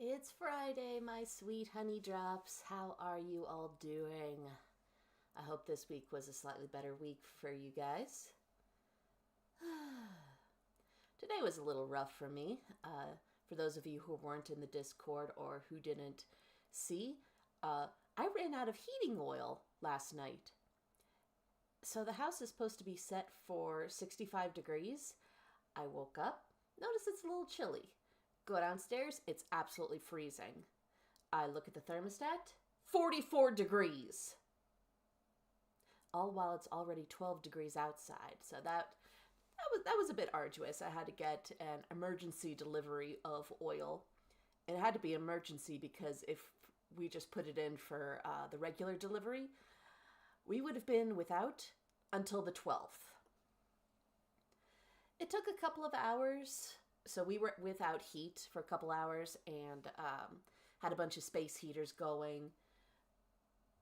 It's Friday, my sweet honey drops. How are you all doing? I hope this week was a slightly better week for you guys. Today was a little rough for me. For those of you who weren't in the Discord or who didn't see, I ran out of heating oil last night. So the house is supposed to be set for 65 degrees. I woke up, notice it's a little chilly. Go downstairs, it's absolutely freezing. I look at the thermostat, 44 degrees. All while it's already 12 degrees outside. So that was a bit arduous. I had to get an emergency delivery of oil. And it had to be emergency because if we just put it in for the regular delivery, we would have been without until the 12th. It took a couple of hours. So we were without heat for a couple hours and had a bunch of space heaters going.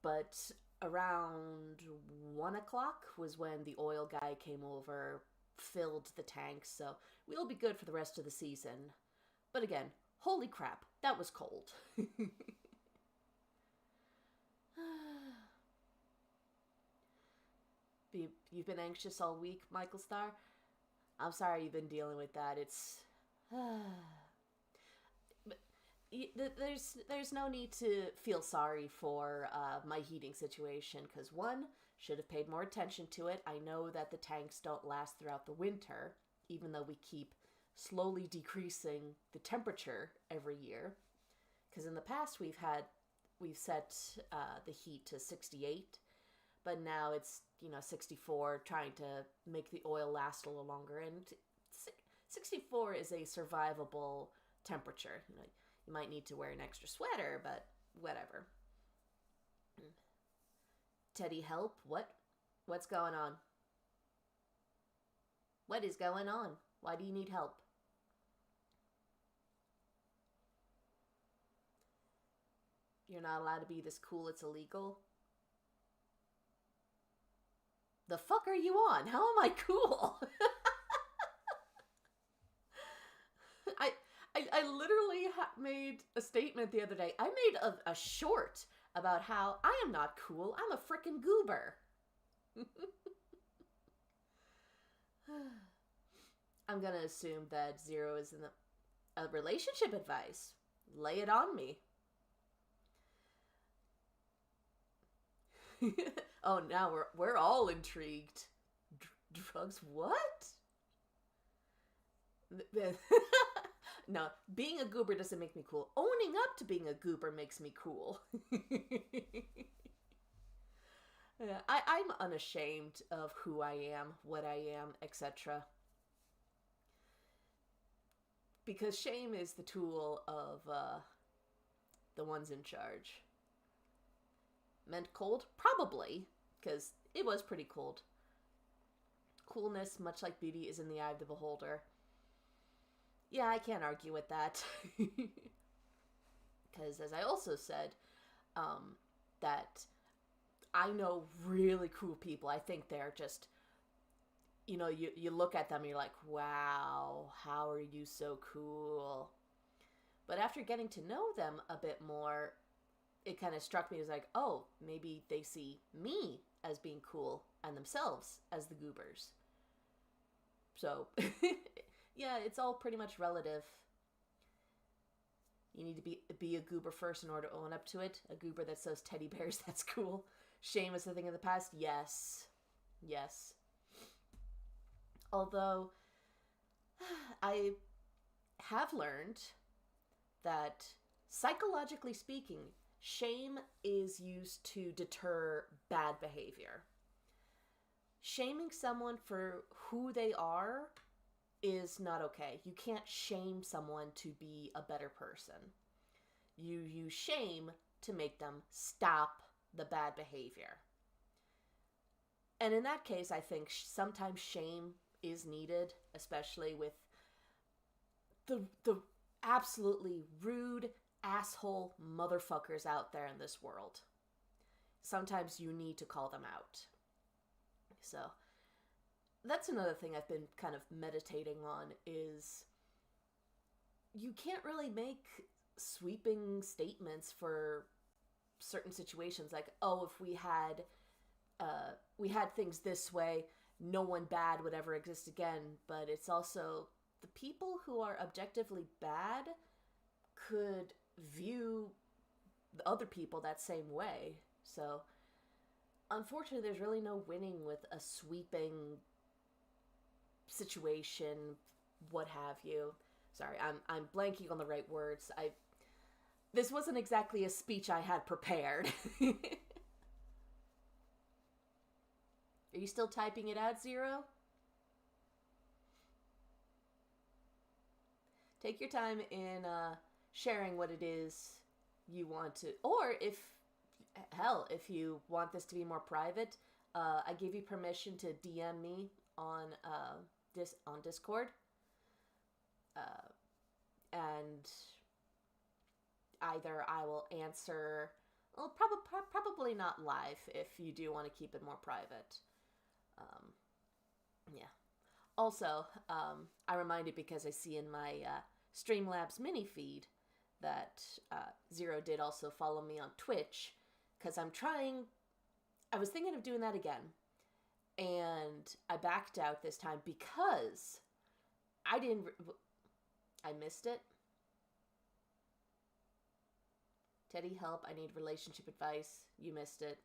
But around 1 o'clock was when the oil guy came over, filled the tanks. So we'll be good for the rest of the season. But again, holy crap, that was cold. You've been anxious all week, Michael Starr? I'm sorry you've been dealing with that. It's... But there's no need to feel sorry for my heating situation, because one, should have paid more attention to it. I know that the tanks don't last throughout the winter, even though we keep slowly decreasing the temperature every year. Because in the past we've set the heat to 68, but now it's 64, trying to make the oil last a little longer. And 64 is a survivable temperature. You might need to wear an extra sweater, but whatever. Teddy, help? What's going on? What is going on? Why do you need help? You're not allowed to be this cool, it's illegal? The fuck are you on? How am I cool? I literally made a statement the other day. I made a short about how I am not cool. I'm a frickin' goober. I'm gonna assume that Zero is in a relationship advice. Lay it on me. Oh, now we're all intrigued. Drugs? What? No, being a goober doesn't make me cool. Owning up to being a goober makes me cool. Yeah, I'm unashamed of who I am, what I am, etc. Because shame is the tool of the ones in charge. Meant cold? Probably, because it was pretty cold. Coolness, much like beauty, is in the eye of the beholder. Yeah, I can't argue with that. Because, as I also said, that I know really cool people. I think they're just, you look at them and you're like, wow, how are you so cool? But after getting to know them a bit more, it kind of struck me as like, oh, maybe they see me as being cool and themselves as the goobers. So, yeah, it's all pretty much relative. You need to be a goober first in order to own up to it. A goober that says teddy bears, that's cool. Shame is the thing of the past. Yes. Yes. Although, I have learned that, psychologically speaking, shame is used to deter bad behavior. Shaming someone for who they are is not okay. You can't shame someone to be a better person. You use shame to make them stop the bad behavior. And in that case, I think sometimes shame is needed, especially with the absolutely rude asshole motherfuckers out there in this world. Sometimes you need to call them out. So that's another thing I've been kind of meditating on, is you can't really make sweeping statements for certain situations, like, oh, if we had things this way, no one bad would ever exist again. But it's also the people who are objectively bad could view the other people that same way. So unfortunately, there's really no winning with a sweeping situation, what have you. Sorry, I'm blanking on the right words. This wasn't exactly a speech I had prepared. Are you still typing it out, Zero? Take your time in sharing what it is you want to, or if you want this to be more private, I give you permission to DM me on Discord, and either I will answer, well, probably not live if you do want to keep it more private. Yeah. Also, I'm reminded because I see in my Streamlabs mini feed that Zero did also follow me on Twitch, because I was thinking of doing that again, and I backed out this time because I missed it. Teddy, help, I need relationship advice. You missed it.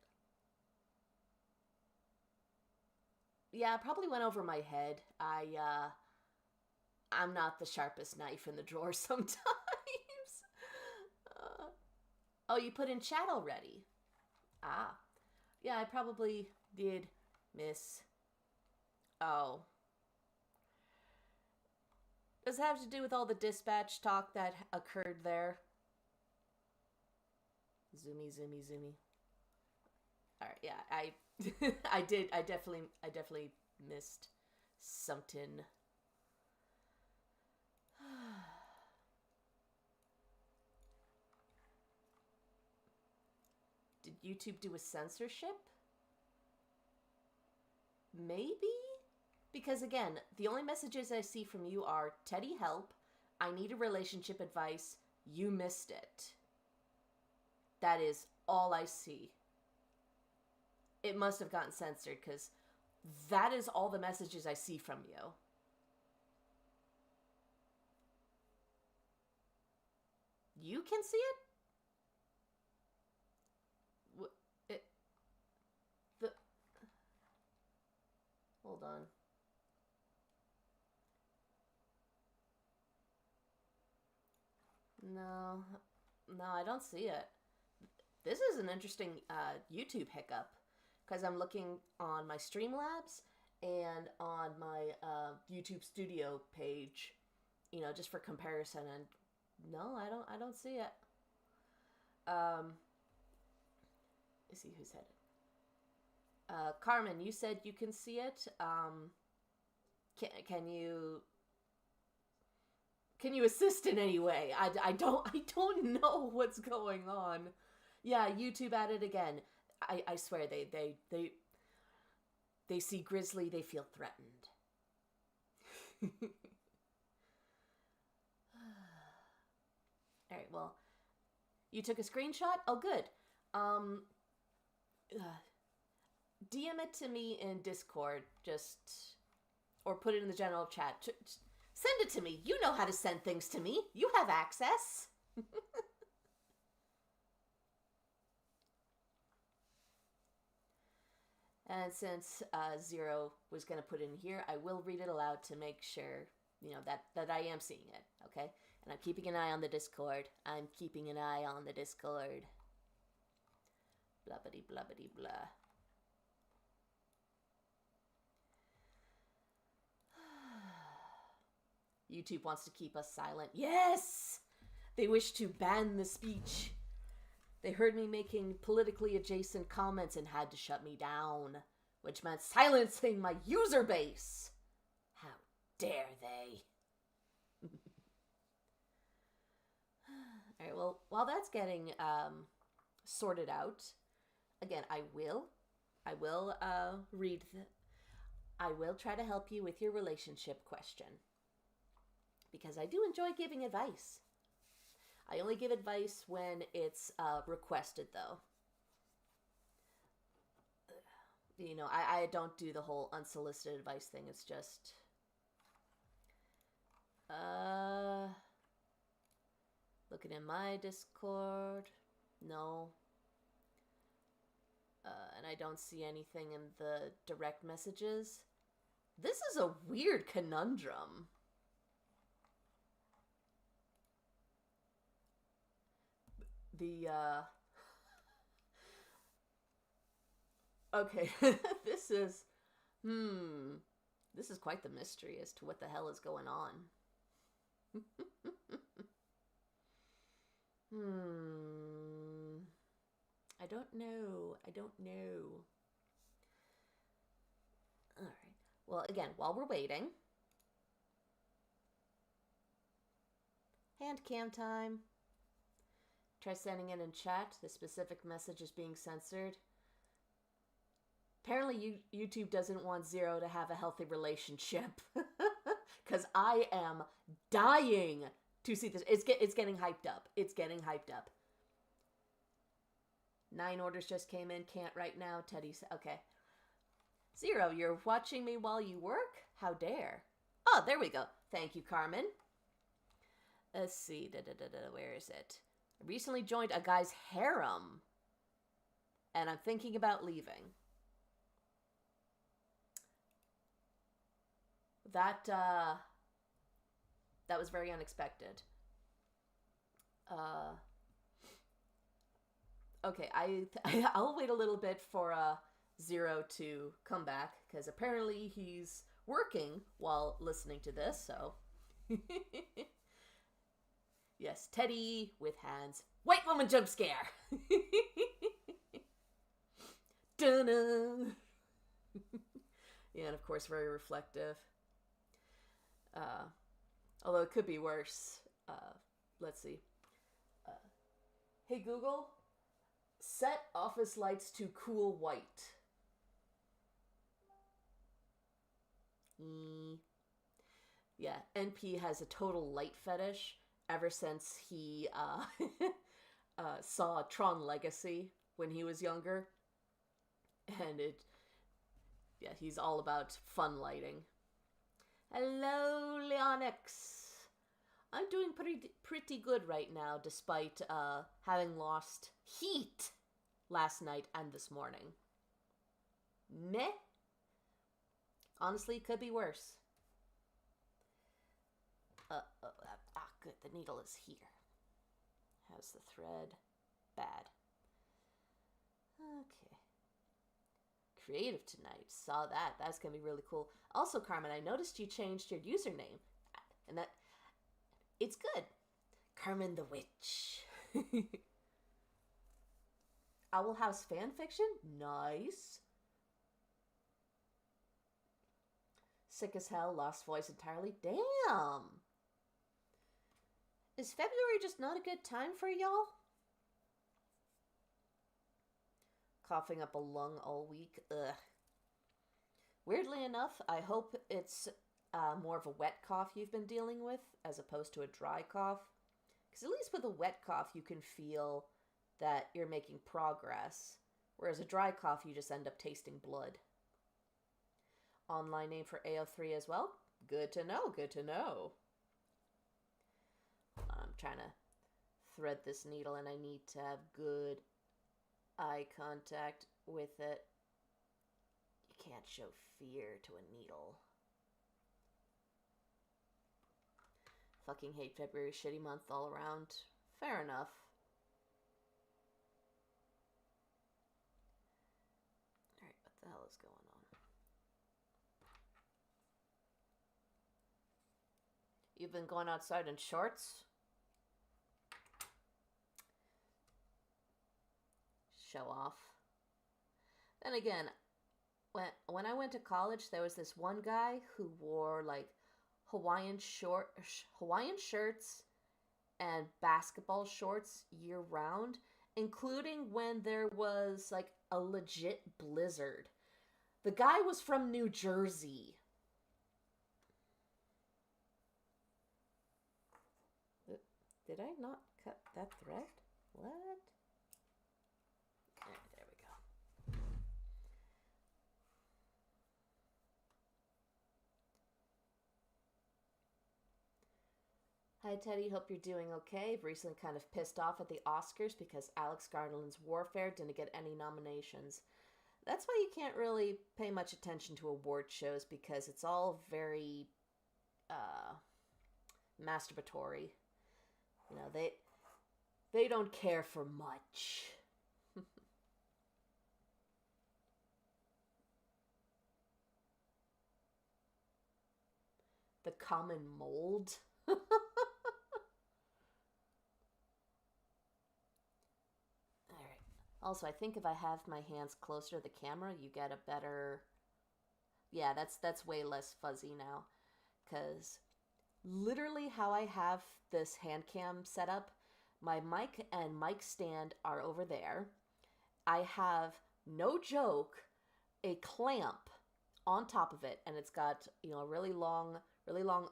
Yeah, it probably went over my head. I'm not the sharpest knife in the drawer sometimes. Oh, you put in chat already. Ah. Yeah, I probably did miss. Oh. Does it have to do with all the dispatch talk that occurred there? Zoomy, zoomy, zoomy. Alright, yeah, I definitely missed something. Did YouTube do a censorship? Maybe? Because again, the only messages I see from you are, Teddy, help, I need a relationship advice, you missed it. That is all I see. It must have gotten censored, because that is all the messages I see from you. You can see it? Hold on. No, I don't see it. This is an interesting YouTube hiccup, because I'm looking on my Streamlabs and on my YouTube Studio page, just for comparison, and no, I don't see it. Let's see who said it. Carmen, you said you can see it. Can you assist in any way? I don't know what's going on. Yeah, YouTube at it again. I swear they see Grizzly, they feel threatened. All right, well, you took a screenshot? Oh, good. DM it to me in Discord, or put it in the general chat. Send it to me. You know how to send things to me. You have access. And since Zero was going to put in here, I will read it aloud to make sure, that I am seeing it, okay? And I'm keeping an eye on the Discord. Blubbity, blubbity, blah. YouTube wants to keep us silent. Yes! They wish to ban the speech. They heard me making politically adjacent comments and had to shut me down, which meant silencing my user base. How dare they? All right, well, while that's getting sorted out, again, I will I will try to help you with your relationship question, because I do enjoy giving advice. I only give advice when it's requested, though. You know, I don't do the whole unsolicited advice thing. It's just... Looking in my Discord. No. And I don't see anything in the direct messages. This is a weird conundrum. The, Okay, this is... This is quite the mystery as to what the hell is going on. I don't know. All right. Well, again, while we're waiting... Hand cam time. Try sending it in chat. The specific message is being censored. Apparently, YouTube doesn't want Zero to have a healthy relationship. Because I am dying to see this. It's getting hyped up. 9 orders just came in. Can't right now. Teddy said, okay. Zero, you're watching me while you work? How dare. Oh, there we go. Thank you, Carmen. Let's see. Where is it? I recently joined a guy's harem. And I'm thinking about leaving. That was very unexpected. Okay, I'll wait a little bit for Zero to come back, because apparently he's working while listening to this, so... Yes, Teddy with hands. White woman jump scare! Dun-dun. Yeah, and of course very reflective. Although it could be worse. Let's see. Hey Google, set office lights to cool white. Yeah, NP has a total light fetish ever since he saw Tron Legacy when he was younger. And he's all about fun lighting. Hello, Leonix. I'm doing pretty good right now, despite having lost heat last night and this morning. Meh. Honestly, it could be worse. Good. The needle is here. How's the thread? Bad. Okay. Creative tonight. Saw that. That's going to be really cool. Also, Carmen, I noticed you changed your username. And that... It's good. Carmen the Witch. Owl House fanfiction? Nice. Sick as hell. Lost voice entirely. Damn. Is February just not a good time for y'all? Coughing up a lung all week. Ugh. Weirdly enough, I hope it's more of a wet cough you've been dealing with as opposed to a dry cough. Because at least with a wet cough, you can feel that you're making progress. Whereas a dry cough, you just end up tasting blood. Online name for AO3 as well? Good to know, good to know. I'm trying to thread this needle and I need to have good eye contact with it. You can't show fear to a needle. Fucking hate February, shitty month all around. Fair enough. Alright, what the hell is going on? You've been going outside in shorts? Show off. Then again, when I went to college, there was this one guy who wore like Hawaiian shirts and basketball shorts year round, including when there was like a legit blizzard. The guy was from New Jersey. Did I not cut? that thread? What? There we go. Hi, Teddy. Hope you're doing okay. I've recently kind of pissed off at the Oscars because Alex Garland's Warfare didn't get any nominations. That's why you can't really pay much attention to award shows because it's all very masturbatory. You know, they don't care for much. The common mold. All right. Also, I think if I have my hands closer to the camera, you get a better. Yeah, that's way less fuzzy now, because literally how I have this hand cam set up, my mic and mic stand are over there. I have, no joke, a clamp on top of it, and it's got, a really long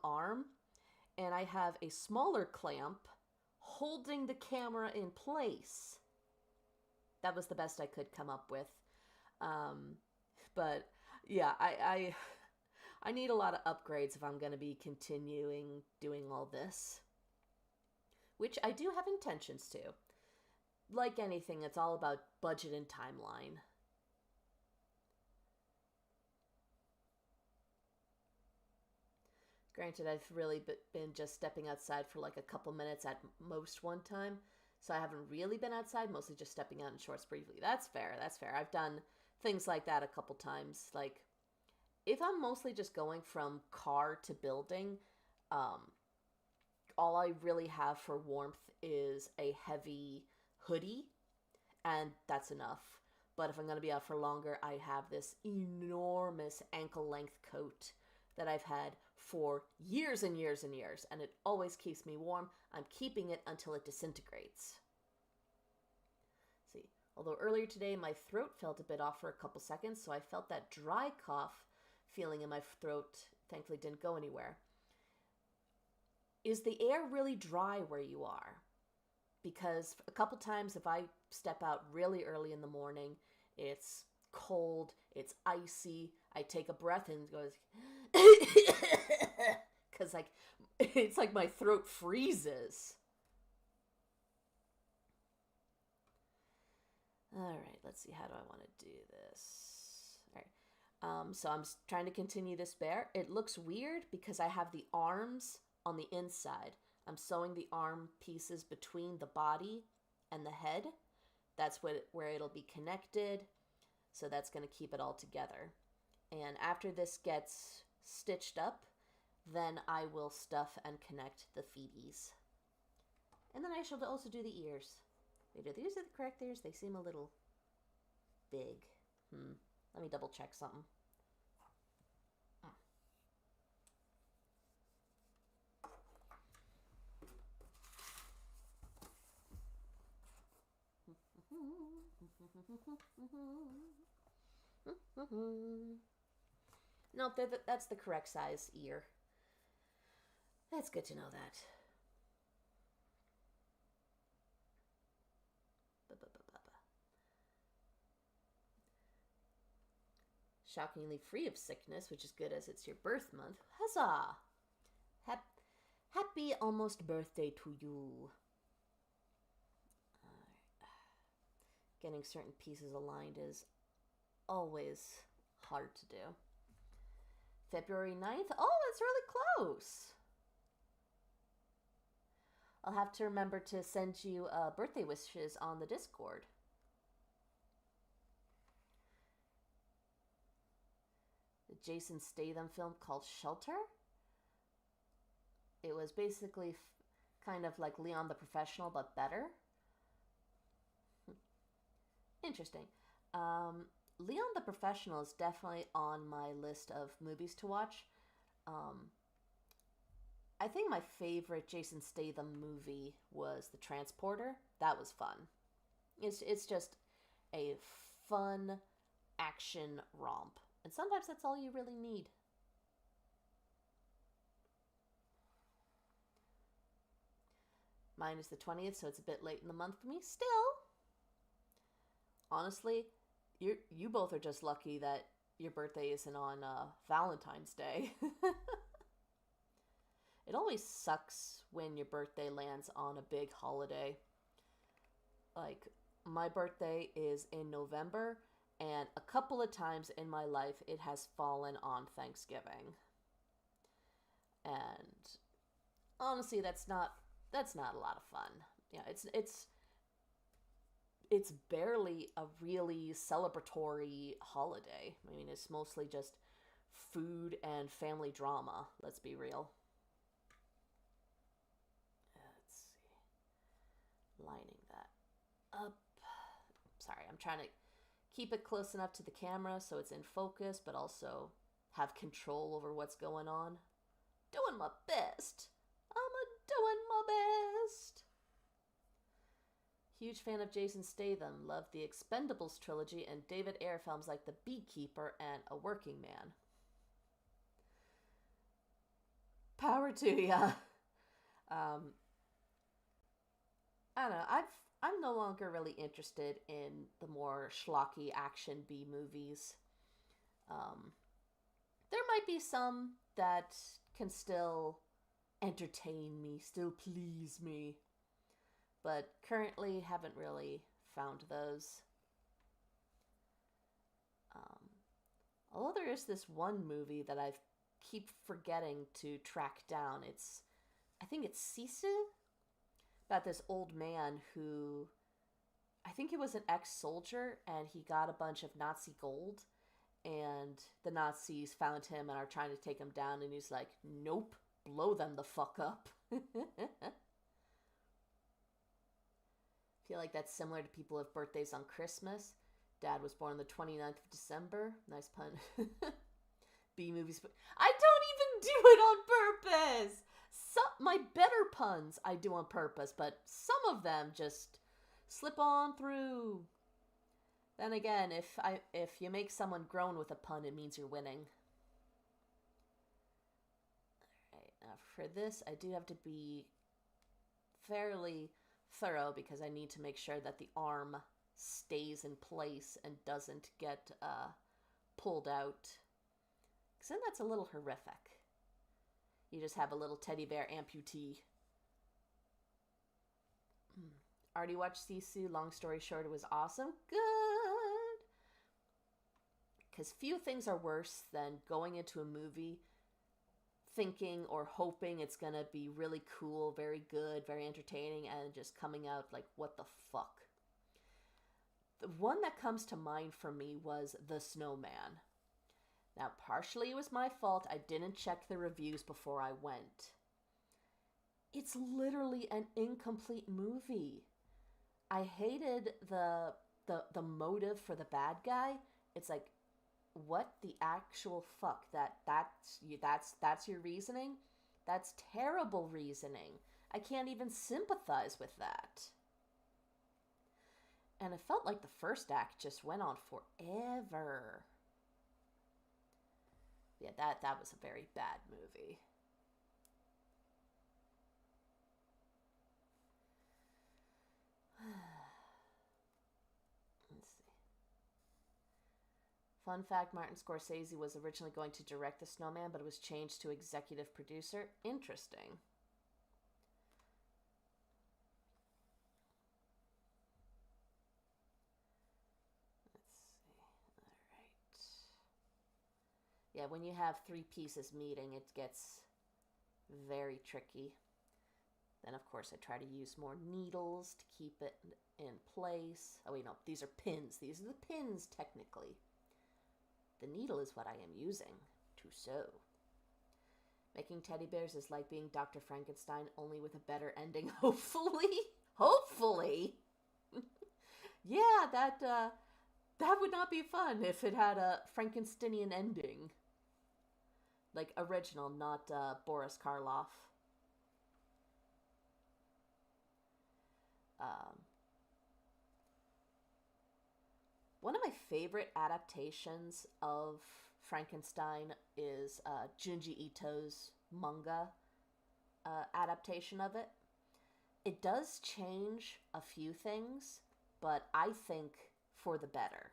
arm, and I have a smaller clamp holding the camera in place. That was the best I could come up with. But yeah, I need a lot of upgrades if I'm going to be continuing doing all this, which I do have intentions to. Like anything, it's all about budget and timeline. Granted, I've really been just stepping outside for like a couple minutes at most one time, so I haven't really been outside, mostly just stepping out in shorts briefly. That's fair, that's fair. I've done things like that a couple times. Like, if I'm mostly just going from car to building, all I really have for warmth is a heavy hoodie, and that's enough. But if I'm going to be out for longer, I have this enormous ankle-length coat that I've had for years and years and years, and it always keeps me warm. I'm keeping it until it disintegrates. See, although earlier today my throat felt a bit off for a couple seconds, so I felt that dry cough feeling in my throat. Thankfully didn't go anywhere. Is the air really dry where you are? Because a couple times if I step out really early in the morning, it's cold, it's icy, I take a breath and it goes because like it's like my throat freezes. All right, let's see, how do I want to do this? All right, so I'm trying to continue this bear. It looks weird because I have the arms on the inside. I'm sewing the arm pieces between the body and the head. That's where it'll be connected. So that's going to keep it all together. And after this gets stitched up, then I will stuff and connect the feeties. And then I shall also do the ears. Wait, are these the correct ears? They seem a little big. Let me double check something. No, that's the correct size ear. That's good to know that. Shockingly free of sickness, which is good as it's your birth month. Huzzah! Happy almost birthday to you. Getting certain pieces aligned is always hard to do. February 9th? Oh, it's really close. I'll have to remember to send you birthday wishes on the Discord. The Jason Statham film called Shelter? It was basically kind of like Leon the Professional, but better. Interesting. Leon the Professional is definitely on my list of movies to watch. I think my favorite Jason Statham movie was The Transporter. That was fun. It's just a fun action romp. And sometimes that's all you really need. Mine is the 20th, so it's a bit late in the month for me. Still, honestly, you both are just lucky that your birthday isn't on Valentine's Day. It always sucks when your birthday lands on a big holiday. Like, my birthday is in November, and a couple of times in my life it has fallen on Thanksgiving. And honestly, that's not a lot of fun. Yeah, it's barely a really celebratory holiday. I mean, it's mostly just food and family drama, let's be real. Let's see. Lining that up. Sorry, I'm trying to keep it close enough to the camera so it's in focus, but also have control over what's going on. Doing my best. Doing my best. Huge fan of Jason Statham. Loved the Expendables trilogy and David Ayer films like The Beekeeper and A Working Man. Power to ya. I don't know. I'm no longer really interested in the more schlocky action B movies. There might be some that can still entertain me, still please me, but currently haven't really found those. Although there is this one movie that I keep forgetting to track down. I think it's Sisu, about this old man who, I think he was an ex-soldier, and he got a bunch of Nazi gold, and the Nazis found him and are trying to take him down, and he's like, nope, blow them the fuck up. Feel like that's similar to people who have birthdays on Christmas. Dad was born on the 29th of December. Nice pun. B movies. I don't even do it on purpose. My better puns I do on purpose, but some of them just slip on through. Then again, if you make someone groan with a pun, it means you're winning. Alright, now for this, I do have to be fairly thorough because I need to make sure that the arm stays in place and doesn't get pulled out. Because then that's a little horrific. You just have a little teddy bear amputee. Already watched Sisu. Long story short, it was awesome. Good. Because few things are worse than going into a movie thinking or hoping it's going to be really cool, very good, very entertaining, and just coming out like, what the fuck? The one that comes to mind for me was The Snowman. Now, partially it was my fault. I didn't check the reviews before I went. It's literally an incomplete movie. I hated the motive for the bad guy. It's like, what the actual fuck? That's your reasoning? That's terrible reasoning. I can't even sympathize with that. And it felt like the first act just went on forever. Yeah, that was a very bad movie. Let's see. Fun fact, Martin Scorsese was originally going to direct The Snowman, but it was changed to executive producer. Interesting. Yeah, when you have three pieces meeting, it gets very tricky. Then, of course, I try to use more needles to keep it in place. Oh, wait, no, these are pins. These are the pins, technically. The needle is what I am using to sew. Making teddy bears is like being Dr. Frankenstein, only with a better ending, hopefully. Hopefully! Yeah, that would not be fun if it had a Frankensteinian ending. Like, original, not Boris Karloff. One of my favorite adaptations of Frankenstein is Junji Ito's manga adaptation of it. It does change a few things, but I think for the better.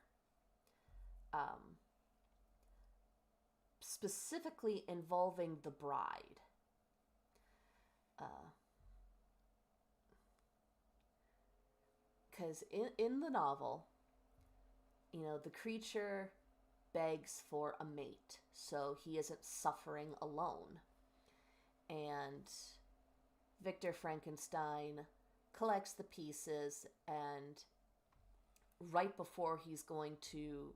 Um, Specifically involving the bride. Because in the novel, the creature begs for a mate so he isn't suffering alone. And Victor Frankenstein collects the pieces, and right before he's going to,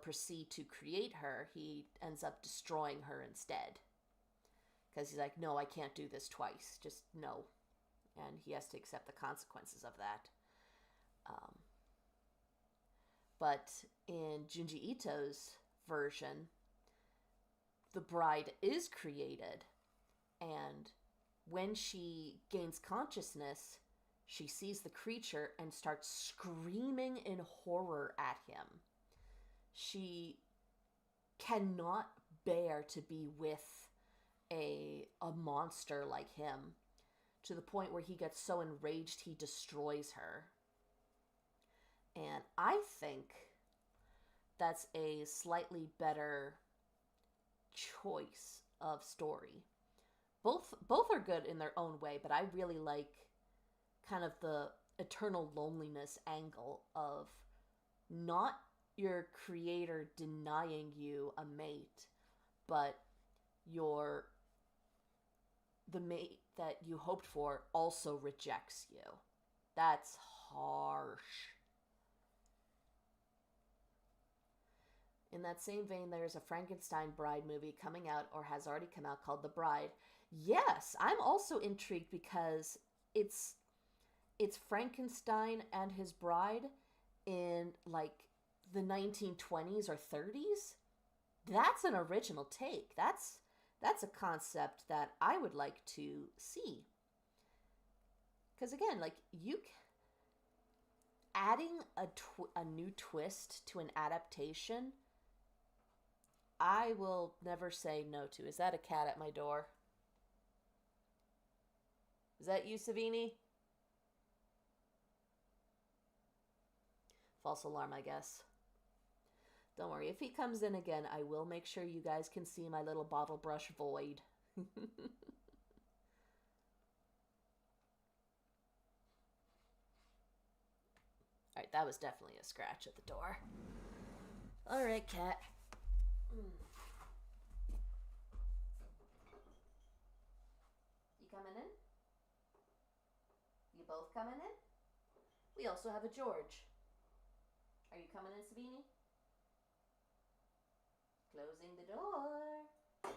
proceed to create her, he ends up destroying her instead. Because he's like, no, I can't do this twice. Just no. And he has to accept the consequences of that. But in Junji Ito's version, the bride is created, and when she gains consciousness, she sees the creature and starts screaming in horror at him. She cannot bear to be with a monster like him, to the point where he gets so enraged he destroys her. And I think that's a slightly better choice of story. Both are good in their own way, but I really like kind of the eternal loneliness angle of not your creator denying you a mate, but the mate that you hoped for also rejects you. That's harsh. In that same vein, there's a Frankenstein bride movie coming out, or has already come out, called The Bride. Yes, I'm also intrigued because it's Frankenstein and his bride in like the 1920s or 30s. That's an original take. That's a concept that I would like to see. Because again, like adding a new twist to an adaptation, I will never say no to. Is that a cat at my door? Is that you, Savini? False alarm, I guess. Don't worry, if he comes in again, I will make sure you guys can see my little bottle brush void. Alright, that was definitely a scratch at the door. Alright, cat. You coming in? You both coming in? We also have a George. Are you coming in, Savini? Closing the door.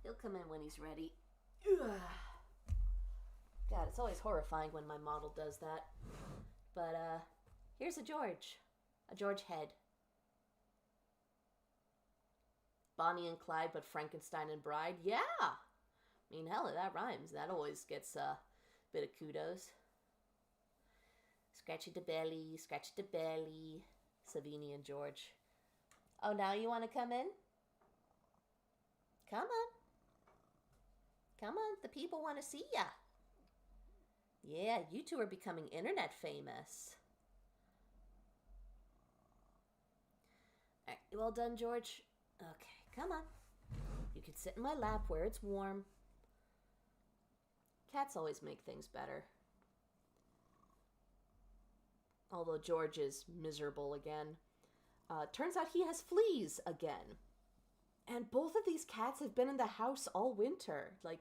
He'll come in when he's ready. God, it's always horrifying when my model does that. But, here's a George head. Bonnie and Clyde, but Frankenstein and Bride. Yeah! I mean, hell, that rhymes. That always gets a bit of kudos. Scratchy the belly, scratchy the belly. Savini and George. Oh, now you want to come in? Come on. Come on, the people want to see ya. Yeah, you two are becoming internet famous. Alright, you all done, George? Okay, come on. You can sit in my lap where it's warm. Cats always make things better. Although George is miserable again. Turns out he has fleas again. And both of these cats have been in the house all winter. Like,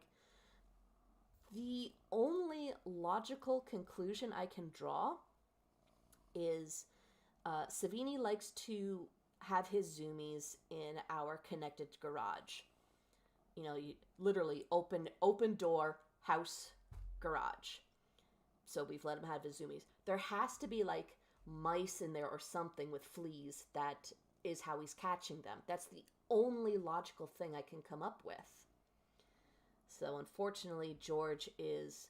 the only logical conclusion I can draw is Savini likes to have his zoomies in our connected garage. You know, you literally open door, house, garage. So we've let him have his zoomies. There has to be like mice in there or something with fleas. That is how he's catching them. That's the only logical thing I can come up with. So unfortunately, George is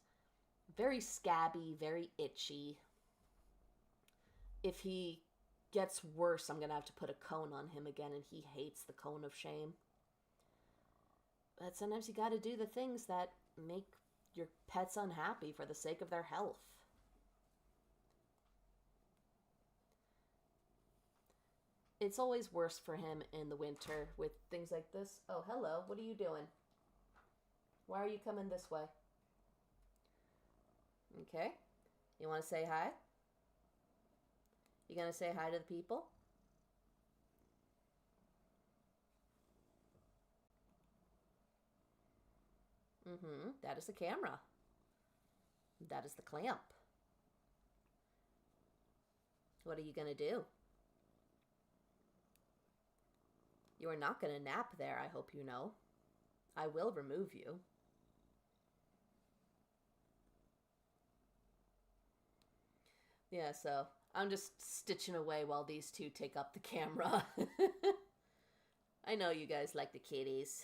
very scabby, very itchy. If he gets worse, I'm going to have to put a cone on him again, and he hates the cone of shame. But sometimes you got to do the things that make your pet's unhappy for the sake of their health. It's always worse for him in the winter with things like this. Oh, hello. What are you doing? Why are you coming this way? Okay. You want to say hi? You gonna say hi to the people? Mm-hmm. That is the camera. That is the clamp. What are you gonna do? You are not gonna nap there, I hope you know. I will remove you. Yeah, so I'm just stitching away while these two take up the camera. I know you guys like the kitties.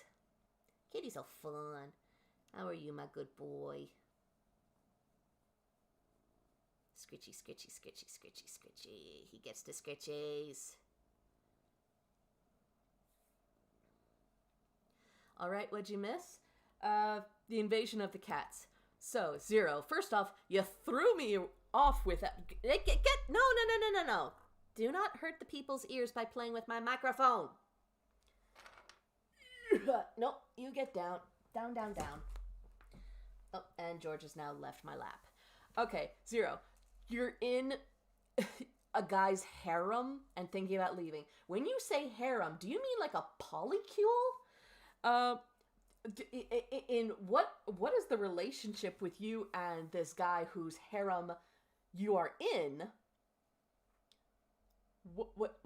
Kitties are fun. How are you, my good boy? Scritchy, scritchy, scritchy, scritchy, scritchy. He gets the scritchies. All right, what'd you miss? The invasion of the cats. So, Zero, first off, you threw me off with that. No. Do not hurt the people's ears by playing with my microphone. Nope, you get down. Down. Oh, and George has now left my lap. Okay, Zero, you're in a guy's harem and thinking about leaving. When you say harem, do you mean like a polycule? In what is the relationship with you and this guy whose harem you are in? What?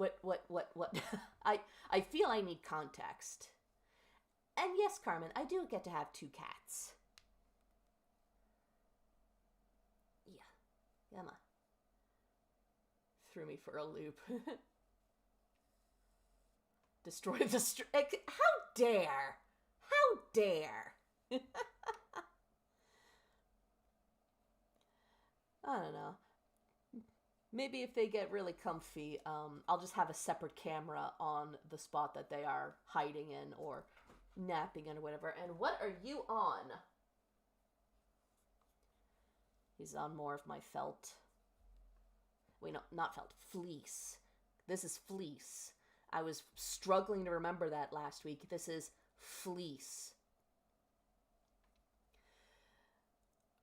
I feel I need context. And yes, Carmen, I do get to have 2 cats. Yeah, Emma. Threw me for a loop. Destroy the how dare! How dare! I don't know. Maybe if they get really comfy, I'll just have a separate camera on the spot that they are hiding in or napping in or whatever. And what are you on? He's on more of my felt. Wait, no, not felt. Fleece. This is fleece. I was struggling to remember that last week. This is fleece.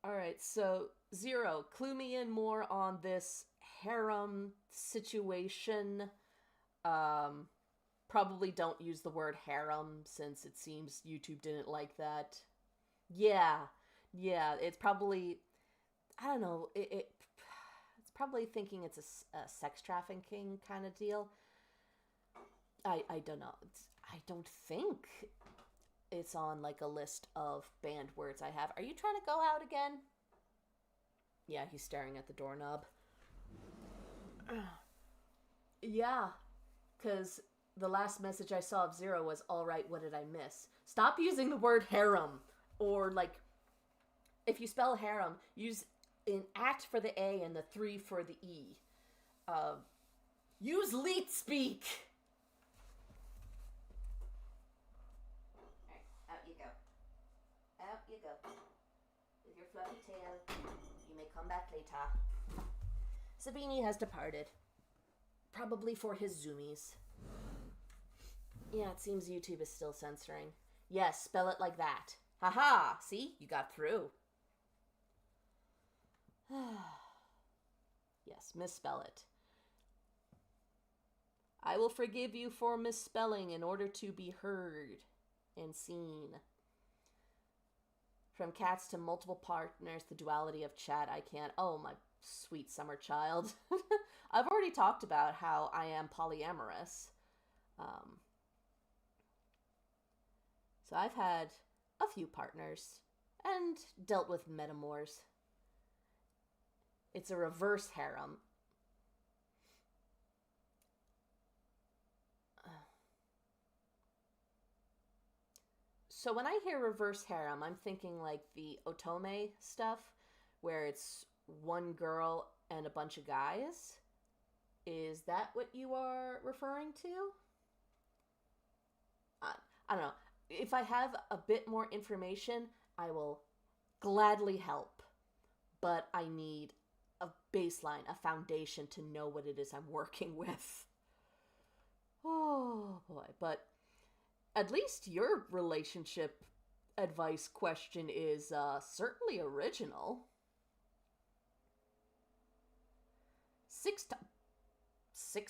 Alright, so Zero, clue me in more on this harem situation. Probably don't use the word harem since it seems YouTube didn't like that. Yeah, it's probably, I don't know, it's probably thinking it's a sex trafficking kind of deal. I don't know. I don't think it's on like a list of banned words I have. Are you trying to go out again? Yeah, he's staring at the doorknob. Yeah, because the last message I saw of Zero was, all right, what did I miss? Stop using the word harem. Or like, if you spell harem, use an at for the A and the 3 for the E. Use leet speak. Out you go. With your fluffy tail. You may come back later. Sabini has departed. Probably for his zoomies. Yeah, it seems YouTube is still censoring. Yes, spell it like that. Haha, see? You got through. Yes, misspell it. I will forgive you for misspelling in order to be heard and seen. From cats to multiple partners, the duality of chat, I can't. Oh, my sweet summer child. I've already talked about how I am polyamorous. So I've had a few partners and dealt with metamors. It's a reverse harem. So when I hear reverse harem, I'm thinking like the otome stuff, where it's one girl and a bunch of guys. Is that what you are referring to? I don't know. If I have a bit more information, I will gladly help, but I need a baseline, a foundation to know what it is I'm working with. Oh boy, but at least your relationship advice question is certainly original. Six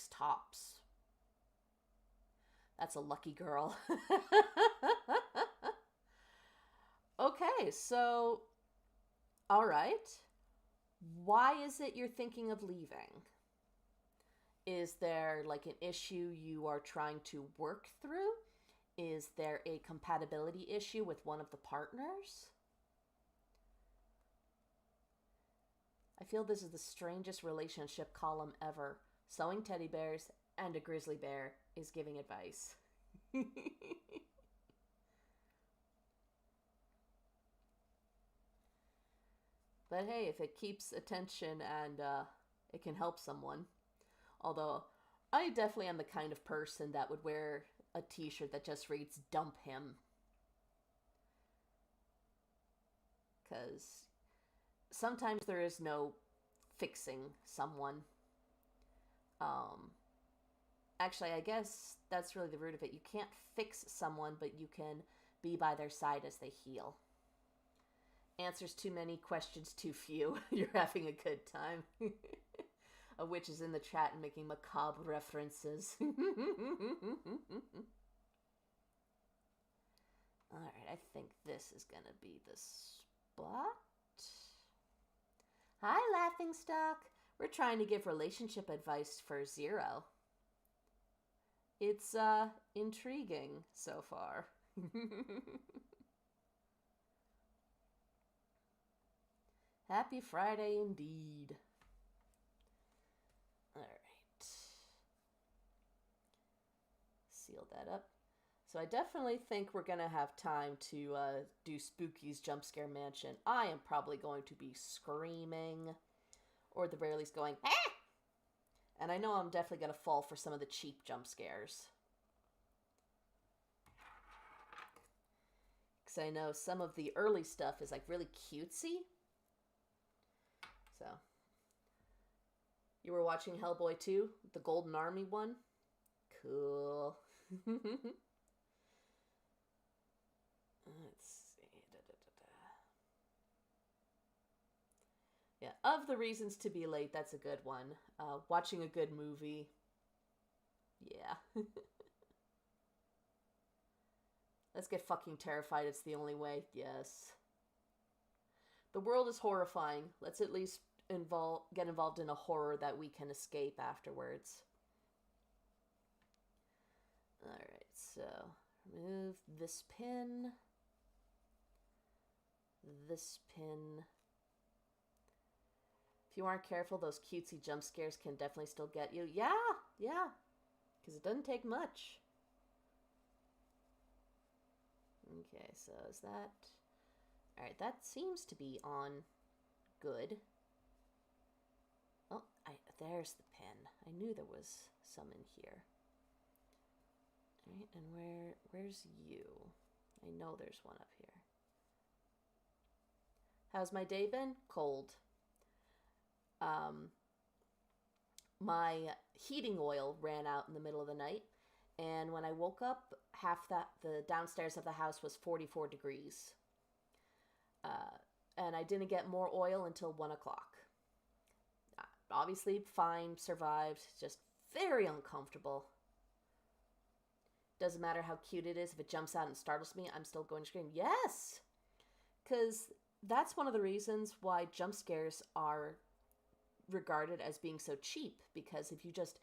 tops. That's a lucky girl. Okay, so, all right. Why is it you're thinking of leaving? Is there like an issue you are trying to work through? Is there a compatibility issue with one of the partners? I feel this is the strangest relationship column ever. Sewing teddy bears and a grizzly bear is giving advice. But hey, if it keeps attention and it can help someone. Although, I definitely am the kind of person that would wear a t-shirt that just reads, "Dump him." Because sometimes there is no fixing someone. Um, Actually, I guess that's really the root of it. You can't fix someone, but you can be by their side as they heal. Answers too many, questions too few. You're having a good time. A witch is in the chat and making macabre references. Alright, I think this is gonna be the spot. Hi, Laughingstock. We're trying to give relationship advice for Zero. It's, intriguing so far. Happy Friday indeed. Alright. Seal that up. So I definitely think we're going to have time to do Spooky's Jump Scare Mansion. I am probably going to be screaming, or the very least going, ah! And I know I'm definitely going to fall for some of the cheap jump scares. Because I know some of the early stuff is like really cutesy. So, you were watching Hellboy 2, the Golden Army one? Cool. Let's see. Yeah, of the reasons to be late, that's a good one. Watching a good movie. Yeah. Let's get fucking terrified. It's the only way. Yes. The world is horrifying. Let's at least get involved in a horror that we can escape afterwards. Alright, so remove this pin. This pin. If you aren't careful, those cutesy jump scares can definitely still get you. Yeah, yeah. Because it doesn't take much. Okay, so is that... Alright, that seems to be on good. Oh, there's the pin. I knew there was some in here. Alright, and where's you? I know there's one up here. How's my day been? Cold. My heating oil ran out in the middle of the night, and when I woke up, the downstairs of the house was 44 degrees. And I didn't get more oil until 1 o'clock. Obviously, fine, survived, just very uncomfortable. Doesn't matter how cute it is, if it jumps out and startles me, I'm still going to scream, yes! Because that's one of the reasons why jump scares are regarded as being so cheap, because if you just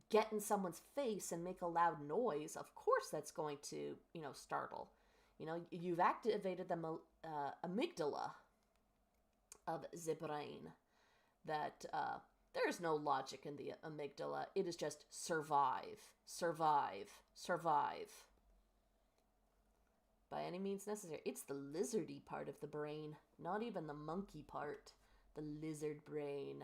get in someone's face and make a loud noise, of course that's going to, startle. You've activated the amygdala of the brain. That there is no logic in the amygdala. It is just survive, survive, survive. By any means necessary. It's the lizardy part of the brain, not even the monkey part. The lizard brain.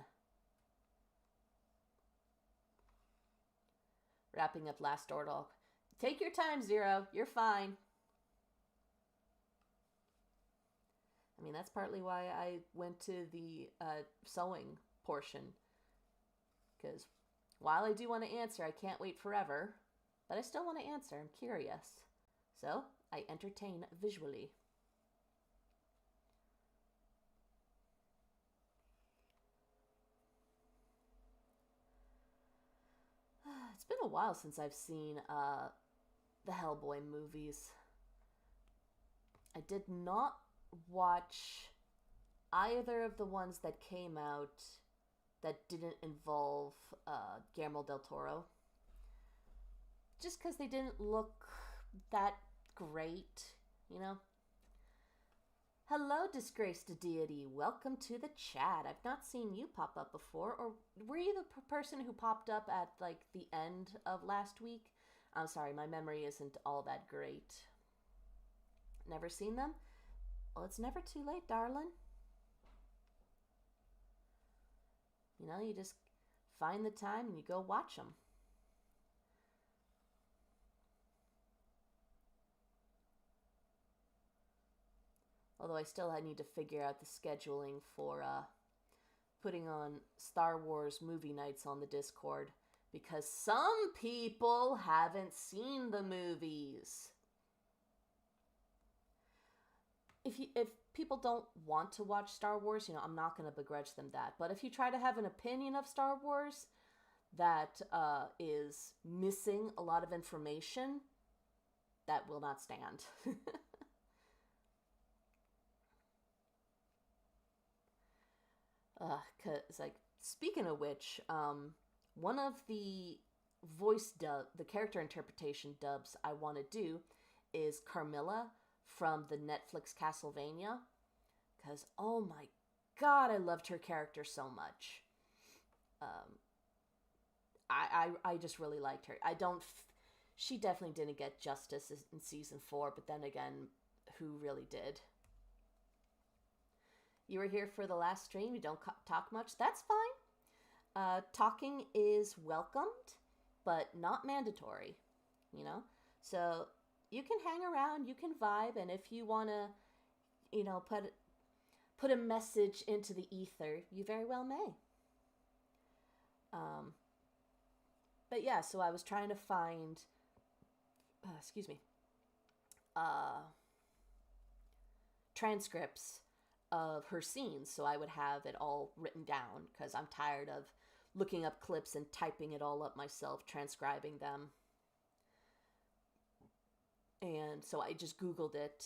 Wrapping up last door dog. Take your time, Zero. You're fine. I mean, that's partly why I went to the sewing portion. Because while I do want to answer, I can't wait forever. But I still want to answer. I'm curious. So I entertain visually. It's been a while since I've seen the Hellboy movies. I did not watch either of the ones that came out that didn't involve Guillermo del Toro. Just because they didn't look that great, you know? Hello, disgraced deity. Welcome to the chat. I've not seen you pop up before. Or were you the person who popped up at, like, the end of last week? I'm sorry, my memory isn't all that great. Never seen them? Well, it's never too late, darling. You know, you just find the time and you go watch them. Although I still need to figure out the scheduling for putting on Star Wars movie nights on the Discord. Because some people haven't seen the movies. If people don't want to watch Star Wars, you know, I'm not going to begrudge them that. But if you try to have an opinion of Star Wars that is missing a lot of information, that will not stand. Cause like, speaking of which, one of the the character interpretation dubs I want to do is Carmilla from the Netflix Castlevania. Cause oh my god, I loved her character so much. I just really liked her. She definitely didn't get justice in season 4, but then again, who really did? You were here for the last stream. You don't talk much. That's fine. Talking is welcomed, but not mandatory. You know? So you can hang around. You can vibe. And if you want to, you know, put a message into the ether, you very well may. But yeah, so I was trying to find, transcripts of her scenes, so I would have it all written down, because I'm tired of looking up clips and typing it all up myself, transcribing them. And so I just Googled it,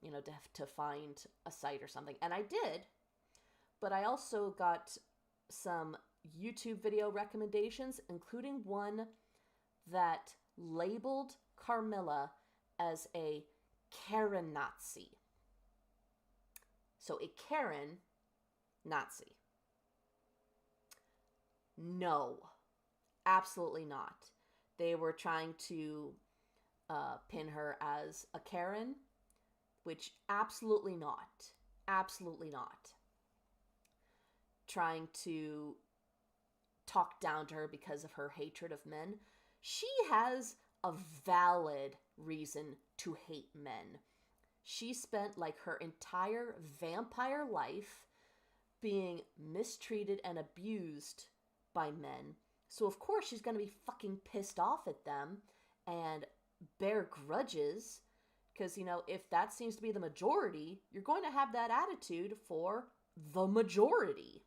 you know, to find a site or something. And I did, but I also got some YouTube video recommendations, including one that labeled Carmilla as a Karen Nazi. So a Karen Nazi. No, absolutely not. They were trying to pin her as a Karen, which absolutely not. Absolutely not. Trying to talk down to her because of her hatred of men. She has a valid reason to hate men. She spent like her entire vampire life being mistreated and abused by men. So of course she's going to be fucking pissed off at them and bear grudges. Because, you know, if that seems to be the majority, you're going to have that attitude for the majority.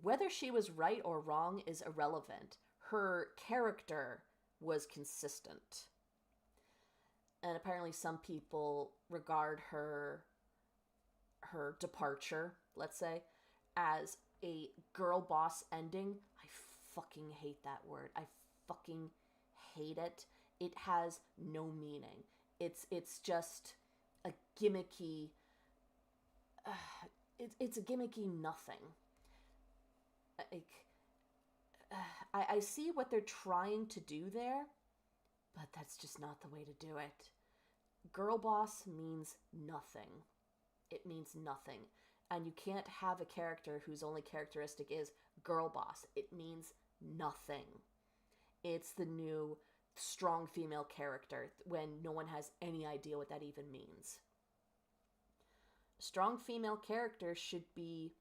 Whether she was right or wrong is irrelevant. Her character was consistent. And apparently some people regard her departure, let's say, as a girl boss ending. I fucking hate that word. I fucking hate it. It has no meaning. It's just a gimmicky... it's a gimmicky nothing. I see what they're trying to do there, but that's just not the way to do it. Girl boss means nothing. It means nothing. And you can't have a character whose only characteristic is girl boss. It means nothing. It's the new strong female character when no one has any idea what that even means. Strong female character should be,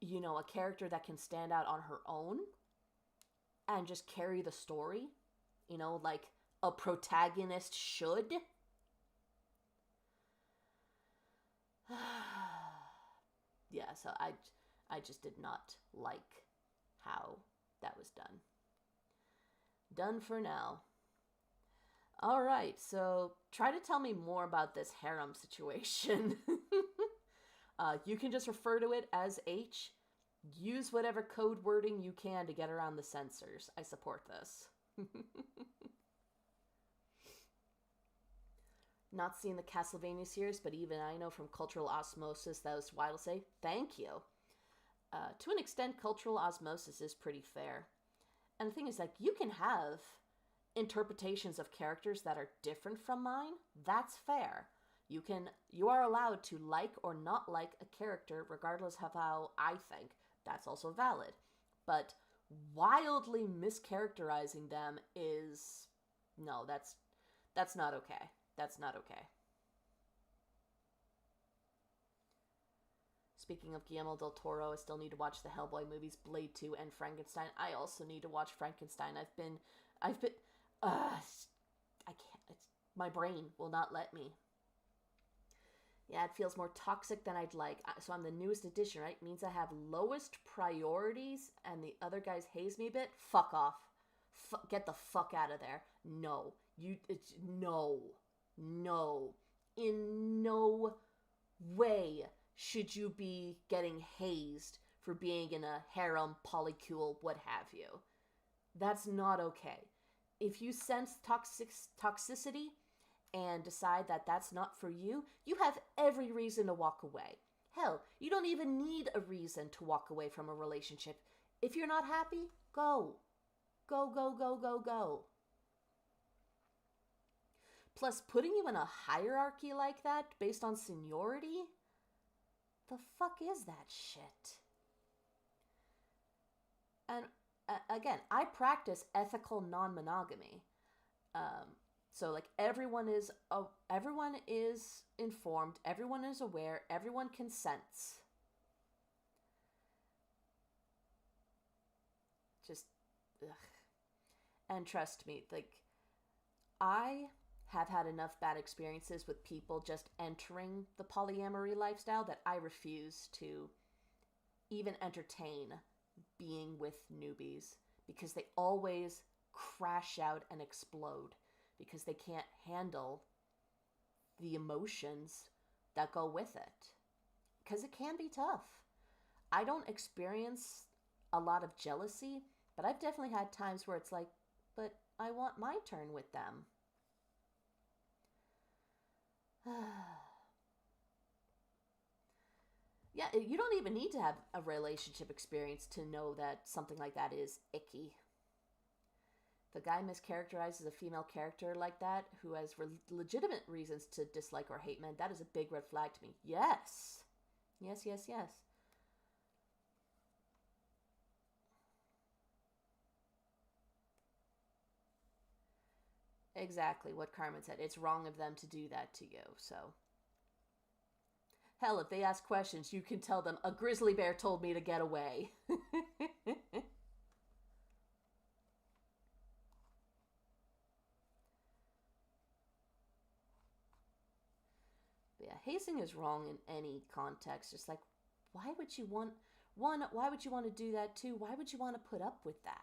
a character that can stand out on her own and just carry the story, like a protagonist should. Yeah, so I just did not like how that was done. Done for now. All right, so try to tell me more about this harem situation. You can just refer to it as H. Use whatever code wording you can to get around the censors. I support this. Not seen the Castlevania series, but even I know from cultural osmosis that was why I'll say thank you. To an extent, cultural osmosis is pretty fair. And the thing is, like, you can have interpretations of characters that are different from mine. That's fair. You are allowed to like or not like a character regardless of how I think. That's also valid. But wildly mischaracterizing them is no, that's not okay. That's not okay. Speaking of Guillermo del Toro, I still need to watch the Hellboy movies, Blade 2 and Frankenstein. I also need to watch Frankenstein. I can't, my brain will not let me. Yeah, it feels more toxic than I'd like. So I'm the newest edition, right? It means I have lowest priorities and the other guys haze me a bit? Fuck off. Get the fuck out of there. No. No. In no way should you be getting hazed for being in a harem, polycule, what have you. That's not okay. If you sense toxicity and decide that that's not for you, you have every reason to walk away. Hell, you don't even need a reason to walk away from a relationship. If you're not happy, go. Go. Plus, putting you in a hierarchy like that based on seniority? The fuck is that shit? And again, I practice ethical non-monogamy. So like everyone is informed, everyone is aware, everyone consents. Just ugh. And trust me, like I have had enough bad experiences with people just entering the polyamory lifestyle that I refuse to even entertain being with newbies because they always crash out and explode because they can't handle the emotions that go with it. Because it can be tough. I don't experience a lot of jealousy, but I've definitely had times where it's like, but I want my turn with them. Yeah, you don't even need to have a relationship experience to know that something like that is icky. If a guy mischaracterizes a female character like that who has legitimate reasons to dislike or hate men, that is a big red flag to me. Yes. Exactly what Carmen said. It's wrong of them to do that to you, so. Hell, if they ask questions, you can tell them, a grizzly bear told me to get away. Yeah, hazing is wrong in any context. Just like, why would you want, why would you want to do that too? Why would you want to put up with that?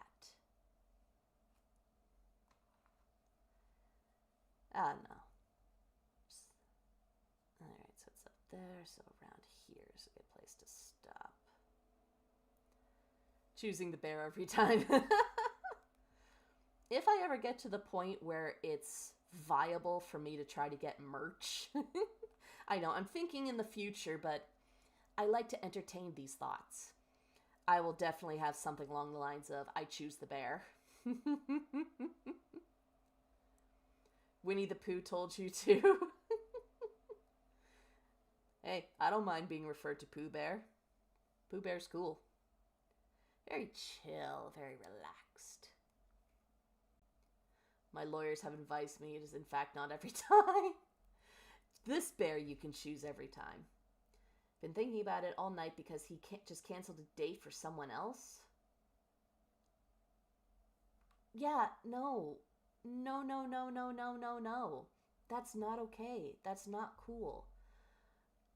No. Alright, so it's up there, so around here is a good place to stop. Choosing the bear every time. If I ever get to the point where it's viable for me to try to get merch, I know, I'm thinking in the future, but I like to entertain these thoughts. I will definitely have something along the lines of, I choose the bear. Winnie the Pooh told you to. Hey, I don't mind being referred to Pooh Bear. Pooh Bear's cool. Very chill, very relaxed. My lawyers have advised me it is in fact not every time. This bear you can choose every time. Been thinking about it all night because he just canceled a date for someone else. Yeah, no. No, no, no, no, no, no, no. That's not okay. That's not cool.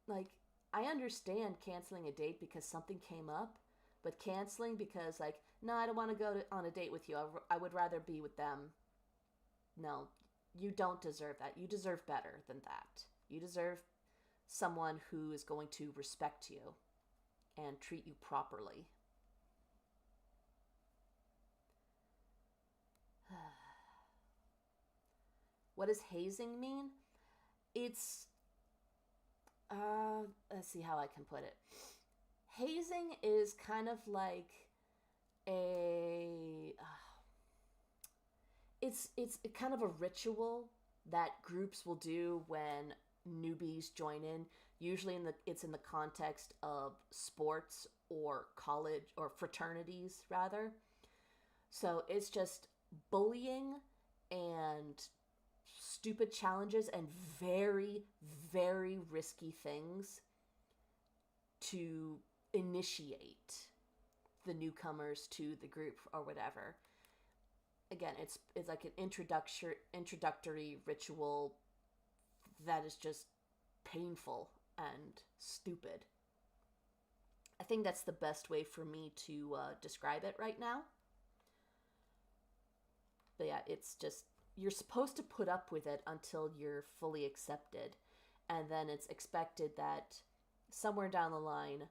Like, I understand canceling a date because something came up, but canceling because, like, no, I don't want to go on a date with you. I would rather be with them. No, you don't deserve that. You deserve better than that. You deserve someone who is going to respect you and treat you properly. What does hazing mean? It's, let's see how I can put it. Hazing is kind of like a, it's kind of a ritual that groups will do when newbies join in. Usually it's in the context of sports or college or fraternities rather. So it's just bullying and stupid challenges and very, very risky things to initiate the newcomers to the group or whatever. Again, it's like an introductory ritual that is just painful and stupid. I think that's the best way for me to describe it right now. But yeah, it's just, you're supposed to put up with it until you're fully accepted. And then it's expected that somewhere down the line,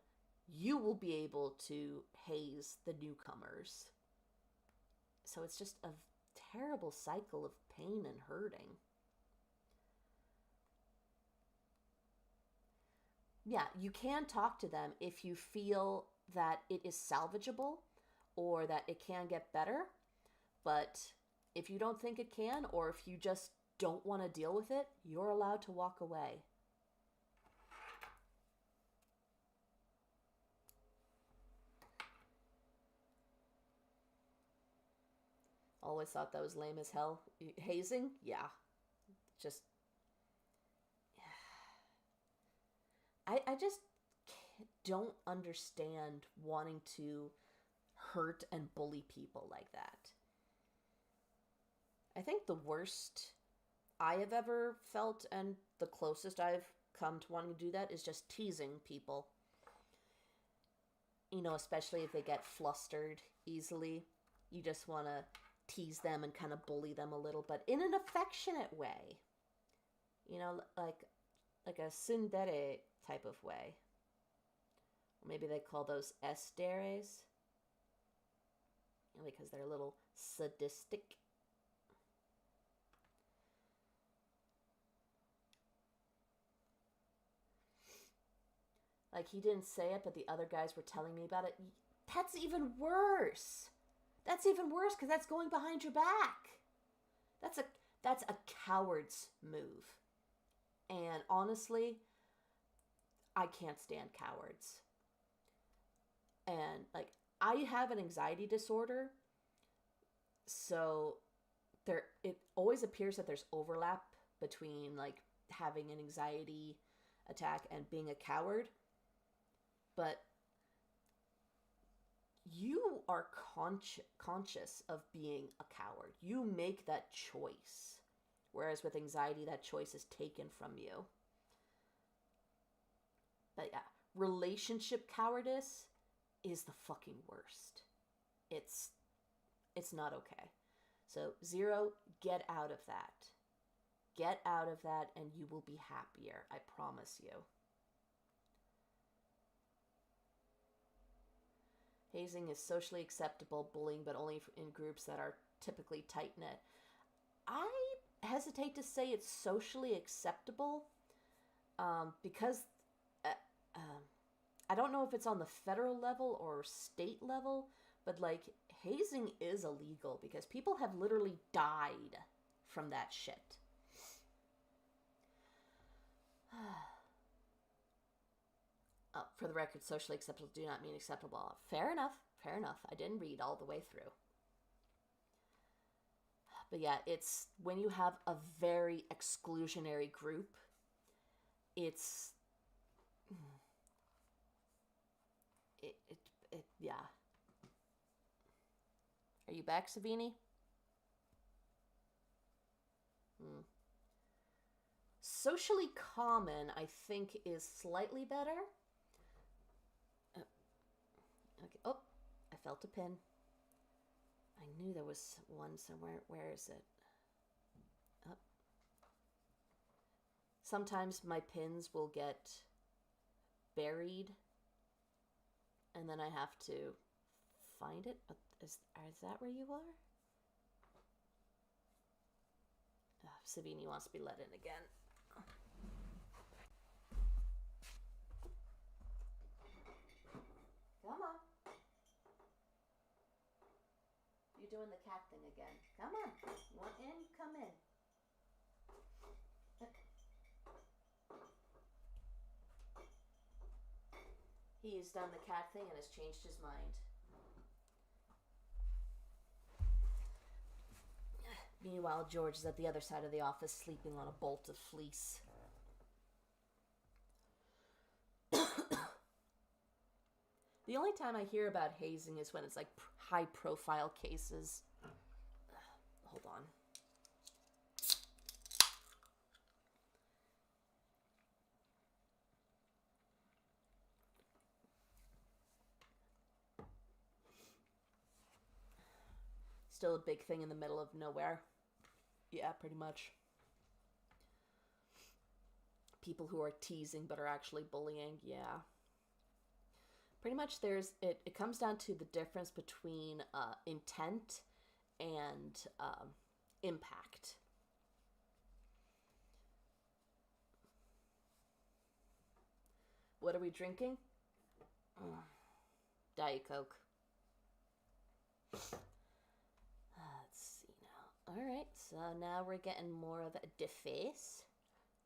you will be able to haze the newcomers. So it's just a terrible cycle of pain and hurting. Yeah, you can talk to them if you feel that it is salvageable or that it can get better. But if you don't think it can, or if you just don't want to deal with it, you're allowed to walk away. Always thought that was lame as hell. Hazing? Yeah. Just... I just don't understand wanting to hurt and bully people like that. I think the worst I have ever felt and the closest I've come to wanting to do that is just teasing people. You know, especially if they get flustered easily. You just want to tease them and kind of bully them a little, but in an affectionate way. You know, like a tsundere type of way. Or maybe they call those esteres. You know, because they're a little sadistic. Like, he didn't say it, but the other guys were telling me about it. That's even worse. That's even worse because that's going behind your back. That's a coward's move. And honestly, I can't stand cowards. And like, I have an anxiety disorder, so it always appears that there's overlap between like having an anxiety attack and being a coward. But you are conscious of being a coward. You make that choice. Whereas with anxiety, that choice is taken from you. But yeah, relationship cowardice is the fucking worst. It's not okay. So 0, get out of that. Get out of that and you will be happier. I promise you. Hazing is socially acceptable bullying, but only in groups that are typically tight-knit. I hesitate to say it's socially acceptable because I don't know if it's on the federal level or state level, but like hazing is illegal because people have literally died from that shit. For the record, socially acceptable do not mean acceptable. Fair enough. Fair enough. I didn't read all the way through. But yeah, it's when you have a very exclusionary group it's yeah. Are you back, Savini? Socially common, I think, is slightly better. Okay. Oh, I felt a pin. I knew there was one somewhere. Where is it? Oh. Sometimes my pins will get buried, and then I have to find it. Is that where you are? Savini wants to be let in again. Come on. You're doing the cat thing again. Come on. You want in? Come in. He's done the cat thing and has changed his mind. Meanwhile, George is at the other side of the office sleeping on a bolt of fleece. The only time I hear about hazing is when it's like high-profile cases. Hold on. Still a big thing in the middle of nowhere. Yeah, pretty much. People who are teasing but are actually bullying, yeah. Pretty much it comes down to the difference between intent and impact. What are we drinking? Diet Coke. Let's see now. Alright, so now we're getting more of a deface.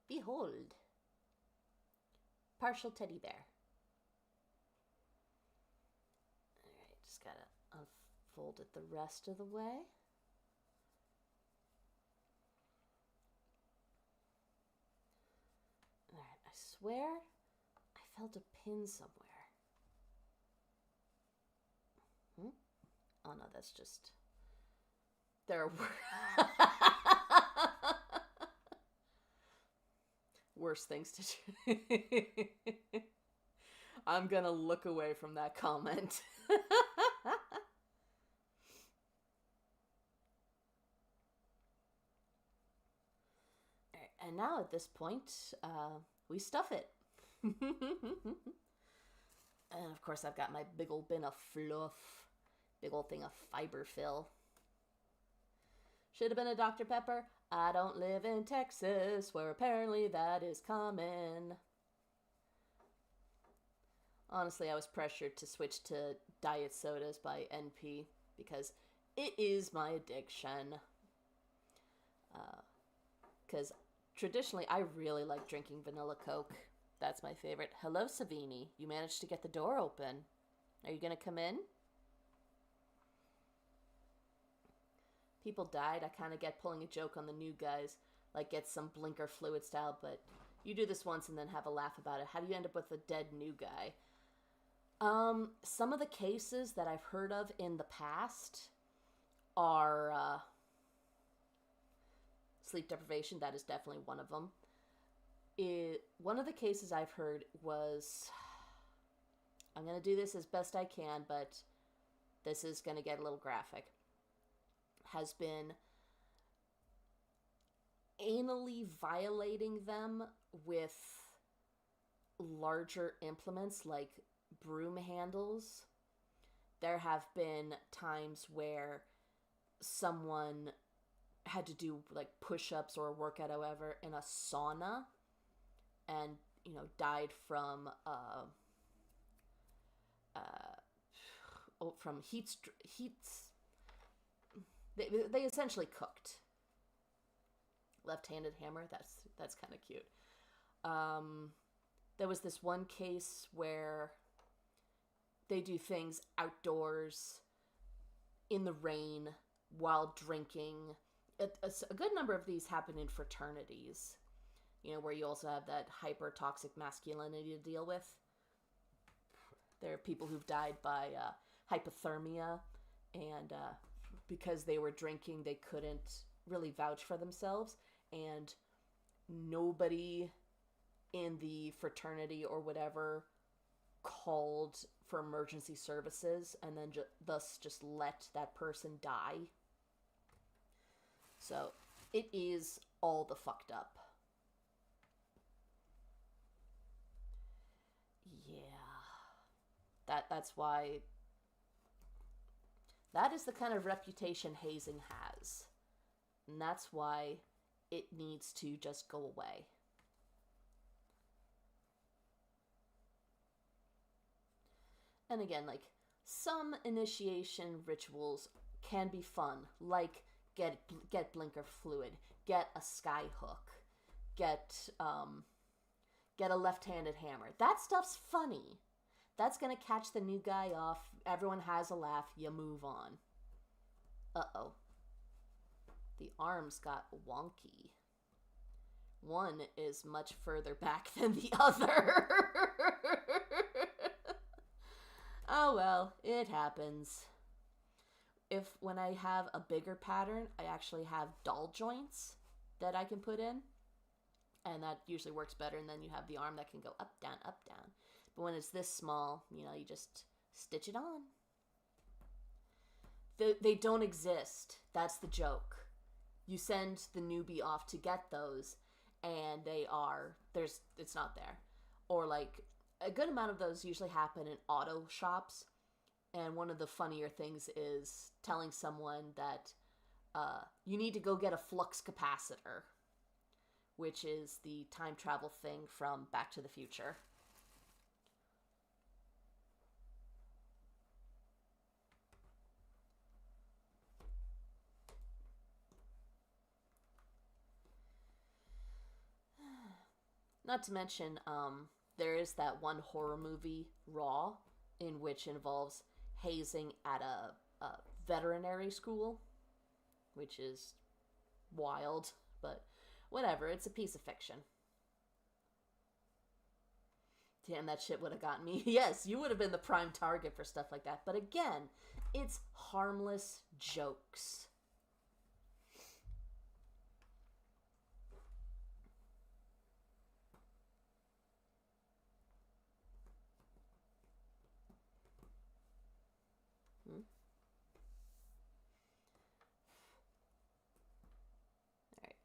Behold. Partial teddy bear. Alright, just gotta unfold it the rest of the way. Alright, I swear I felt a pin somewhere. Oh no, that's just... There are worse things to do. I'm gonna look away from that comment. And now at this point, we stuff it. And of course I've got my big old bin of fluff. Big old thing of fiber fill. Should have been a Dr. Pepper. I don't live in Texas, where apparently that is common. Honestly, I was pressured to switch to diet sodas by NP because it is my addiction. Because traditionally, I really like drinking vanilla Coke. That's my favorite. Hello, Savini. You managed to get the door open. Are you going to come in? People died. I kind of get pulling a joke on the new guys. Like, get some blinker fluid style, but you do this once and then have a laugh about it. How do you end up with a dead new guy? Some of the cases that I've heard of in the past are sleep deprivation. That is definitely one of them. One of the cases I've heard was... I'm going to do this as best I can, but this is going to get a little graphic. Has been anally violating them with larger implements like broom handles. There have been times where someone had to do like push-ups or a workout, however, in a sauna and, you know, died from heat. They essentially cooked. Left-handed hammer. That's kind of cute. There was this one case where they do things outdoors in the rain while drinking. A good number of these happen in fraternities. You know, where you also have that hyper toxic masculinity to deal with. There are people who've died by hypothermia, and because they were drinking, they couldn't really vouch for themselves, and nobody in the fraternity or whatever called for emergency services, and then thus just let that person die. So it is all the fucked up. Yeah. That's why that is the kind of reputation hazing has. And that's why it needs to just go away. And again, like, some initiation rituals can be fun, like get blinker fluid, get a sky hook, get a left-handed hammer. That stuff's funny. That's gonna catch the new guy off. Everyone has a laugh. You move on. Uh-oh. The arms got wonky. One is much further back than the other. Oh well, it happens. When I have a bigger pattern, I actually have doll joints that I can put in. And that usually works better, and then you have the arm that can go up, down, up, down. But when it's this small, you know, you just stitch it on. They don't exist. That's the joke. You send the newbie off to get those, and it's not there. Or like, a good amount of those usually happen in auto shops. And one of the funnier things is telling someone that you need to go get a flux capacitor, which is the time travel thing from Back to the Future. Not to mention, there is that one horror movie, Raw, in which involves hazing at a veterinary school, which is wild, but whatever, it's a piece of fiction. Damn, that shit would have gotten me. Yes, you would have been the prime target for stuff like that. But again, it's harmless jokes.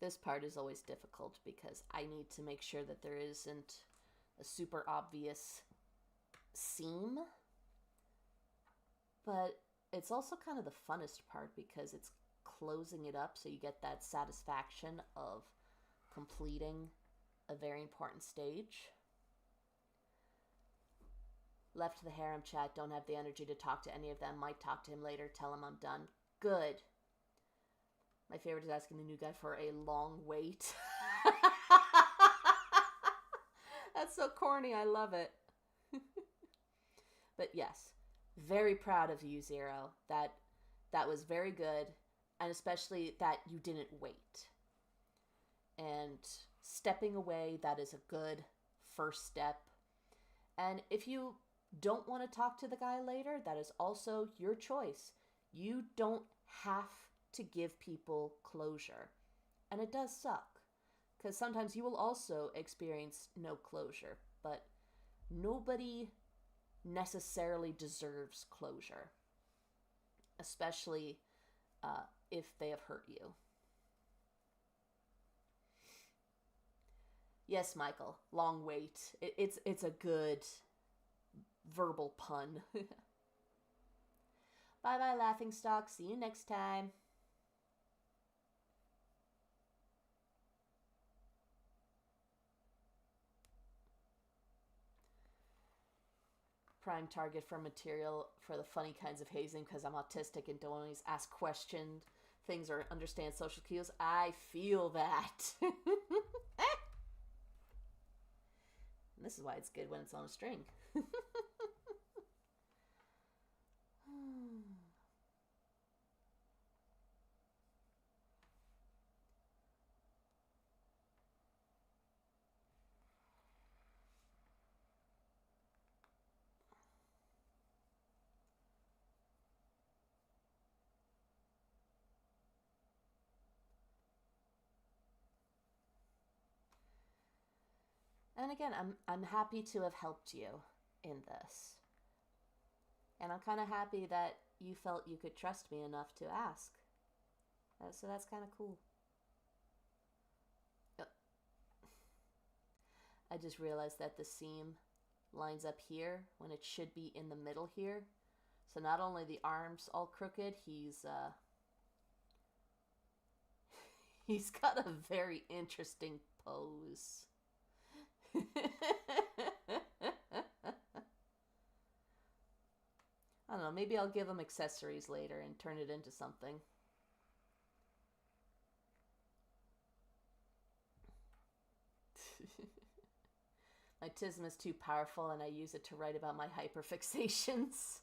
This part is always difficult because I need to make sure that there isn't a super obvious seam. But it's also kind of the funnest part because it's closing it up, so you get that satisfaction of completing a very important stage. Left the harem chat, don't have the energy to talk to any of them. Might talk to him later, tell him I'm done. Good. My favorite is asking the new guy for a long wait. That's so corny, I love it. But yes, very proud of you, Zero. That was very good, and especially that you didn't wait. And stepping away, that is a good first step. And if you don't want to talk to the guy later, that is also your choice. You don't have to give people closure. And it does suck, because sometimes you will also experience no closure, but nobody necessarily deserves closure, especially if they have hurt you. Yes, Michael, long wait. It's a good verbal pun. Bye-bye, Laughingstock. See you next time. Prime target for material for the funny kinds of hazing because I'm autistic and don't always ask questioned things or understand social cues. I feel that. And this is why it's good when it's on a string. And again, I'm happy to have helped you in this. And I'm kind of happy that you felt you could trust me enough to ask. So that's kind of cool. I just realized that the seam lines up here when it should be in the middle here. So not only the arms all crooked, he's he's got a very interesting pose. I don't know, maybe I'll give him accessories later and turn it into something. My tism is too powerful and I use it to write about my hyperfixations.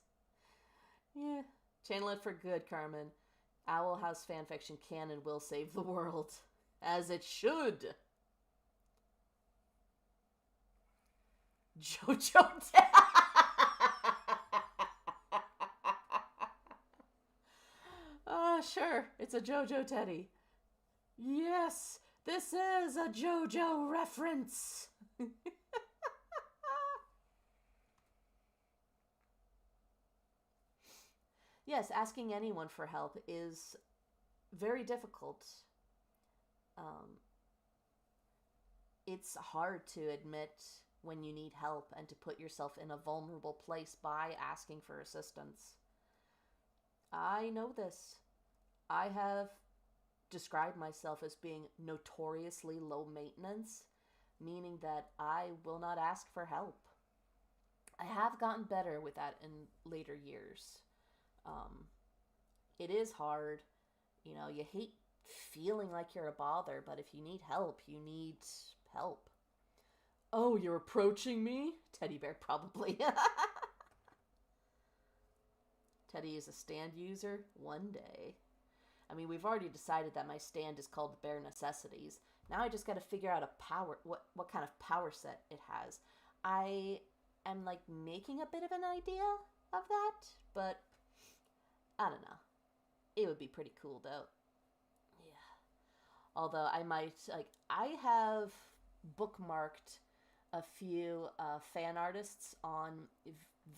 Yeah. Channel it for good, Carmen. Owl House fanfiction can and will save the world. As it should. Jojo sure. It's a JoJo teddy. Yes, this is a JoJo reference. Yes, asking anyone for help is very difficult. It's hard to admit when you need help and to put yourself in a vulnerable place by asking for assistance. I know this. I have described myself as being notoriously low maintenance, meaning that I will not ask for help. I have gotten better with that in later years. It is hard. You know, you hate feeling like you're a bother, but if you need help, you need help. Oh, you're approaching me? Teddy bear, probably. Teddy is a stand user? One day. I mean, we've already decided that my stand is called Bare Necessities. Now I just gotta figure out what kind of power set it has. I am, like, making a bit of an idea of that, but I don't know. It would be pretty cool, though. Yeah. Although I might, I have bookmarked a few fan artists on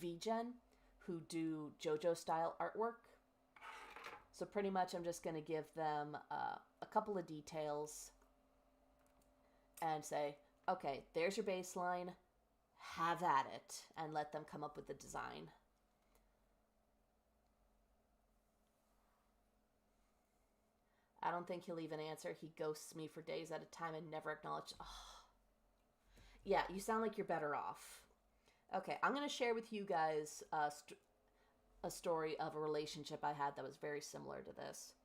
VGen who do JoJo style artwork. So pretty much I'm just going to give them a couple of details and say, okay, there's your baseline, have at it, and let them come up with the design. I don't think he'll even answer. He ghosts me for days at a time and never acknowledges. Oh. Yeah, you sound like you're better off. Okay, I'm going to share with you guys a story of a relationship I had that was very similar to this.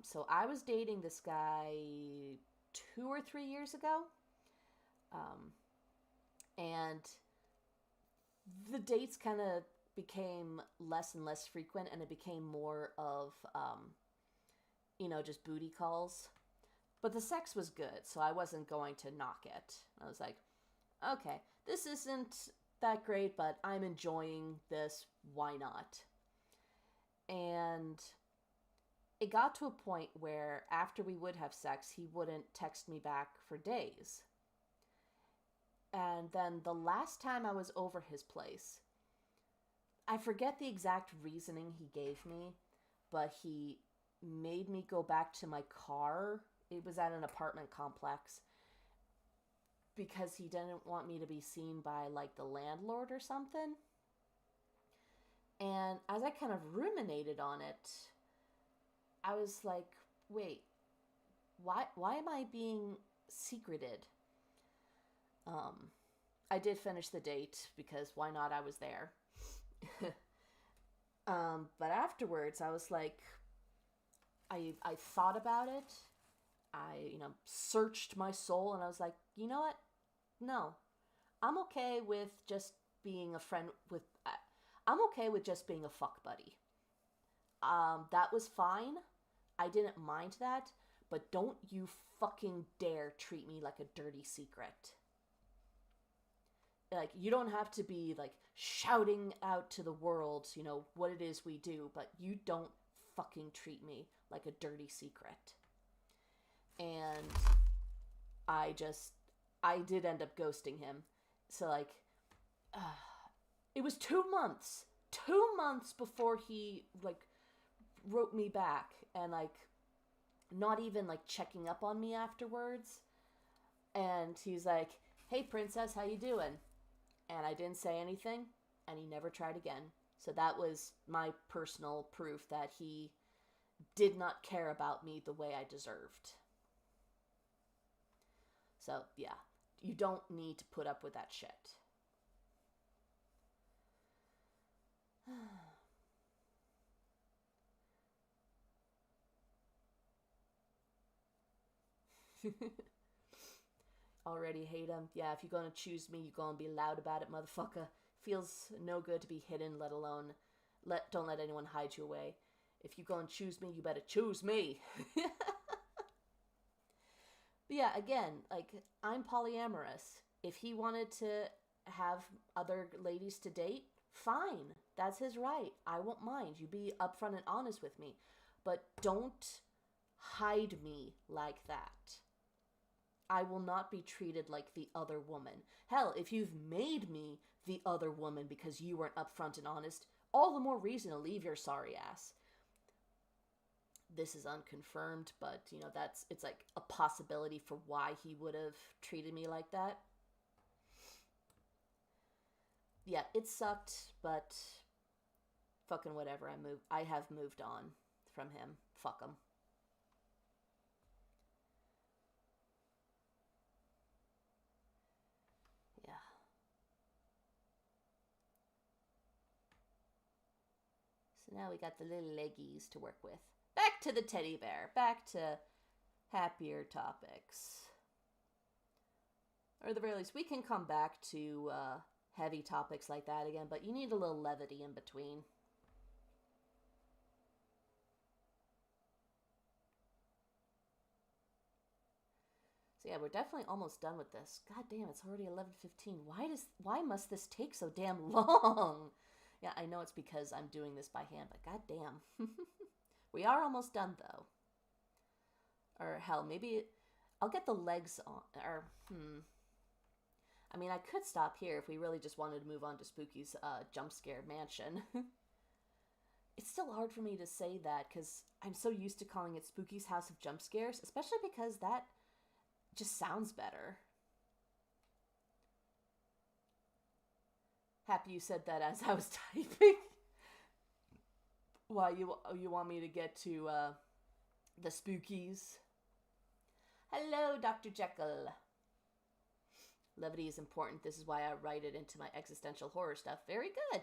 So I was dating this guy 2 or 3 years ago. And the dates kind of became less and less frequent, and it became more of, just booty calls. But the sex was good, so I wasn't going to knock it. I was like, okay, this isn't that great, but I'm enjoying this. Why not? And it got to a point where after we would have sex, he wouldn't text me back for days. And then the last time I was over his place, I forget the exact reasoning he gave me, but he made me go back to my car. It was at an apartment complex because he didn't want me to be seen by, like, the landlord or something. And as I kind of ruminated on it, I was like, wait, why am I being secreted? I did finish the date because why not? I was there. But afterwards, I was like, I thought about it. I, searched my soul, and I was like, you know what? No. I'm okay with just being a friend with... I'm okay with just being a fuck buddy. That was fine. I didn't mind that. But don't you fucking dare treat me like a dirty secret. Like, you don't have to be, like, shouting out to the world, what it is we do. But you don't fucking treat me like a dirty secret. And I I did end up ghosting him. So, like, it was 2 months. 2 months before he, like, wrote me back. And, like, not even, like, checking up on me afterwards. And he's like, hey, princess, how you doing? And I didn't say anything. And he never tried again. So that was my personal proof that he did not care about me the way I deserved. So, yeah. You don't need to put up with that shit. Already hate him. Yeah, if you're gonna choose me, you're gonna be loud about it, motherfucker. Feels no good to be hidden, let alone don't let anyone hide you away. If you're gonna choose me, you better choose me. But yeah, again, like, I'm polyamorous. If he wanted to have other ladies to date, fine. That's his right. I won't mind. You be upfront and honest with me. But don't hide me like that. I will not be treated like the other woman. Hell, if you've made me the other woman because you weren't upfront and honest, all the more reason to leave your sorry ass. This is unconfirmed, but, you know, it's like a possibility for why he would have treated me like that. Yeah, it sucked, but fucking whatever. I have moved on from him. Fuck him. Yeah. So now we got the little leggies to work with. Back to the teddy bear. Back to happier topics. Or at the very least, we can come back to heavy topics like that again, but you need a little levity in between. So yeah, we're definitely almost done with this. God damn, it's already 11:15. Why must this take so damn long? Yeah, I know it's because I'm doing this by hand, but god damn. We are almost done, though. Or hell, maybe I'll get the legs on. Or, I mean, I could stop here if we really just wanted to move on to Spooky's jump scare mansion. It's still hard for me to say that because I'm so used to calling it Spooky's House of Jump Scares, especially because that just sounds better. Happy you said that as I was typing. Why, you want me to get to the Spookies? Hello, Dr. Jekyll. Levity is important. This is why I write it into my existential horror stuff. Very good.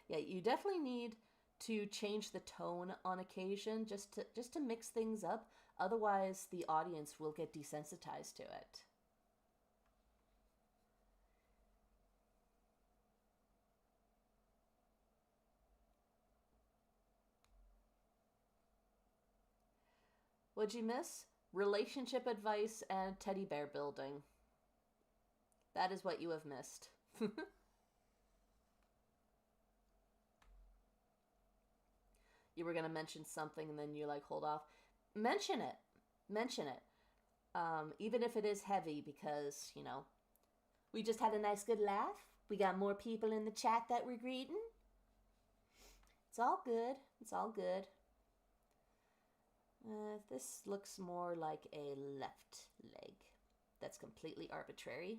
Yeah, you definitely need to change the tone on occasion just to mix things up. Otherwise, the audience will get desensitized to it. What'd you miss? Relationship advice and teddy bear building. That is what you have missed. You were going to mention something and then you like, hold off. Mention it. Mention it. Even if it is heavy because, you know, we just had a nice good laugh. We got more people in the chat that we're greeting. It's all good. It's all good. This looks more like a left leg. That's completely arbitrary.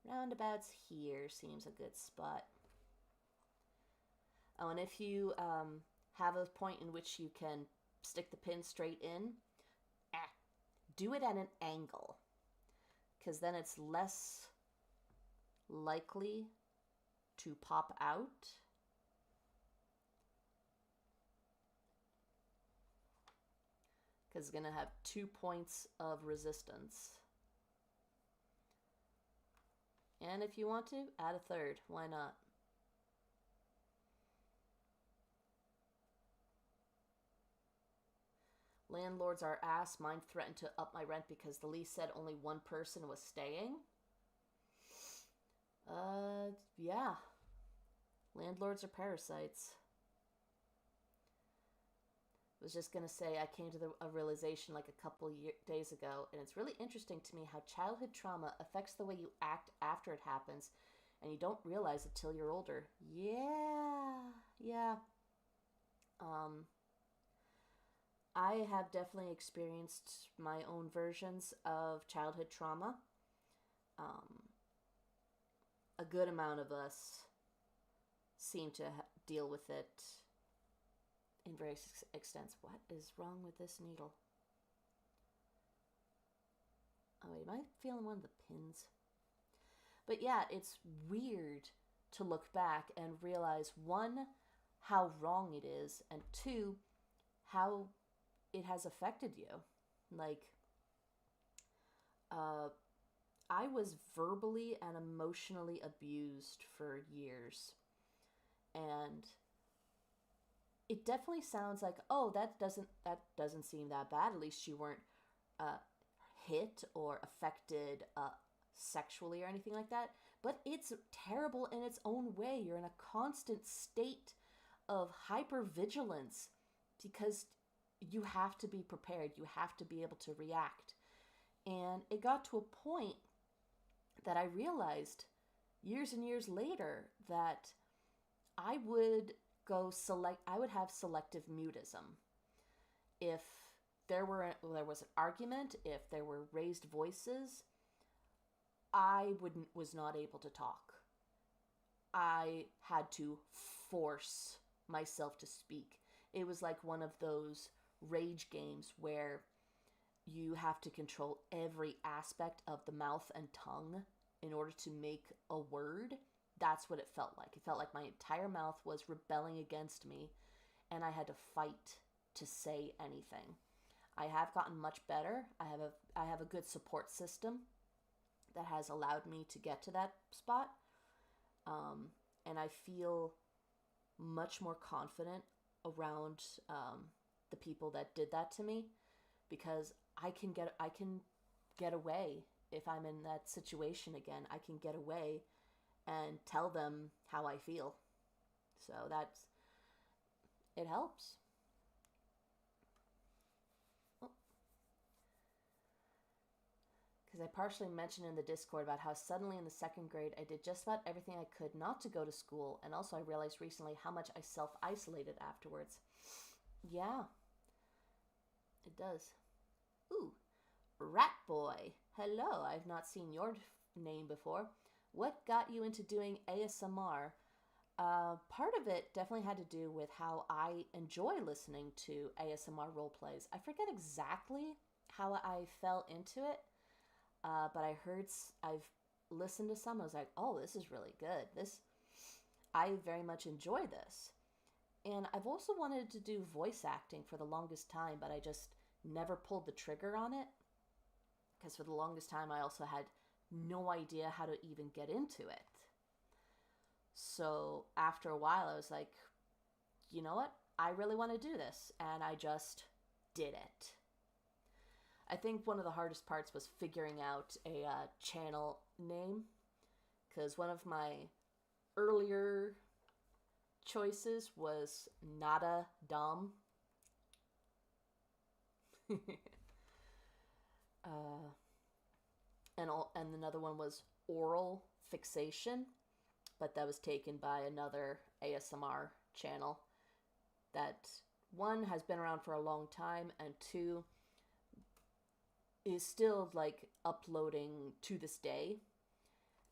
Roundabouts here seems a good spot. Oh, and if you have a point in which you can stick the pin straight in, do it at an angle, because then it's less likely to pop out. Because it's going to have 2 points of resistance. And if you want to, add a third. Why not? Landlords are ass. Mine threatened to up my rent because the lease said only one person was staying. Yeah. Landlords are parasites. was just going to say I came to a realization like a couple days ago, and it's really interesting to me how childhood trauma affects the way you act after it happens, and you don't realize it till you're older. Yeah. Um, I have definitely experienced my own versions of childhood trauma. Um, a good amount of us seem to deal with it in various extents. What is wrong with this needle? Oh wait, am I feeling one of the pins? But yeah, it's weird to look back and realize, one, how wrong it is, and two, how it has affected you. Like, I was verbally and emotionally abused for years. And it definitely sounds like, oh, that doesn't seem that bad. At least you weren't hit or affected sexually or anything like that. But it's terrible in its own way. You're in a constant state of hypervigilance because you have to be prepared. You have to be able to react. And it got to a point that I realized years and years later that I would have selective mutism. If there was an argument, if there were raised voices, I was not able to talk. I had to force myself to speak. It was like one of those rage games where you have to control every aspect of the mouth and tongue in order to make a word. That's what it felt like. It felt like my entire mouth was rebelling against me, and I had to fight to say anything. I have gotten much better. I have a good support system that has allowed me to get to that spot, and I feel much more confident around the people that did that to me, because I can get away. If I'm in that situation again, I can get away and tell them how I feel. So it helps. Because I partially mentioned in the Discord about how suddenly in the second grade I did just about everything I could not to go to school, and also I realized recently how much I self-isolated afterwards. Yeah, it does. Ooh, Rat Boy. Hello, I've not seen your name before. What got you into doing ASMR? Part of it definitely had to do with how I enjoy listening to ASMR roleplays. I forget exactly how I fell into it, but I've listened to some. I was like, oh, this is really good. I very much enjoy this. And I've also wanted to do voice acting for the longest time, but I just never pulled the trigger on it. Because for the longest time, I also had no idea how to even get into it. So after a while, I was like, you know what? I really want to do this. And I just did it. I think one of the hardest parts was figuring out a channel name. Because one of my earlier choices was Nada Dom. And another one was Oral Fixation, but that was taken by another ASMR channel that, one, has been around for a long time, and two, is still like uploading to this day.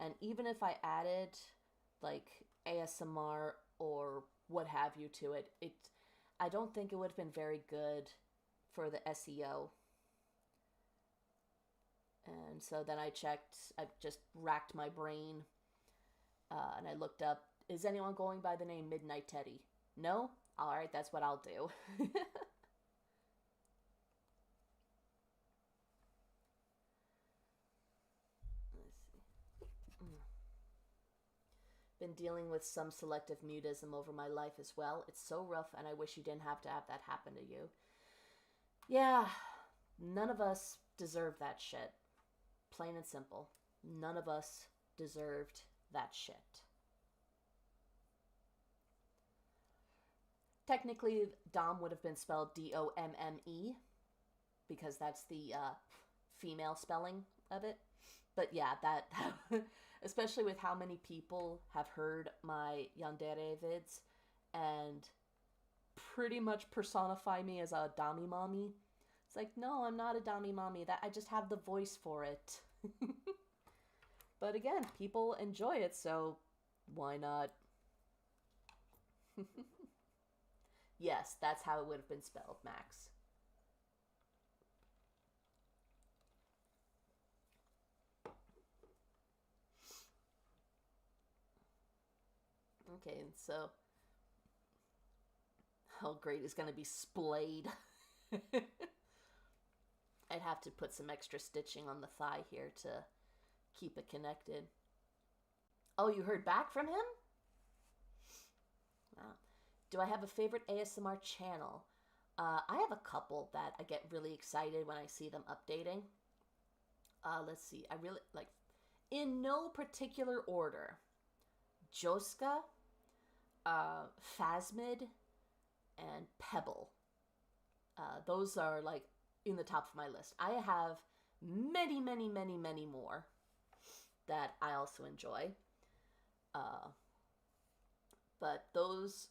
And even if I added like ASMR or what have you to it, I don't think it would have been very good for the SEO. And so then I just racked my brain, and I looked up, is anyone going by the name Midnight Teddy? No? Alright, that's what I'll do. Let's see. Been dealing with some selective mutism over my life as well. It's so rough, and I wish you didn't have to have that happen to you. Yeah, none of us deserve that shit. Plain and simple. None of us deserved that shit. Technically, Dom would have been spelled Domme, because that's the female spelling of it. But yeah, that especially with how many people have heard my yandere vids and pretty much personify me as a Dami mommy. It's like, no, I'm not a Dami mommy. That I just have the voice for it. But again, people enjoy it, so why not? Yes, that's how it would have been spelled, Max. Okay, so oh great, it's gonna be splayed. I'd have to put some extra stitching on the thigh here to keep it connected. Oh, you heard back from him? Wow. Do I have a favorite ASMR channel? I have a couple that I get really excited when I see them updating. Let's see. I really like, in no particular order, Joska, Phasmid, and Pebble. Those are like in the top of my list. I have many, many, many, many more that I also enjoy. But those,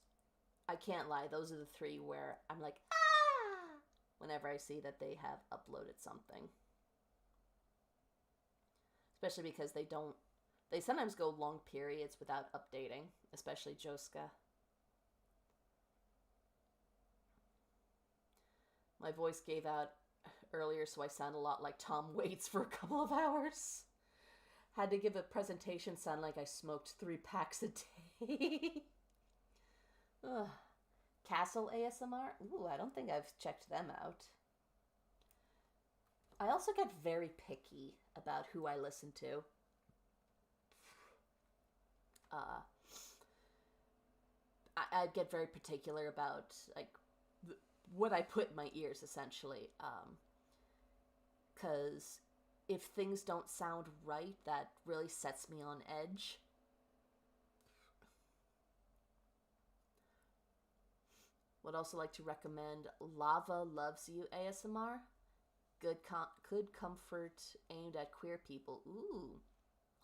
I can't lie, those are the three where I'm like, ah, whenever I see that they have uploaded something. Especially because they sometimes go long periods without updating, especially Joska. My voice gave out earlier, so I sound a lot like Tom Waits for a couple of hours. Had to give a presentation sound like I smoked 3 packs a day. Ugh. Castle ASMR? Ooh, I don't think I've checked them out. I also get very picky about who I listen to. I get very particular about like what I put in my ears, essentially. Because if things don't sound right, that really sets me on edge. Would also like to recommend Lava Loves You ASMR. Good comfort aimed at queer people. Ooh.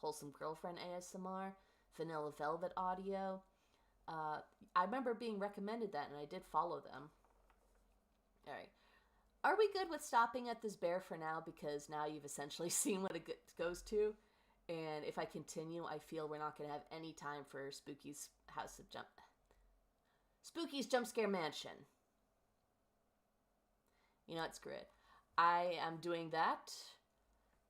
Wholesome Girlfriend ASMR. Vanilla Velvet Audio. I remember being recommended that, and I did follow them. Alright. Are we good with stopping at this bear for now? Because now you've essentially seen what it goes to. And if I continue, I feel we're not going to have any time for Spooky's Spooky's Jump Scare Mansion. You know what? Screw it. I am doing that.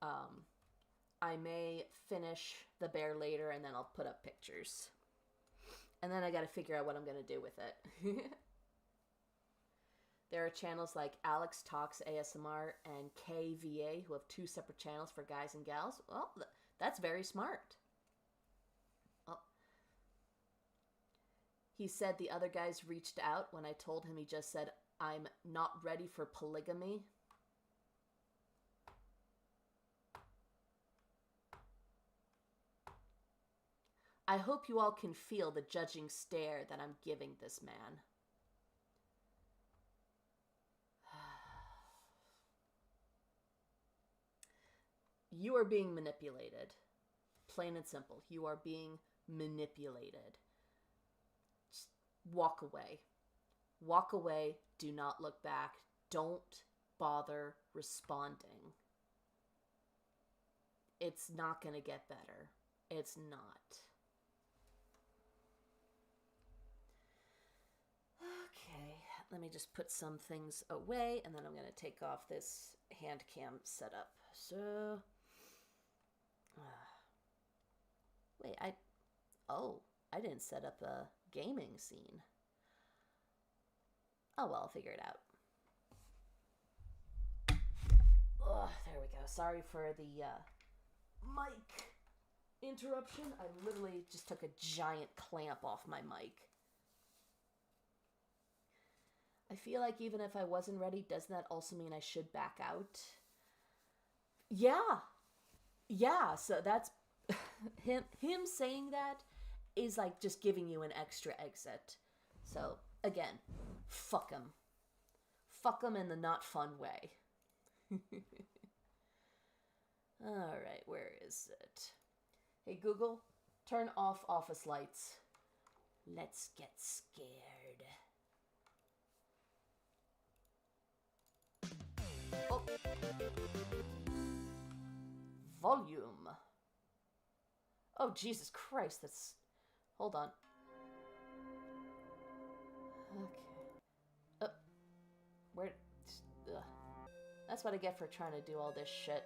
I may finish the bear later, and then I'll put up pictures. And then I gotta figure out what I'm gonna do with it. There are channels like Alex Talks ASMR and KVA who have 2 separate channels for guys and gals. Well, that's very smart. Oh. He said the other guys reached out when I told him. He just said, I'm not ready for polygamy. I hope you all can feel the judging stare that I'm giving this man. You are being manipulated. Plain and simple. You are being manipulated. Just walk away. Walk away. Do not look back. Don't bother responding. It's not going to get better. It's not. Okay, let me just put some things away, and then I'm going to take off this hand cam setup. So, wait, I didn't set up a gaming scene. Oh, well, I'll figure it out. Oh, there we go. Sorry for the mic interruption. I literally just took a giant clamp off my mic. I feel like even if I wasn't ready, doesn't that also mean I should back out? Yeah, so that's him saying that is like just giving you an extra exit. So Again, fuck him. Fuck him in the not fun way. Alright, where is it? Hey Google, turn off office lights. Let's get scared. Oh. Volume. Oh, Jesus Christ, that's... Hold on. Okay. Where... Ugh. That's what I get for trying to do all this shit.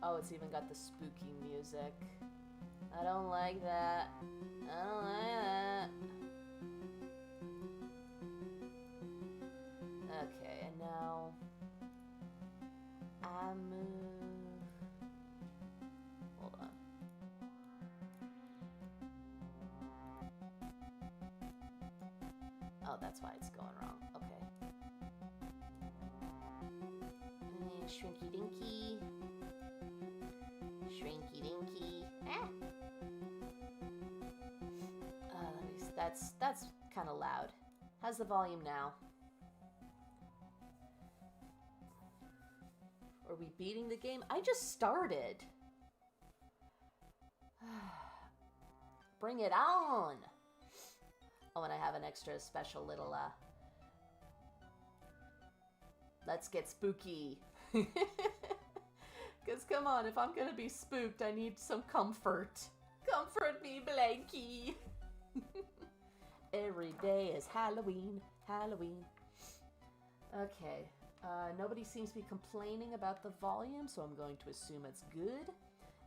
Oh, it's even got the spooky music. I don't like that. I don't like that. Okay, and now... I move... Hold on. Oh, that's why it's going wrong. Okay. Shrinky dinky. Shrinky dinky. Ah! That's kind of loud. How's the volume now? Are we beating the game? I just started. Bring it on! Oh, and I have an extra special little, let's get spooky. Because, come on, if I'm gonna be spooked, I need some comfort. Comfort me, Blanky! Every day is Halloween, Halloween. Okay, nobody seems to be complaining about the volume, so I'm going to assume it's good.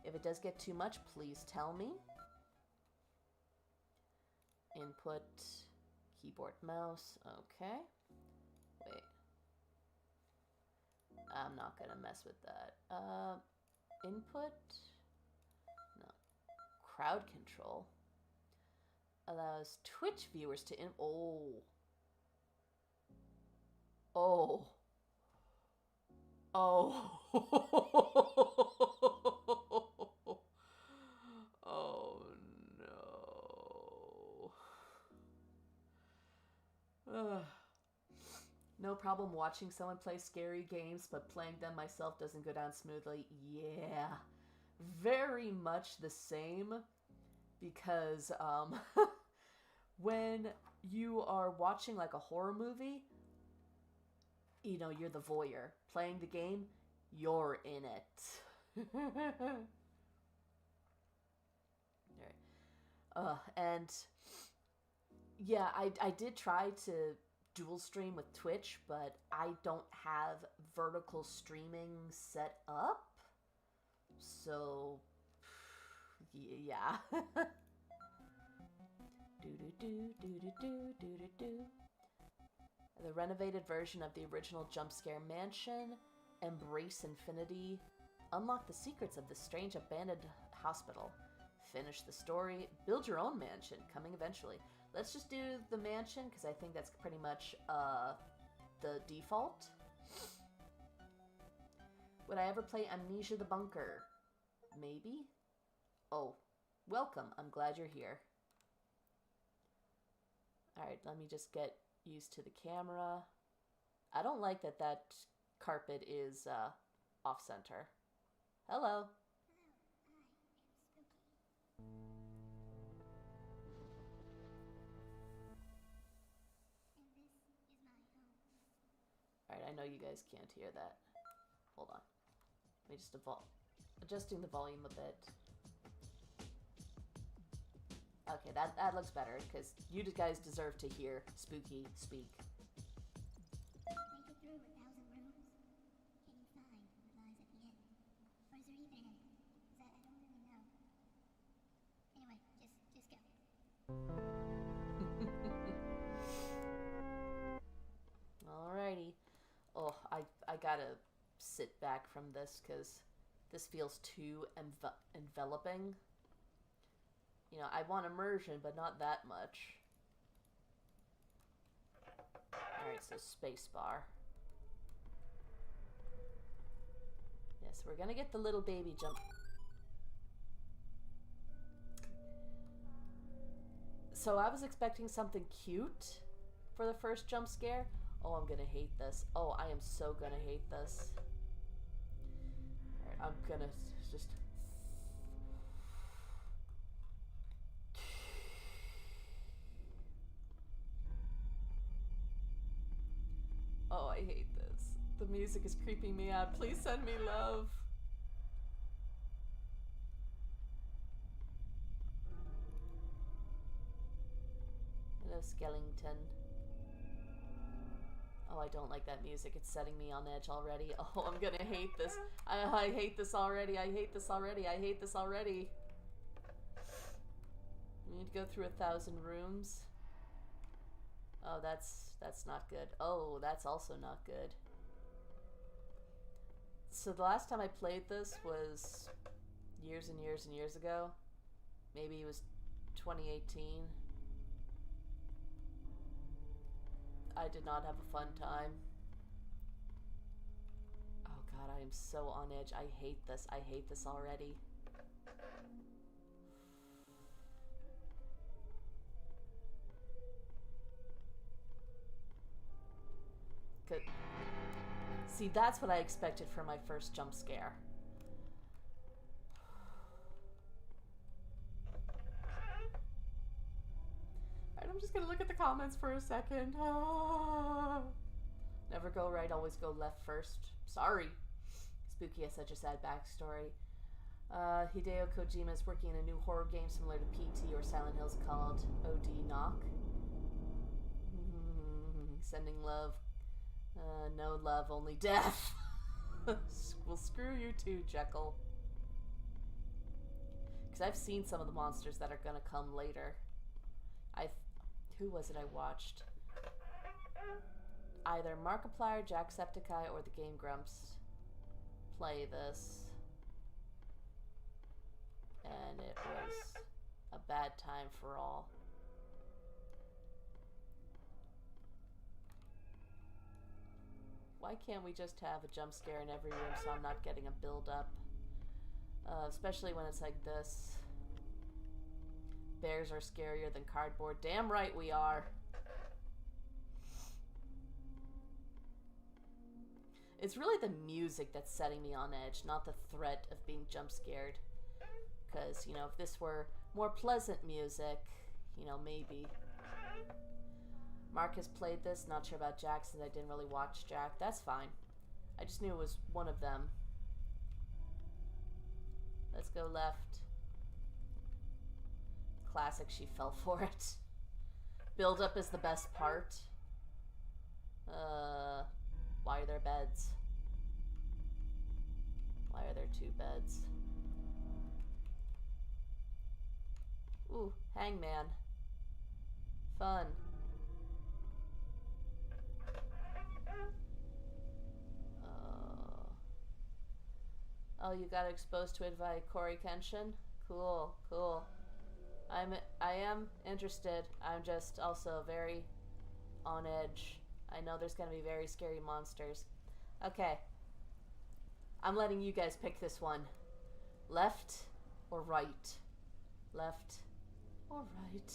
If it does get too much, please tell me. Input, keyboard, mouse, okay. Wait. I'm not gonna mess with that. Input? No. Crowd control. Allows Twitch viewers to oh. Oh. Oh. Oh no. Ugh. No problem watching someone play scary games, but playing them myself doesn't go down smoothly. Yeah. Very much the same. Because, when you are watching like a horror movie, you know, you're the voyeur. Playing the game, you're in it. Alright. And yeah, I did try to dual stream with Twitch, but I don't have vertical streaming set up. So, yeah. The renovated version of the original Jumpscare mansion, embrace infinity, unlock the secrets of the strange abandoned hospital, finish the story, build your own mansion, coming eventually. Let's just do the mansion, because I think that's pretty much the default. Would I ever play Amnesia the Bunker? Maybe? Oh, welcome. I'm glad you're here. Alright, let me just get used to the camera. I don't like that that carpet is off-center. Hello. Alright, I know you guys can't hear that. Hold on. Let me just adjusting the volume a bit. Okay, that looks better, because you guys deserve to hear Spooky speak. Make it through 1,000 rooms? Can you find what lies at the end? Or is there even an end? I don't really know. Anyway, just go. Alrighty. Oh, I gotta sit back from this, because this feels too enveloping. You know, I want immersion, but not that much. Alright, so spacebar. Yes, we're gonna get the little baby jump. So I was expecting something cute for the first jump scare. Oh, I'm gonna hate this. Oh, I am so gonna hate this. Alright, I'm gonna just... Oh, I hate this. The music is creeping me out. Please send me love. Hello, Skellington. Oh, I don't like that music. It's setting me on edge already. Oh, I'm gonna hate this. I hate this already. I hate this already. I hate this already. We need to go through 1,000 rooms. Oh, that's not good. Oh, that's also not good. So the last time I played this was years and years and years ago. Maybe it was 2018. I did not have a fun time. Oh god, I am so on edge. I hate this. I hate this already. Good. See, that's what I expected for my first jump scare. Alright, I'm just gonna look at the comments for a second. Ah. Never go right, always go left first. Sorry. Spooky has such a sad backstory. Hideo Kojima is working in a new horror game similar to PT or Silent Hills called OD Knock. Sending love. No love, only death. Well, screw you too, Jekyll. Because I've seen some of the monsters that are gonna come later. Who was it I watched? Either Markiplier, Jacksepticeye, or the Game Grumps play this. And it was a bad time for all. Why can't we just have a jump scare in every room so I'm not getting a build-up? Especially when it's like this. Bears are scarier than cardboard. Damn right we are. It's really the music that's setting me on edge, not the threat of being jump scared. Because, you know, if this were more pleasant music, you know, maybe. Mark has played this. Not sure about Jack since I didn't really watch Jack. That's fine. I just knew it was one of them. Let's go left. Classic, she fell for it. Build up is the best part. Why are there beds? Why are there 2 beds? Ooh, hangman. Fun. Oh, you got exposed to it by Corey Kenshin? Cool, cool. I am interested. I'm just also very on edge. I know there's gonna be very scary monsters. Okay. I'm letting you guys pick this one. Left or right? Left or right?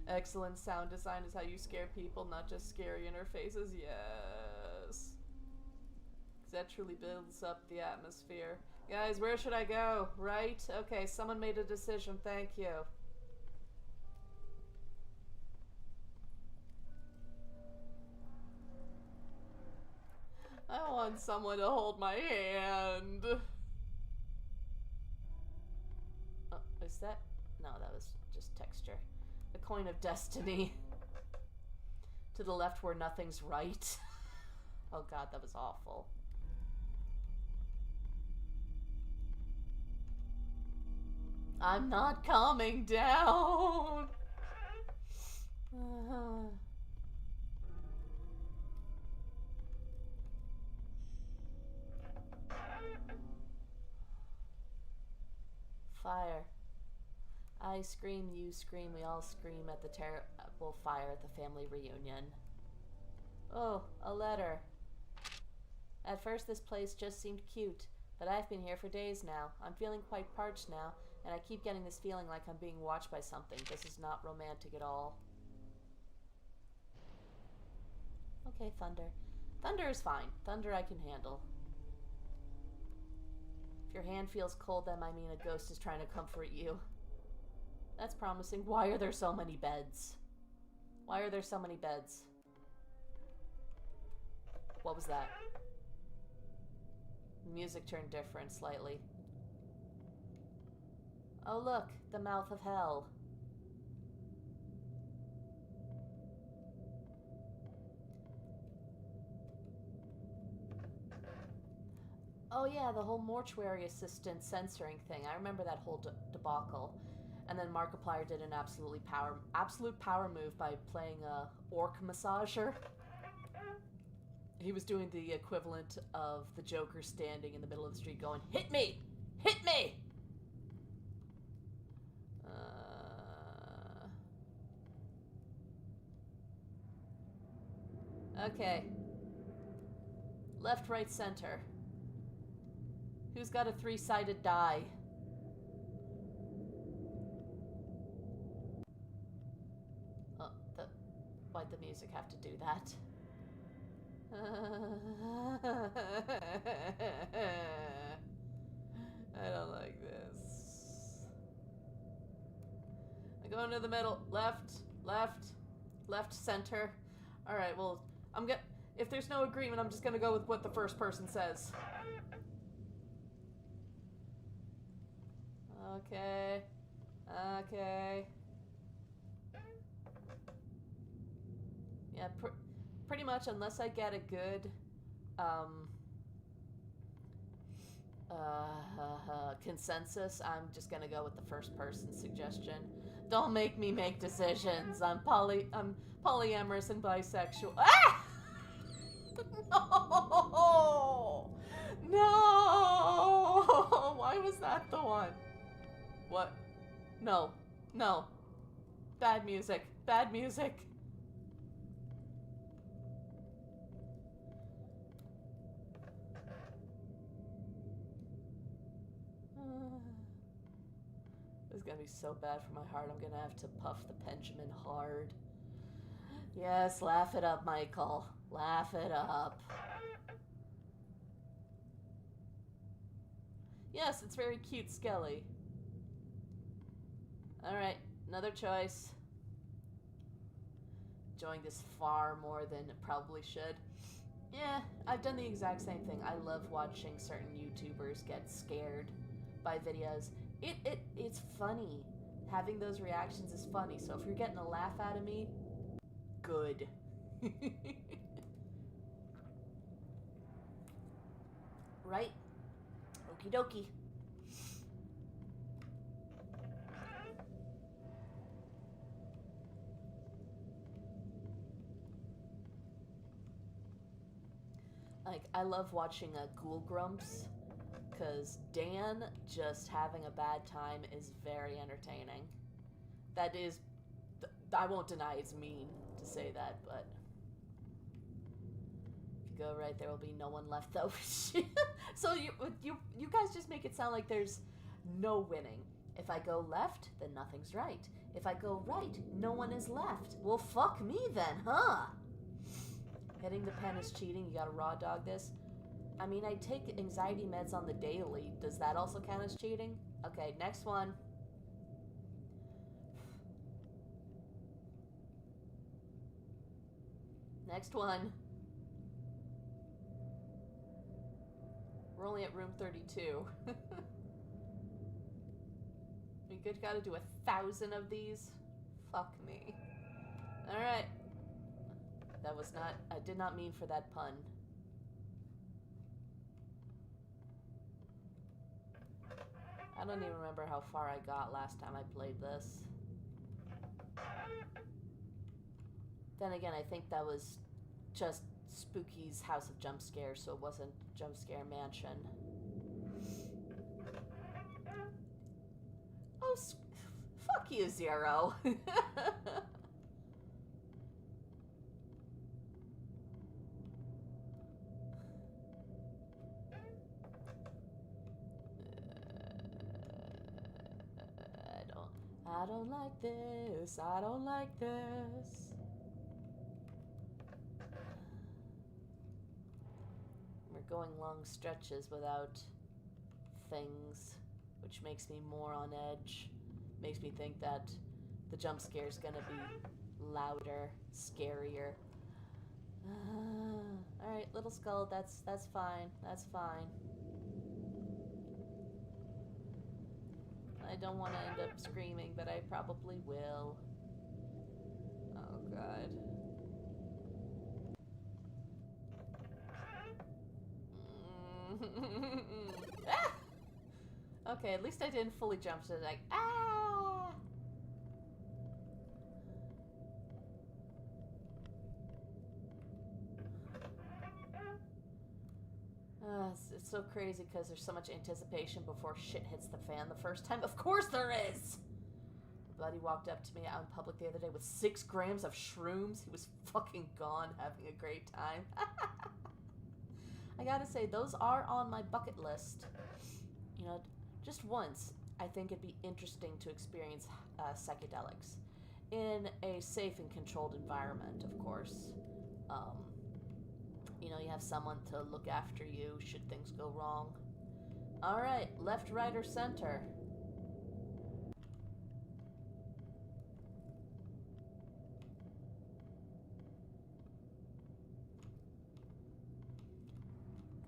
Excellent sound design is how you scare people, not just scary interfaces. Yes. That truly builds up the atmosphere. Guys, where should I go? Right? Okay, someone made a decision. Thank you. I want someone to hold my hand. Oh, is that? No, that was just texture. The coin of destiny. To the left where nothing's right. Oh god, that was awful. I'm not calming down. Fire. I scream, you scream, we all scream at the terrible fire at the family reunion. Oh, a letter. At first this place just seemed cute, but I've been here for days now. I'm feeling quite parched now, and I keep getting this feeling like I'm being watched by something. This is not romantic at all. Okay, thunder. Thunder is fine. Thunder I can handle. If your hand feels cold, that might mean a ghost is trying to comfort you. That's promising. Why are there so many beds? Why are there so many beds? What was that? The music turned different slightly. Oh look, the mouth of hell. Oh yeah, the whole mortuary assistant censoring thing. I remember that whole debacle. And then Markiplier did an absolute power move by playing a orc massager. He was doing the equivalent of the Joker standing in the middle of the street going, "Hit me! Hit me!" Okay. Left, right, center. Who's got a 3-sided die? Oh, why'd the music have to do that? I don't like this. I go into the middle. Left, left, left, center. Alright, well, if there's no agreement, I'm just gonna go with what the first person says. Okay. Okay. Yeah, pretty much, unless I get a good, consensus, I'm just gonna go with the first person's suggestion. Don't make me make decisions. I'm polyamorous and bisexual. Ah! No! No! Why was that the one? What? No. No. Bad music. Bad music. This is gonna be so bad for my heart. I'm gonna have to puff the Benjamin hard. Yes, laugh it up, Michael. Laugh it up. Yes, it's very cute, Skelly. Alright, another choice. Enjoying this far more than it probably should. Yeah, I've done the exact same thing. I love watching certain YouTubers get scared by videos. It's funny. Having those reactions is funny. So if you're getting a laugh out of me, good. Right? Okie dokie. Like, I love watching Ghoul Grumps, because Dan just having a bad time is very entertaining. That is, I won't deny it's mean to say that, but if you go right, there will be no one left, though. So you guys just make it sound like there's no winning. If I go left, then nothing's right. If I go right, no one is left. Well, fuck me then, huh? Hitting the pen is cheating. You gotta raw dog this. I mean, I take anxiety meds on the daily. Does that also count as cheating? Okay, next one. Next one. We're only at room 32. We gotta do 1,000 of these? Fuck me. Alright. That was not... I did not mean for that pun. I don't even remember how far I got last time I played this. Then again, I think that was just Spooky's House of Jumpscares, so it wasn't Jumpscare Mansion. Oh, fuck you, Zero. I don't like this. I don't like this. We're going long stretches without things, which makes me more on edge. Makes me think that the jump scare is gonna be louder, scarier. Alright, little skull, that's fine. That's fine. I don't want to end up screaming, but I probably will. Oh, God. Ah! Okay, at least I didn't fully jump to like, ah! It's so crazy because there's so much anticipation before shit hits the fan the first time. Of course there is! A buddy walked up to me out in public the other day with 6 grams of shrooms. He was fucking gone, having a great time. I gotta say, those are on my bucket list. You know, just once, I think it'd be interesting to experience psychedelics. In a safe and controlled environment, of course. You know, you have someone to look after you should things go wrong. Alright, left, right, or center?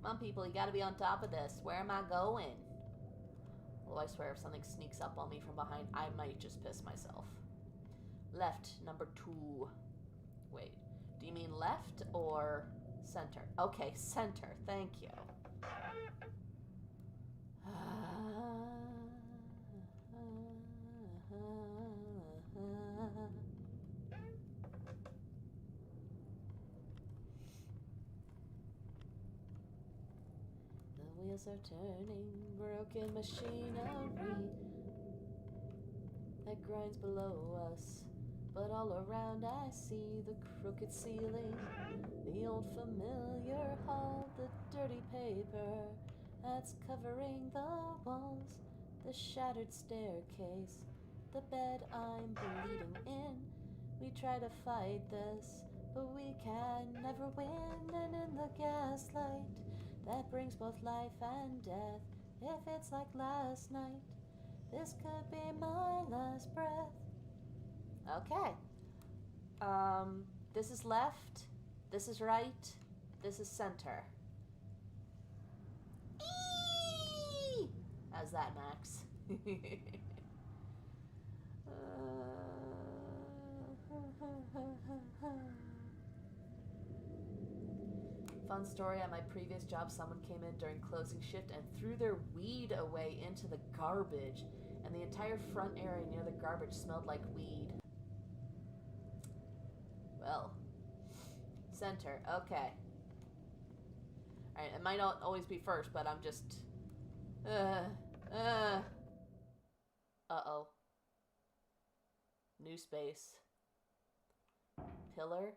Come on, people, you gotta be on top of this. Where am I going? Well, I swear, if something sneaks up on me from behind, I might just piss myself. Left, number 2. Wait, do you mean left or center? Okay, center, thank you. The wheels are turning, broken machinery that grinds below us. But all around I see the crooked ceiling, the old familiar hall, the dirty paper that's covering the walls, the shattered staircase, the bed I'm bleeding in. We try to fight this, but we can never win. And in the gaslight that brings both life and death, if it's like last night, this could be my last breath. Okay. This is left. This is right. This is center. Eee! How's that, Max? Fun story, at my previous job, someone came in during closing shift and threw their weed away into the garbage, and the entire front area near the garbage smelled like weed. Well, center, okay. Alright, it might not always be first, but I'm just... Uh-oh. New space. Pillar.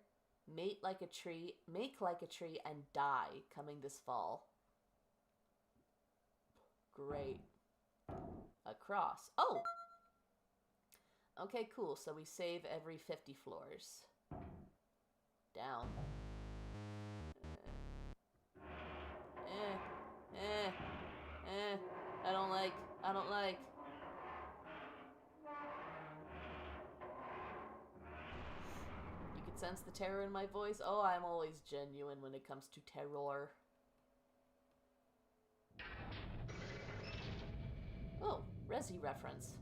Make like a tree, and die, coming this fall. Great. Across. Oh! Okay, cool. So we save every 50 floors. Down. I don't like. You can sense the terror in my voice. Oh, I'm always genuine when it comes to terror. Oh, Resi reference.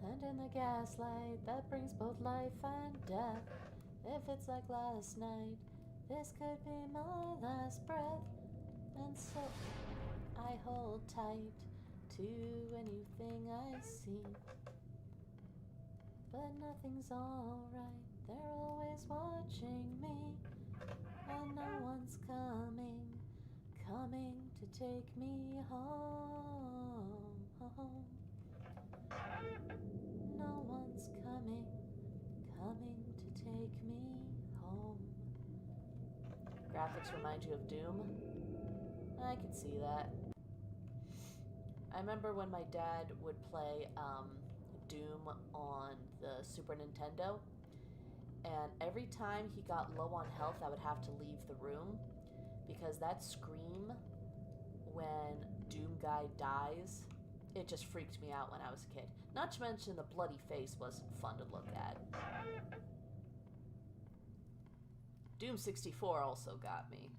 And in the gaslight that brings both life and death, if it's like last night, this could be my last breath. And so I hold tight to anything I see, but nothing's alright. They're always watching me, and no one's coming to take me home. No one's coming to take me home. Graphics remind you of Doom? I can see that. I remember when my dad would play Doom on the Super Nintendo, and every time he got low on health, I would have to leave the room, because that scream when Doom guy dies, it just freaked me out when I was a kid. Not to mention the bloody face wasn't fun to look at. Doom 64 also got me,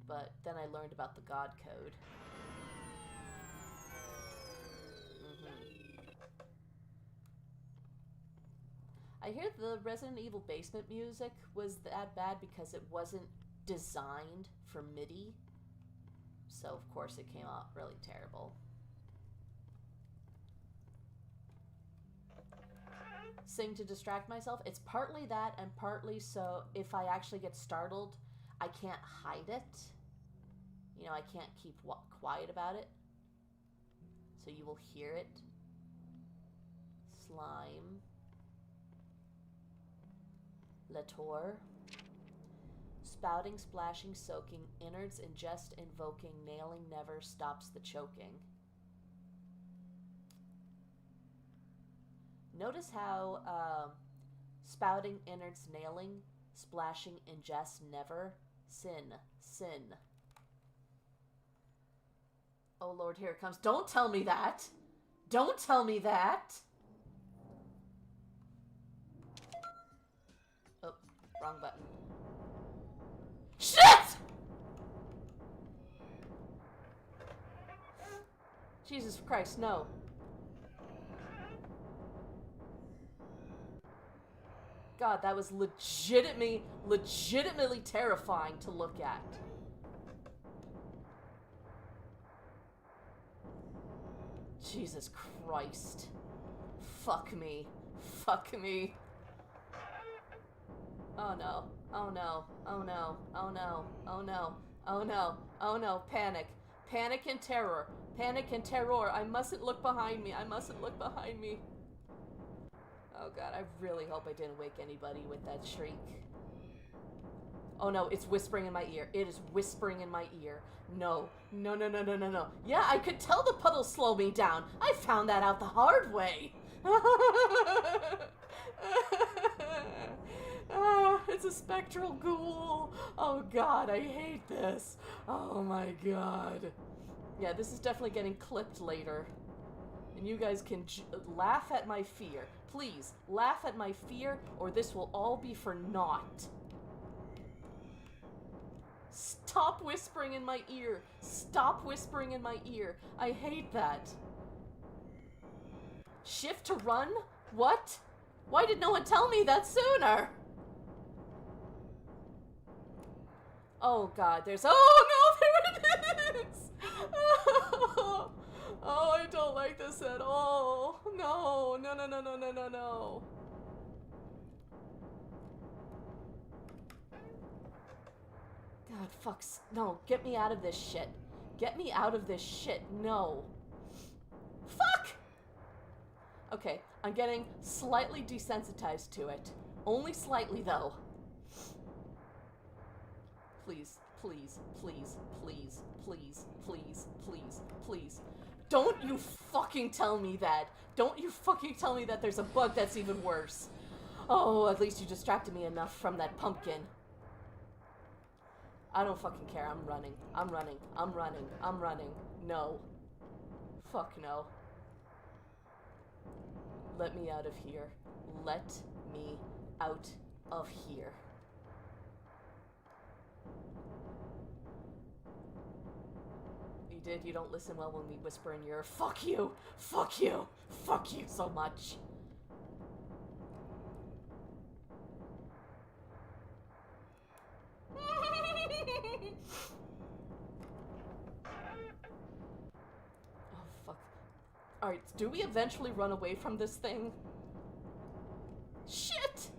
but then I learned about the God Code. I hear the Resident Evil basement music was that bad because it wasn't designed for MIDI, so of course it came out really terrible. Sing to distract myself. It's partly that and partly so if I actually get startled, I can't hide it. You know, I can't keep quiet about it. So you will hear it. Slime. Latour. Spouting, splashing, soaking, innards, ingest, invoking, nailing never stops the choking. Notice how spouting, innards, nailing, splashing, ingest, never, sin, sin. Oh Lord, here it comes. Don't tell me that! Don't tell me that! Oh, wrong button. Shit! Jesus Christ, no. God, that was legitimately terrifying to look at. Jesus Christ. Fuck me. Fuck me. Oh no. Oh no. Oh no. Oh no. Oh no. Oh no. Oh no. Panic. Panic and terror. Panic and terror. I mustn't look behind me. I mustn't look behind me. Oh god, I really hope I didn't wake anybody with that shriek. Oh no, it's whispering in my ear. It is whispering in my ear. No. No, no, no, no, no, no. Yeah, I could tell the puddles slow me down. I found that out the hard way. It's a spectral ghoul. Oh god, I hate this. Oh my god. Yeah, this is definitely getting clipped later. And you guys can laugh at my fear. Please, laugh at my fear, or this will all be for naught. Stop whispering in my ear. Stop whispering in my ear. I hate that. Shift to run? What? Why did no one tell me that sooner? Oh god, there's... Oh no, there it is! Oh, oh, I don't like this at all. No, no, no, no, no, no, no, no. God, fucks. No, get me out of this shit. Get me out of this shit. No. Fuck! Okay, I'm getting slightly desensitized to it. Only slightly, though. Please, please, please, please, please, please, please, please. Don't you fucking tell me that. Don't you fucking tell me that there's a bug that's even worse. Oh, at least you distracted me enough from that pumpkin. I don't fucking care. I'm running. I'm running. I'm running. I'm running. No. Fuck no. Let me out of here. Let me out of here. You did? You don't listen well when we whisper in your ear. Fuck you! Fuck you! Fuck you so much! Oh, fuck. Alright, do we eventually run away from this thing? Shit!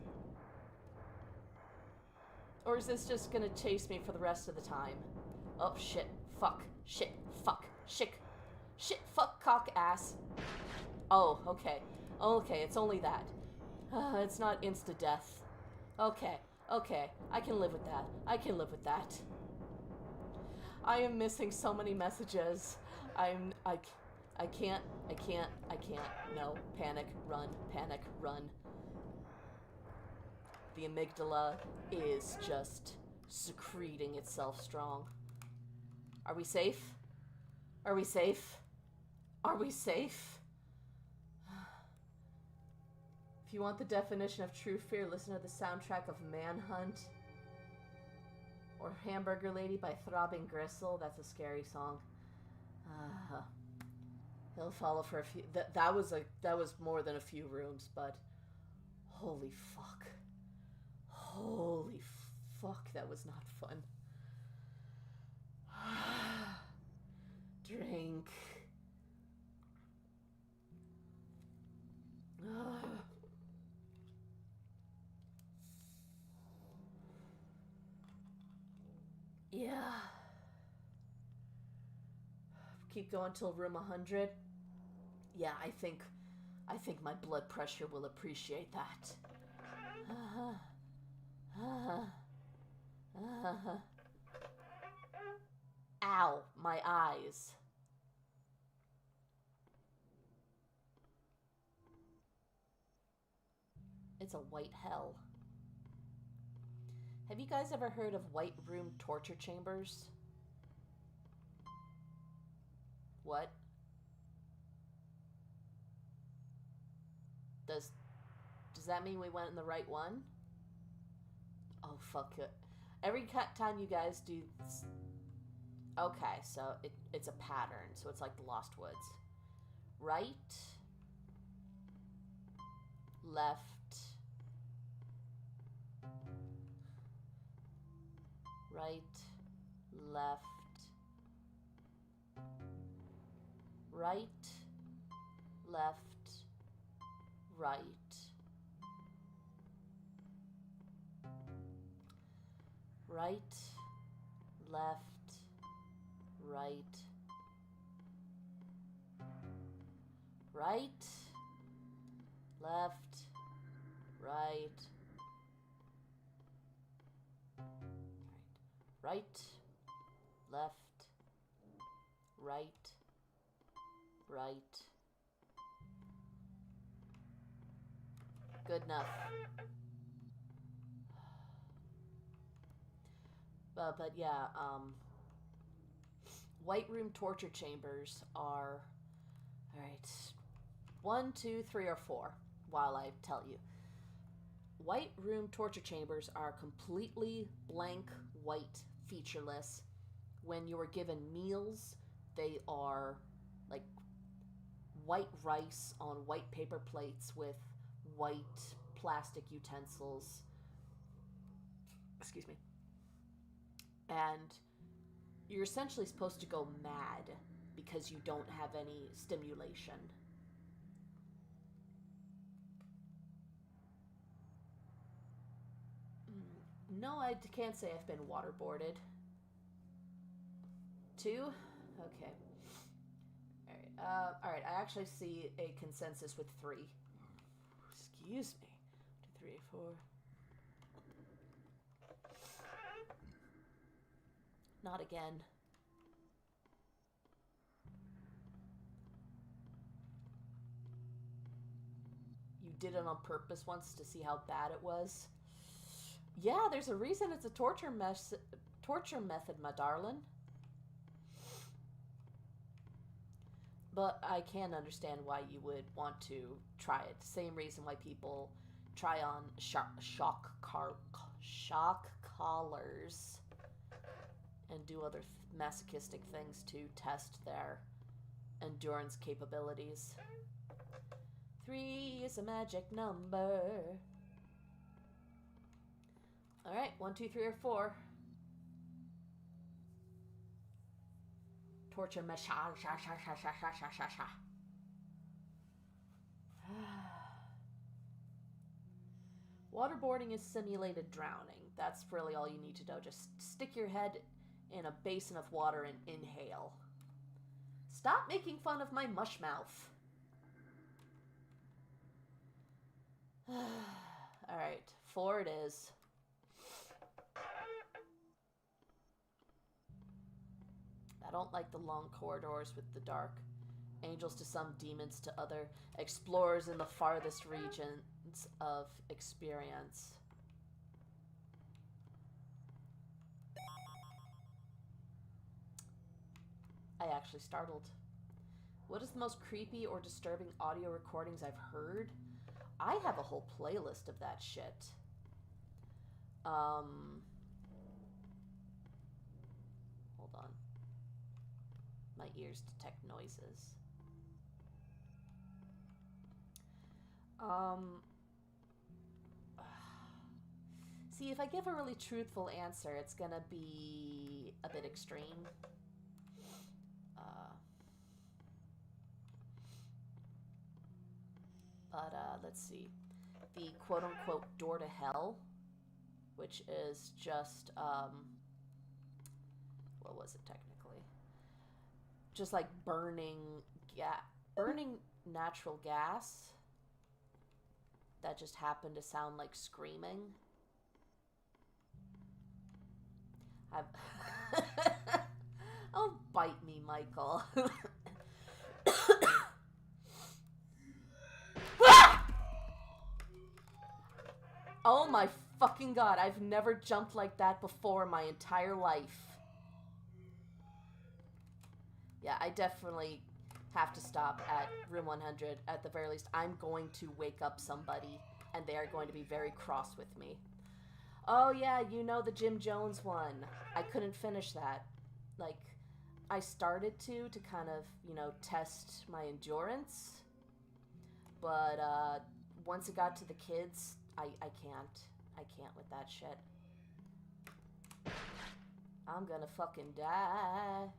Or is this just gonna chase me for the rest of the time? Oh, shit. Fuck. Shit. Fuck. Shit. Shit. Fuck. Cock. Ass. Oh, okay. Okay, it's only that. It's not insta-death. Okay. Okay. I can live with that. I can live with that. I am missing so many messages. I can't. No, panic, run, panic, run. The amygdala is just secreting itself strong. Are we safe? Are we safe? Are we safe? If you want the definition of true fear, listen to the soundtrack of Manhunt or Hamburger Lady by Throbbing Gristle. That's a scary song. He'll follow for a few. That was more than a few rooms, but holy fuck. Holy fuck, that was not fun. Drink. Yeah. Keep going till room 100. Yeah, I think my blood pressure will appreciate that. Ow, my eyes. It's a white hell. Have you guys ever heard of white room torture chambers? What? Does that mean we went in the right one? Oh, fuck it. Every time you guys do... Okay, so it's a pattern. So it's like the Lost Woods. Right. Left. Right. Left. Right. Left. Right. Right. Left. Right. Right. Left. Right. Right. Left. Right. Right. Good enough. But yeah, white room torture chambers are... Alright. 1, 2, 3, or 4, while I tell you. White room torture chambers are completely blank, white, featureless. When you are given meals, they are like white rice on white paper plates with white plastic utensils. Excuse me. And you're essentially supposed to go mad because you don't have any stimulation. No, I can't say I've been waterboarded. 2? Okay. Alright, I actually see a consensus with 3. Excuse me. 2, 3, 4. Not again. You did it on purpose once to see how bad it was? Yeah, there's a reason it's a torture method, my darling. But I can understand why you would want to try it. Same reason why people try on shock collars and do other masochistic things to test their endurance capabilities. 3 is a magic number. Alright, 1, 2, 3, or 4. Torture Waterboarding is simulated drowning. That's really all you need to know. Just stick your head in a basin of water and inhale. Stop making fun of my mush mouth. Alright, 4 it is. I don't like the long corridors with the dark. Angels to some, demons to other. Explorers in the farthest regions of experience. I actually startled. What is the most creepy or disturbing audio recordings I've heard? I have a whole playlist of that shit. Hold on. My ears detect noises. See, if I give a really truthful answer, it's gonna be a bit extreme. Let's see. The quote-unquote door to hell, which is just, what was it technically? Just like burning natural gas that just happened to sound like screaming. Oh, bite me, Michael. Oh my fucking god, I've never jumped like that before in my entire life. Yeah, I definitely have to stop at room 100 at the very least. I'm going to wake up somebody, and they are going to be very cross with me. Oh yeah, you know the Jim Jones one. I couldn't finish that. Like, I started to kind of, you know, test my endurance. But, once it got to the kids, I can't. I can't with that shit. I'm gonna fucking die.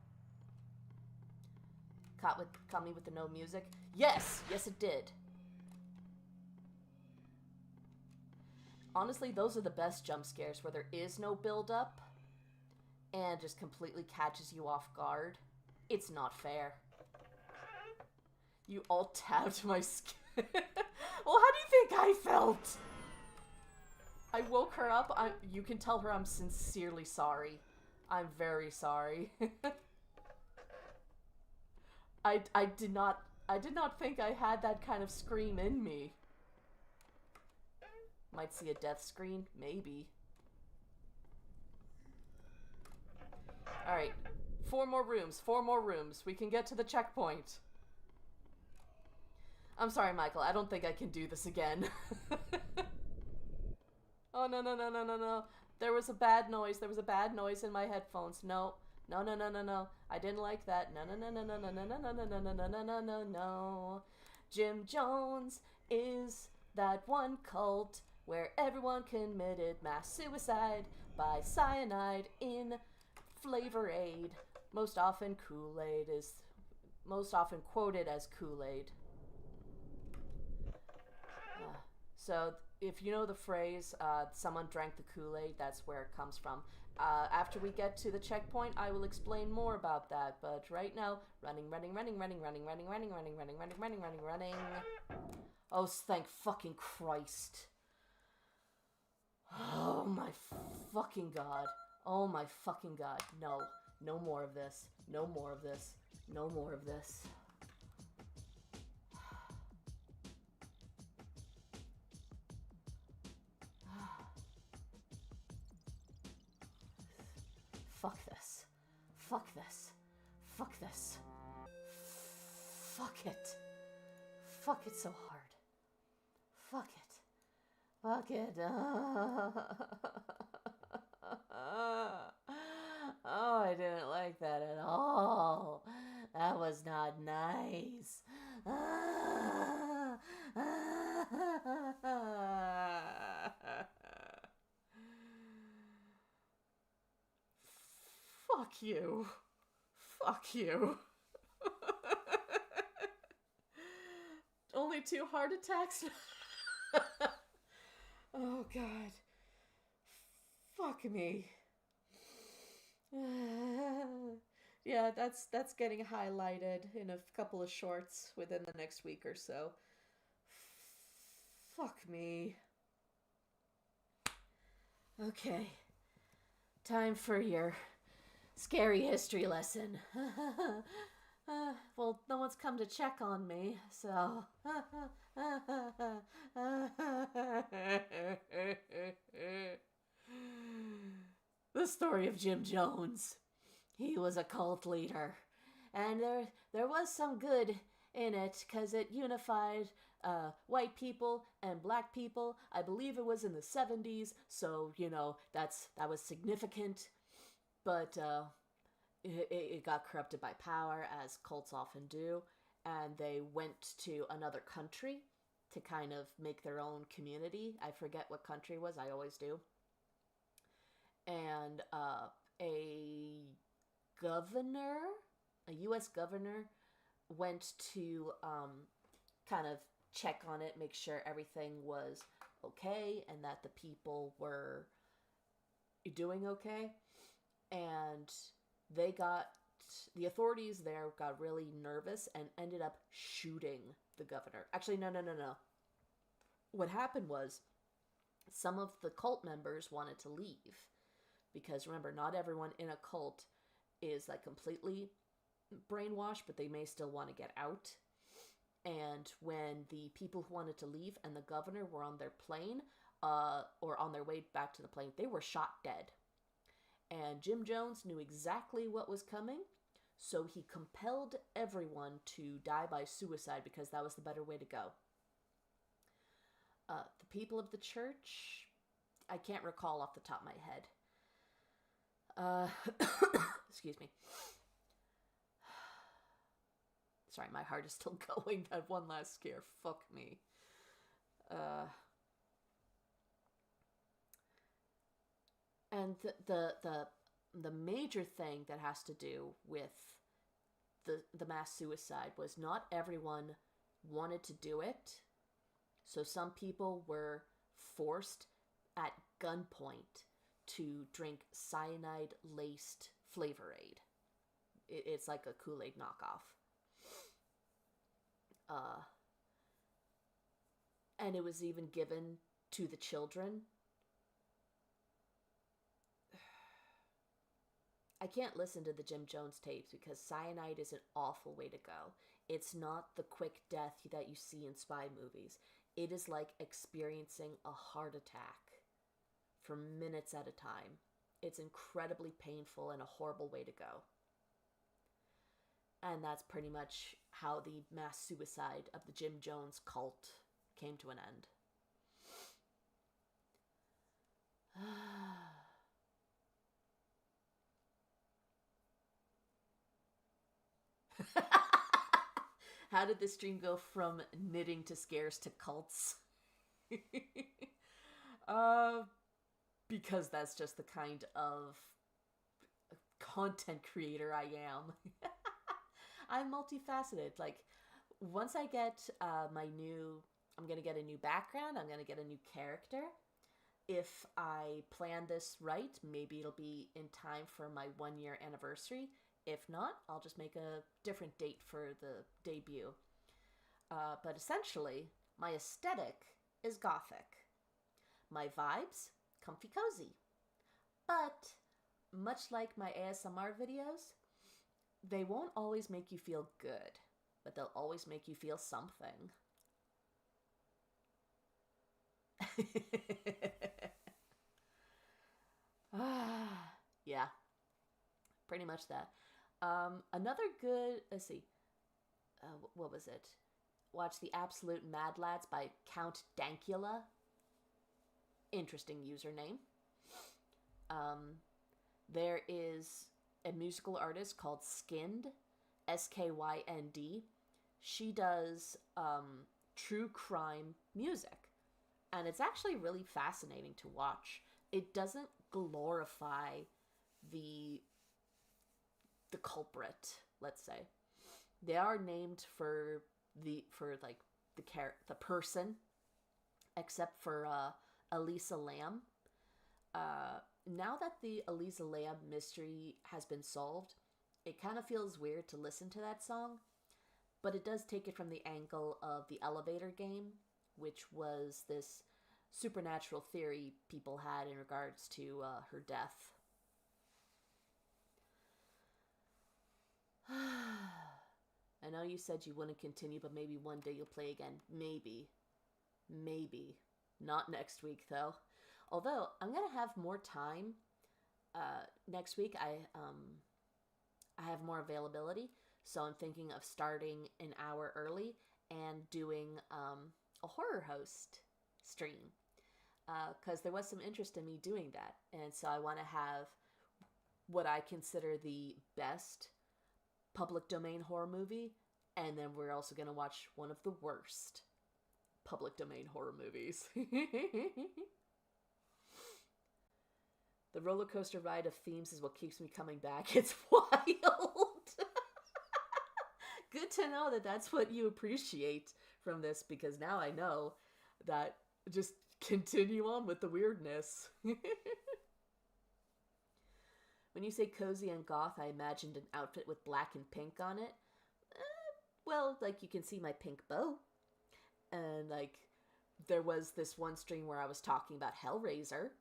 Caught me with the no music? Yes! Yes, it did. Honestly, those are the best jump scares, where there is no build-up and just completely catches you off guard. It's not fair. You all tapped my skin. Well, how do you think I felt? I woke her up. You can tell her I'm sincerely sorry. I'm very sorry. I did not think I had that kind of scream in me. Might see a death screen, maybe. Alright. 4 more rooms. 4 more rooms. We can get to the checkpoint. I'm sorry, Michael. I don't think I can do this again. Oh, no, no, no, no, no, no. There was a bad noise. There was a bad noise in my headphones. No. No, no, no, no, no. I didn't like that. No, no, no, no, no, no, no, no, no, no, no, no, no, no, no, no. Jim Jones is that one cult where everyone committed mass suicide by cyanide in Flavor Aid. Most often Kool-Aid is most often quoted as Kool-Aid. So if you know the phrase, someone drank the Kool-Aid, that's where it comes from. After we get to the checkpoint, I will explain more about that. But right now, running. Oh, thank fucking Christ. Oh my fucking god. Oh my fucking god. No. No more of this. No more of this. No more of this. Fuck this. Fuck this. Fuck this. Fuck it. Fuck it so hard. Fuck it. Fuck it. Oh, I didn't like that at all. That was not nice. Fuck you. Fuck you. Only 2 heart attacks? Oh, God. Fuck me. Yeah, that's getting highlighted in a couple of shorts within the next week or so. Fuck me. Okay. Time for your Scary history lesson. Well, no one's come to check on me, so. The story of Jim Jones. He was a cult leader, and there was some good in it because it unified white people and black people. I believe it was in the 70s, so that was significant. But it got corrupted by power, as cults often do, and they went to another country to kind of make their own community. I forget what country it was. I always do. And a governor, a U.S. governor, went to kind of check on it, make sure everything was okay and that the people were doing okay. And the authorities there got really nervous and ended up shooting the governor. Actually, no. What happened was some of the cult members wanted to leave. Because remember, not everyone in a cult is like completely brainwashed, but they may still want to get out. And when the people who wanted to leave and the governor were on their plane, or on their way back to the plane, they were shot dead. And Jim Jones knew exactly what was coming, so he compelled everyone to die by suicide because that was the better way to go. The people of the church, I can't recall off the top of my head. Excuse me. Sorry, my heart is still going. That one last scare. Fuck me. And the major thing that has to do with the mass suicide was not everyone wanted to do it. So some people were forced at gunpoint to drink cyanide-laced Flavor Aid. It's like a Kool-Aid knockoff. And it was even given to the children. I can't listen to the Jim Jones tapes because cyanide is an awful way to go. It's not the quick death that you see in spy movies. It is like experiencing a heart attack for minutes at a time. It's incredibly painful and a horrible way to go. And that's pretty much how the mass suicide of the Jim Jones cult came to an end. How did this stream go from knitting to scares to cults? Because that's just the kind of content creator I am. I'm multifaceted. Like, once I get I'm gonna get a new background, I'm gonna get a new character. If I plan this right, maybe it'll be in time for my 1-year anniversary. If not, I'll just make a different date for the debut. But essentially, my aesthetic is gothic. My vibes, comfy cozy. But, much like my ASMR videos, they won't always make you feel good, but they'll always make you feel something. Yeah, pretty much that. Another good, let's see, what was it? Watch The Absolute Mad Lads by Count Dankula. Interesting username. There is a musical artist called Skind, Skynd. She does true crime music, and it's actually really fascinating to watch. It doesn't glorify the culprit, let's say. They are named for the person, except for Elisa Lam. Now that the Elisa Lam mystery has been solved, it kind of feels weird to listen to that song, but it does take it from the angle of the Elevator game, which was this supernatural theory people had in regards to her death. I know you said you wouldn't continue, but maybe one day you'll play again. Maybe. Maybe. Not next week, though. Although, I'm going to have more time. Next week, I have more availability. So I'm thinking of starting an hour early and doing a horror host stream. Because there was some interest in me doing that. And so I want to have what I consider the best public domain horror movie, and then we're also going to watch one of the worst public domain horror movies. The roller coaster ride of themes is what keeps me coming back. It's wild. Good to know that that's what you appreciate from this, because now I know that just continue on with the weirdness. When you say cozy and goth, I imagined an outfit with black and pink on it. Well, like, you can see my pink bow. And, like, there was this one stream where I was talking about Hellraiser.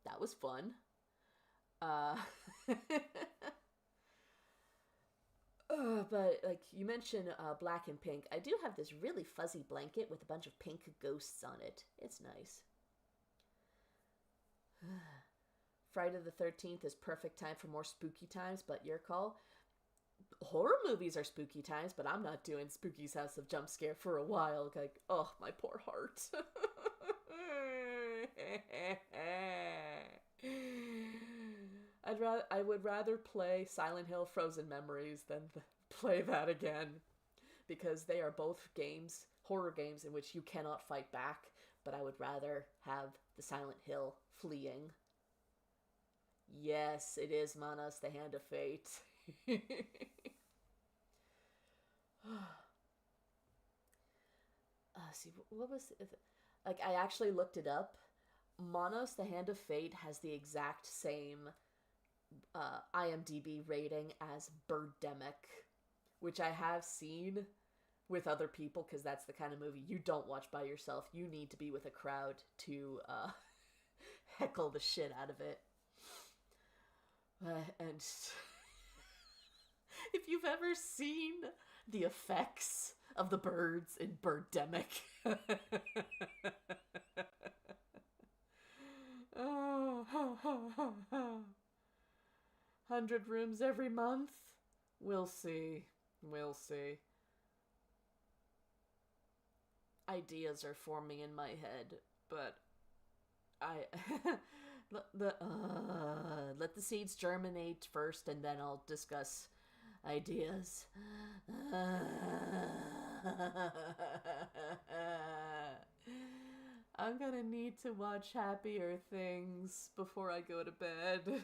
That was fun. But, like, you mentioned black and pink. I do have this really fuzzy blanket with a bunch of pink ghosts on it. It's nice. Friday the 13th is perfect time for more spooky times, but your call. Horror movies are spooky times, but I'm not doing Spooky's House of Jumpscare for a while. Like, oh, my poor heart. I would rather play Silent Hill Frozen Memories than play that again, because they are both games, horror games, in which you cannot fight back, but I would rather have the Silent Hill fleeing. Yes, it is Manos, the Hand of Fate. See, what was it? Like, I actually looked it up. Manos, the Hand of Fate has the exact same IMDb rating as Birdemic, which I have seen with other people, because that's the kind of movie you don't watch by yourself. You need to be with a crowd to heckle the shit out of it. And if you've ever seen the effects of the birds in Birdemic, 100 rooms every month? We'll see. We'll see. Ideas are forming in my head, but let the seeds germinate first, and then I'll discuss ideas. I'm gonna need to watch Happier Things before I go to bed.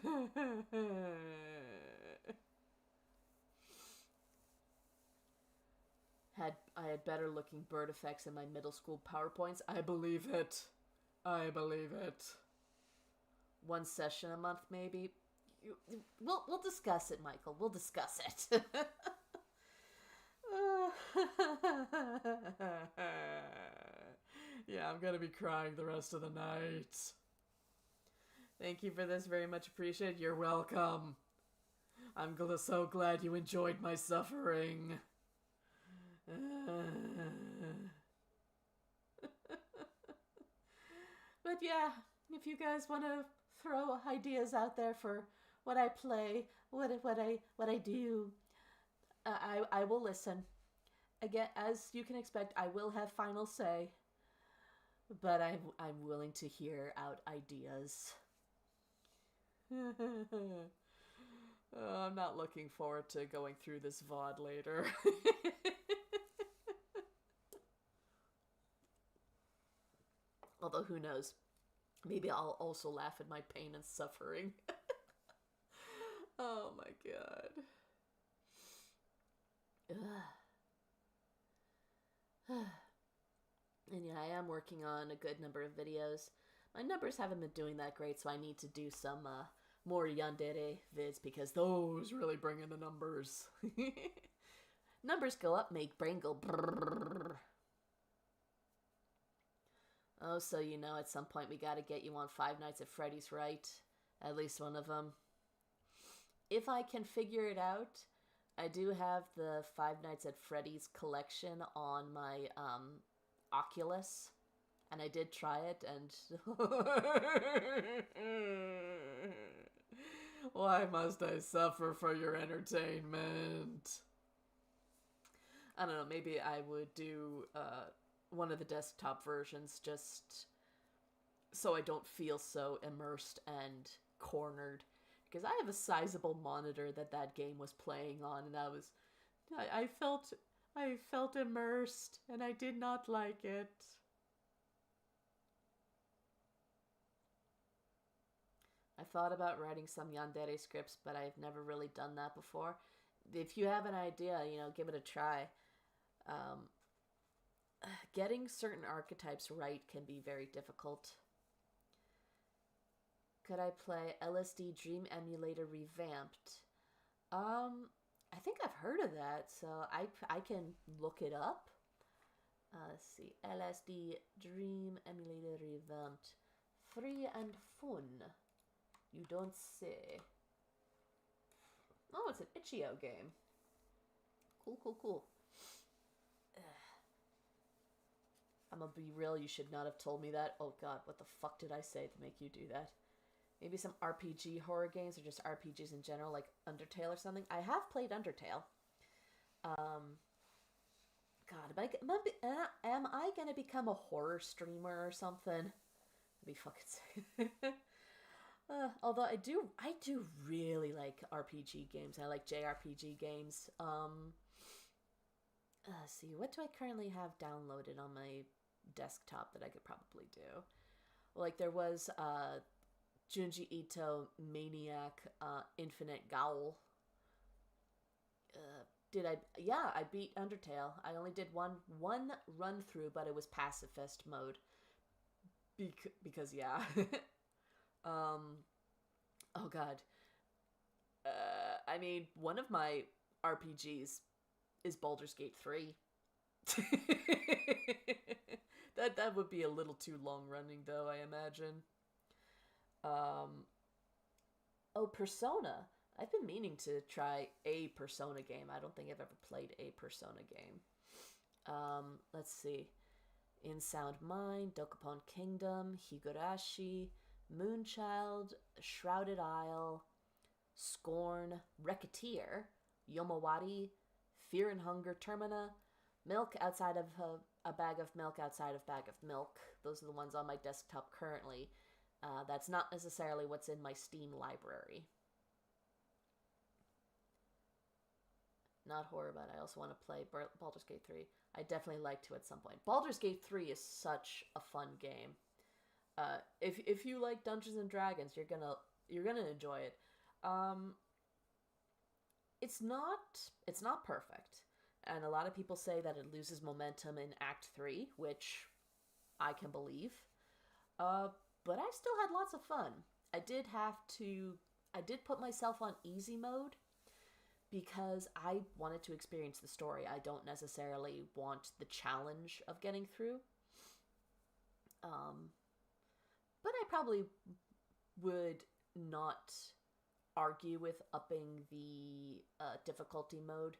I had better looking bird effects in my middle school PowerPoints. I believe it. I believe it. One session a month, maybe. We'll discuss it, Michael. We'll discuss it. Yeah, I'm gonna be crying the rest of the night. Thank you for this. Very much appreciated. You're welcome. I'm so glad you enjoyed my suffering. But yeah, if you guys want to throw ideas out there for what I play, what I do, I will listen. Again, as you can expect, I will have final say, but I'm willing to hear out ideas. I'm not looking forward to going through this VOD later. Although, who knows? Maybe I'll also laugh at my pain and suffering. Oh my god. And yeah, I am working on a good number of videos. My numbers haven't been doing that great, so I need to do some more yandere vids, because those really bring in the numbers. Numbers go up, make brain go brrrr. Oh, so you know, at some point we gotta get you on Five Nights at Freddy's, right? At least one of them. If I can figure it out, I do have the Five Nights at Freddy's collection on my Oculus, and I did try it, and why must I suffer for your entertainment? I don't know, maybe I would do one of the desktop versions just so I don't feel so immersed and cornered. Because I have a sizable monitor that game was playing on, and I felt immersed, and I did not like it. I thought about writing some yandere scripts, but I've never really done that before. If you have an idea, give it a try. Getting certain archetypes right can be very difficult. Could I play LSD Dream Emulator Revamped? I think I've heard of that, so I can look it up. Let's see. LSD Dream Emulator Revamped. Free and fun. You don't say. Oh, it's an itch.io game. Cool. I'm gonna be real, you should not have told me that. Oh god, what the fuck did I say to make you do that? Maybe some RPG horror games, or just RPGs in general, like Undertale or something. I have played Undertale. God, am I gonna become a horror streamer or something? That'd be fucking sick. Although I do really like RPG games. I like JRPG games. Let's see, what do I currently have downloaded on my desktop that I could probably do? Well, like there was Junji Ito Maniac Infinite Gowl. I beat Undertale. I only did one run through, but it was pacifist mode. Because yeah. Oh god. I mean, one of my RPGs is Baldur's Gate 3. That would be a little too long running, though, I imagine. Persona. I've been meaning to try a Persona game. I don't think I've ever played a Persona game. Let's see. In Sound Mind, Dokapon Kingdom, Higurashi, Moonchild, Shrouded Isle, Scorn, Recketeer, Yomawari, Fear and Hunger Termina, Milk Outside of a Bag of Milk Outside of Bag of Milk. Those are the ones on my desktop currently. That's not necessarily what's in my Steam library. Not horror, but I also want to play Baldur's Gate 3. I definitely like to at some point. Baldur's Gate 3 is such a fun game. If you like Dungeons and Dragons, you're gonna enjoy it. It's not perfect, and a lot of people say that it loses momentum in Act 3, which I can believe. But I still had lots of fun. I did put myself on easy mode because I wanted to experience the story. I don't necessarily want the challenge of getting through. But I probably would not argue with upping the difficulty mode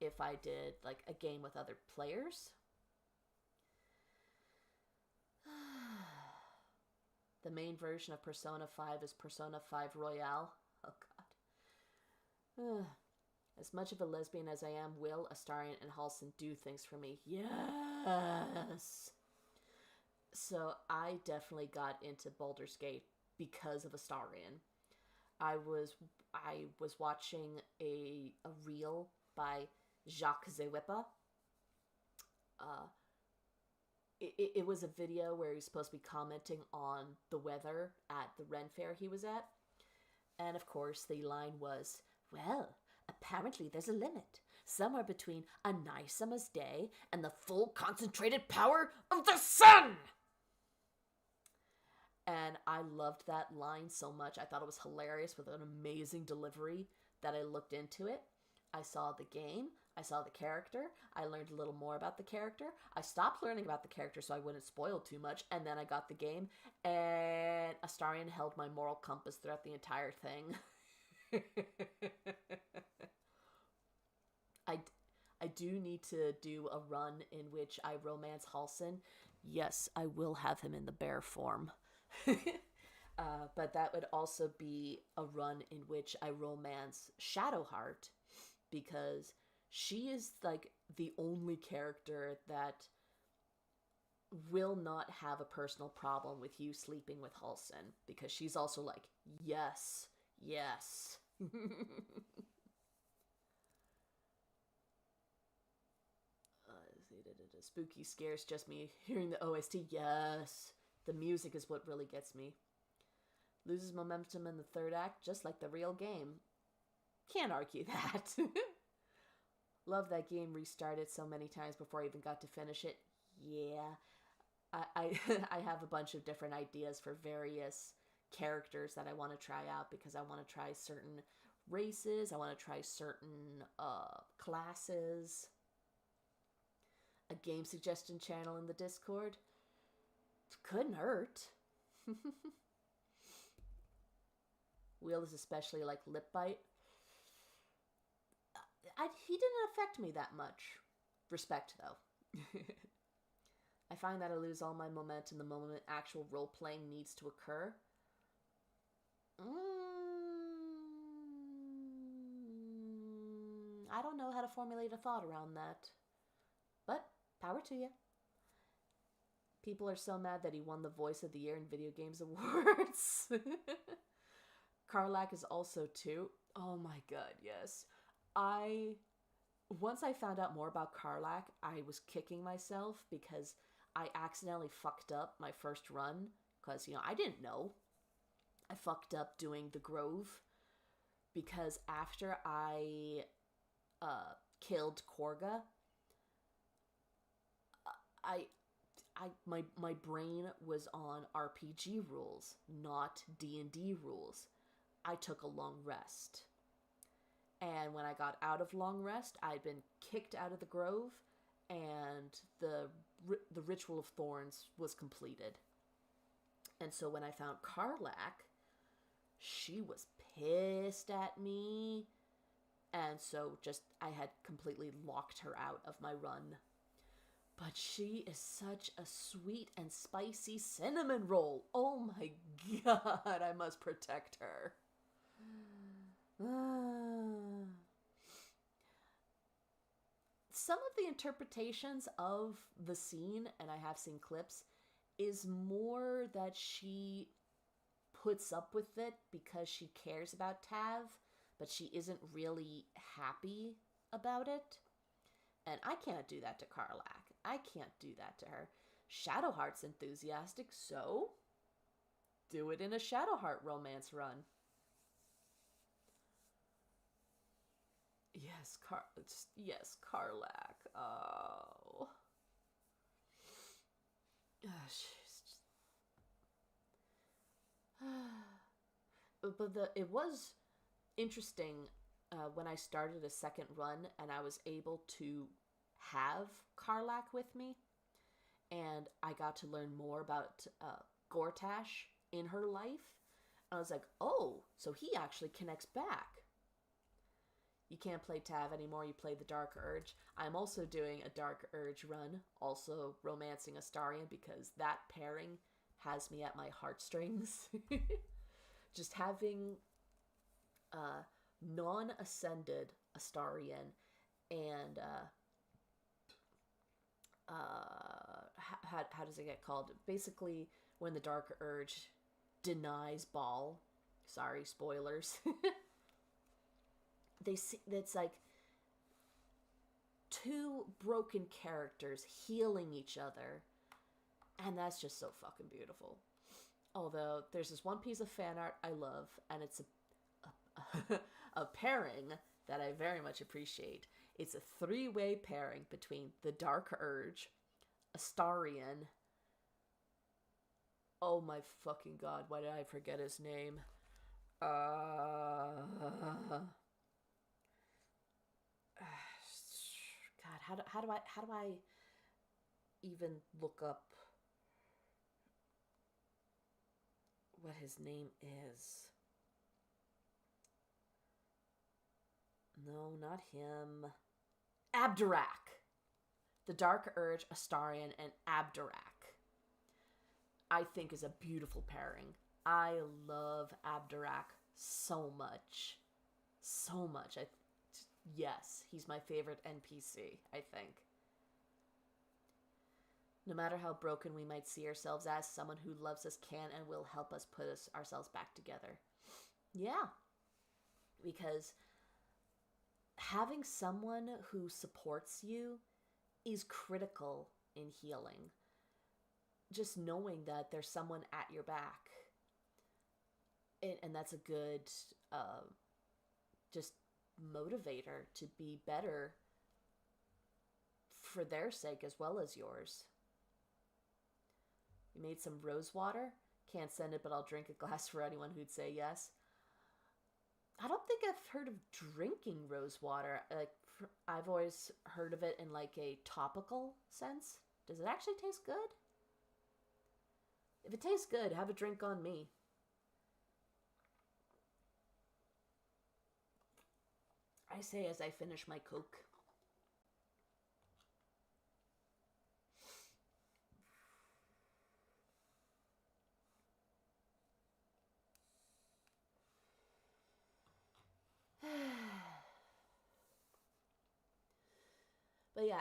if I did like a game with other players. The main version of Persona 5 is Persona 5 Royale. Oh god. As much of a lesbian as I am, Will, Astarion, and Halsin do things for me. Yes! So I definitely got into Baldur's Gate because of Astarion. I was watching a reel by Jacques Zewipa. It was a video where he was supposed to be commenting on the weather at the Ren Fair he was at. And of course, the line was, well, apparently there's a limit. Somewhere between a nice summer's day and the full concentrated power of the sun! And I loved that line so much. I thought it was hilarious with an amazing delivery that I looked into it. I saw the game. I saw the character. I learned a little more about the character. I stopped learning about the character so I wouldn't spoil too much. And then I got the game. And Astarion held my moral compass throughout the entire thing. I, I do need to do a run in which I romance Halson. Yes, I will have him in the bear form. But that would also be a run in which I romance Shadowheart, because she is like the only character that will not have a personal problem with you sleeping with Halson, because she's also like, yes, yes. Spooky scares just me hearing the OST. Yes, the music is what really gets me. Loses momentum in the third act, just like the real game. Can't argue that. Love that game restarted so many times before I even got to finish it. Yeah, I I have a bunch of different ideas for various characters that I want to try out, because I want to try certain races. I want to try certain classes. A game suggestion channel in the Discord couldn't hurt. Wheel is especially like lip bite. He didn't affect me that much. Respect, though. I find that I lose all my momentum the moment actual role playing needs to occur. I don't know how to formulate a thought around that. But, power to you. People are so mad that he won the Voice of the Year in Video Games Awards. Karlak is also too. Oh my god, yes. Once I found out more about Karlak, I was kicking myself because I accidentally fucked up my first run, because, I didn't know. I fucked up doing the Grove, because after I killed Korga, my brain was on RPG rules, not D&D rules. I took a long rest. And when I got out of long rest, I'd been kicked out of the Grove, and the Ritual of Thorns was completed. And so when I found Karlak, she was pissed at me. And so I had completely locked her out of my run. But she is such a sweet and spicy cinnamon roll. Oh my god, I must protect her. Some of the interpretations of the scene, and I have seen clips, is more that she puts up with it because she cares about Tav, but she isn't really happy about it. And I can't do that to Karlak. I can't do that to her. Shadowheart's enthusiastic, so do it in a Shadowheart romance run. Yes, Karlak. Oh. But it was interesting when I started a second run and I was able to have Karlak with me, and I got to learn more about Gortash in her life. I was like, oh, so he actually connects back. You can't play Tav anymore, you play the Dark Urge. I'm also doing a Dark Urge run, also romancing Astarion, because that pairing has me at my heartstrings. Just having non-ascended Astarion and how does it get called? Basically, when the Dark Urge denies Baal. Sorry, spoilers. It's like two broken characters healing each other, and that's just so fucking beautiful. Although there's this one piece of fan art I love, and it's a pairing that I very much appreciate. It's a 3-way pairing between the Dark Urge, Astarion. Oh my fucking god, why did I forget his name? God, how do I even look up what his name is? No, not him. Abdurak. The Dark Urge, Astarion, and Abdurak, I think, is a beautiful pairing. I love Abdurak so much. So much. Yes, he's my favorite NPC, I think. No matter how broken we might see ourselves as, someone who loves us can and will help us put ourselves back together. Yeah. Because having someone who supports you is critical in healing. Just knowing that there's someone at your back. And that's a good just motivator to be better for their sake as well as yours. We made some rose water. Can't send it, but I'll drink a glass for anyone who'd say yes. I don't think I've heard of drinking rose water. Like, I've always heard of it in like a topical sense. Does it actually taste good? If it tastes good, have a drink on me. I say as I finish my Coke. But yeah,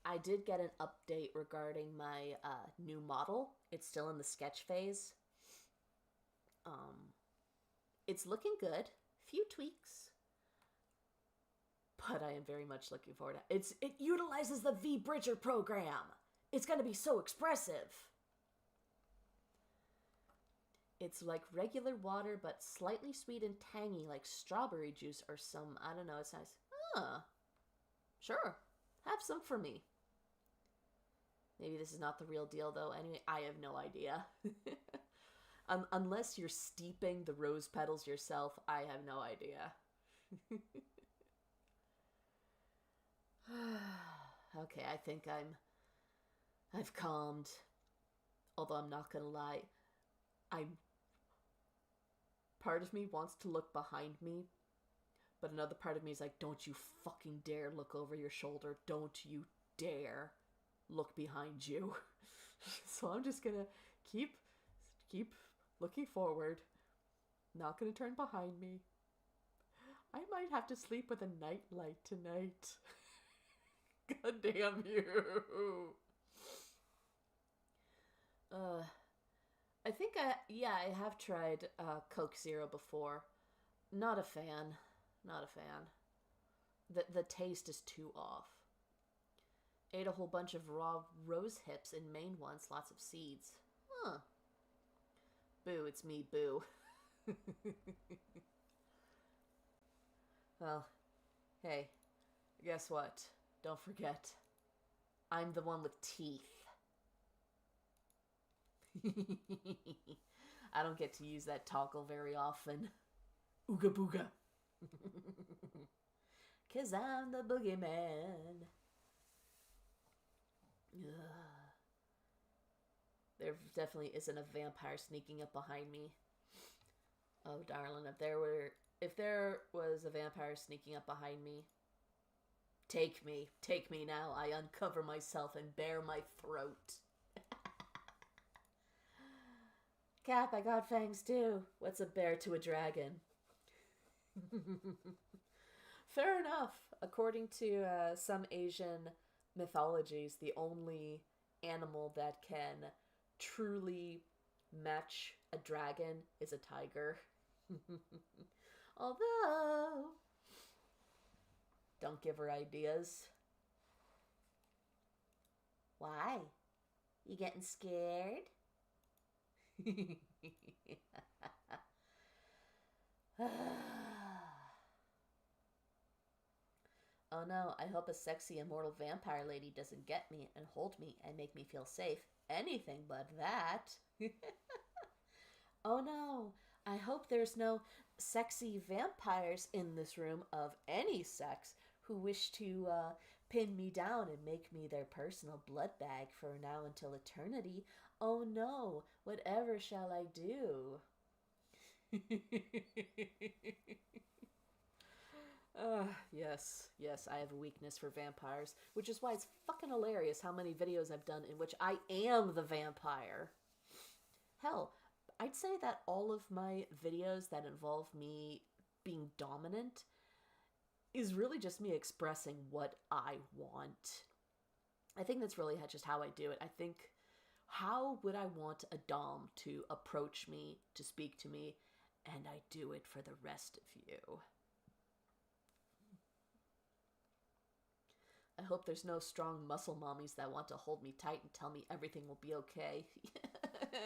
I did get an update regarding my new model. It's still in the sketch phase. It's looking good. Few tweaks. But I am very much looking forward to it. It utilizes the V Bridger program. It's going to be so expressive. It's like regular water, but slightly sweet and tangy, like strawberry juice or some, I don't know, it's nice. Sure, have some for me. Maybe this is not the real deal, though. Anyway, I have no idea. Unless you're steeping the rose petals yourself, I have no idea. Okay, I think I've calmed. Although I'm not gonna lie, part of me wants to look behind me, but another part of me is like, don't you fucking dare look over your shoulder. Don't you dare look behind you. So I'm just gonna keep looking forward. Not gonna turn behind me. I might have to sleep with a night light tonight. God damn you. I think I have tried Coke Zero before. Not a fan. Not a fan. The taste is too off. Ate a whole bunch of raw rose hips in Maine once, lots of seeds. Huh. Boo, it's me, boo. Well, hey, guess what? Don't forget, I'm the one with teeth. I don't get to use that toggle very often. Ooga booga. 'Cause I'm the boogeyman. Ugh. There definitely isn't a vampire sneaking up behind me. Oh, darling, if there was a vampire sneaking up behind me, take me now. I uncover myself and bare my throat. Cap, I got fangs too. What's a bear to a dragon? Fair enough. According to some Asian mythologies, the only animal that can truly match a dragon is a tiger. Although, don't give her ideas. Why? You getting scared? Oh no, I hope a sexy immortal vampire lady doesn't get me and hold me and make me feel safe. Anything but that. Oh no, I hope there's no sexy vampires in this room of any sex who wish to pin me down and make me their personal blood bag for now until eternity. Oh no, whatever shall I do? Yes, yes, I have a weakness for vampires, which is why it's fucking hilarious how many videos I've done in which I am the vampire. Hell, I'd say that all of my videos that involve me being dominant is really just me expressing what I want. I think that's really just how I do it. I think, how would I want a Dom to approach me, to speak to me, and I do it for the rest of you. I hope there's no strong muscle mommies that want to hold me tight and tell me everything will be okay. Yes.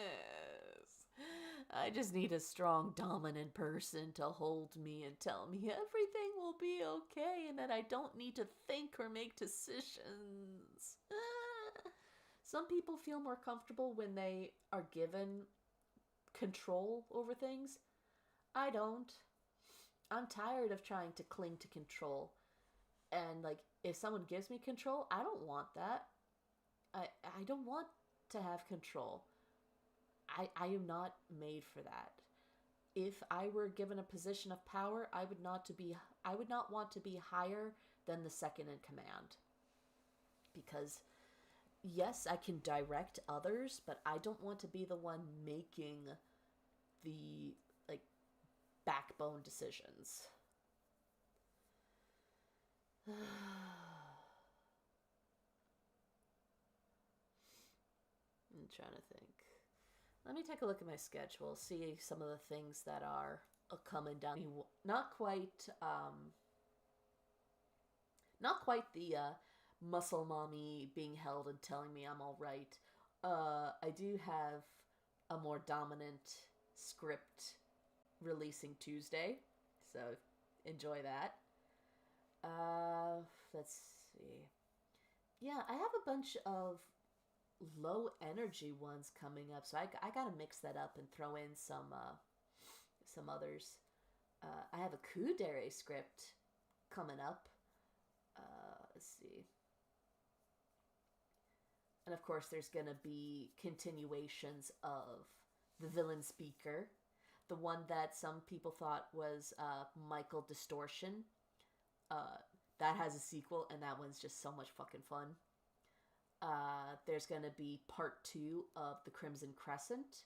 I just need a strong, dominant person to hold me and tell me everything will be okay and that I don't need to think or make decisions. Some people feel more comfortable when they are given control over things. I don't. I'm tired of trying to cling to control. And like, if someone gives me control, I don't want that. I don't want to have control. I am not made for that. If I were given a position of power, I would not want to be higher than the second in command. Because yes, I can direct others, but I don't want to be the one making the like backbone decisions. I'm trying to think. Let me take a look at my schedule, see some of the things that are coming down. Not quite the muscle mommy being held and telling me I'm all right. I do have a more dominant script releasing Tuesday, so enjoy that. Let's see. Yeah, I have a bunch of low energy ones coming up, so I gotta mix that up and throw in some others. I have a Kudere script coming up. Let's see. And of course, there's gonna be continuations of the villain speaker, the one that some people thought was Michael Distortion. That has a sequel, and that one's just so much fucking fun. There's gonna be part 2 of The Crimson Crescent,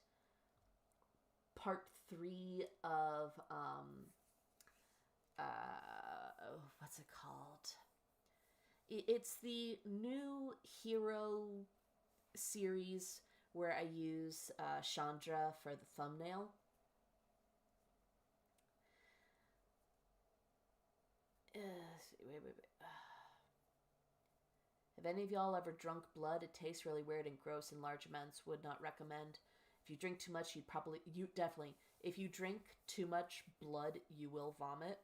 part 3 of what's it called? It's the new hero series where I use Chandra for the thumbnail. Wait. Have any of y'all ever drunk blood? It tastes really weird and gross in large amounts. Would not recommend. If you drink too much, definitely. If you drink too much blood, you will vomit.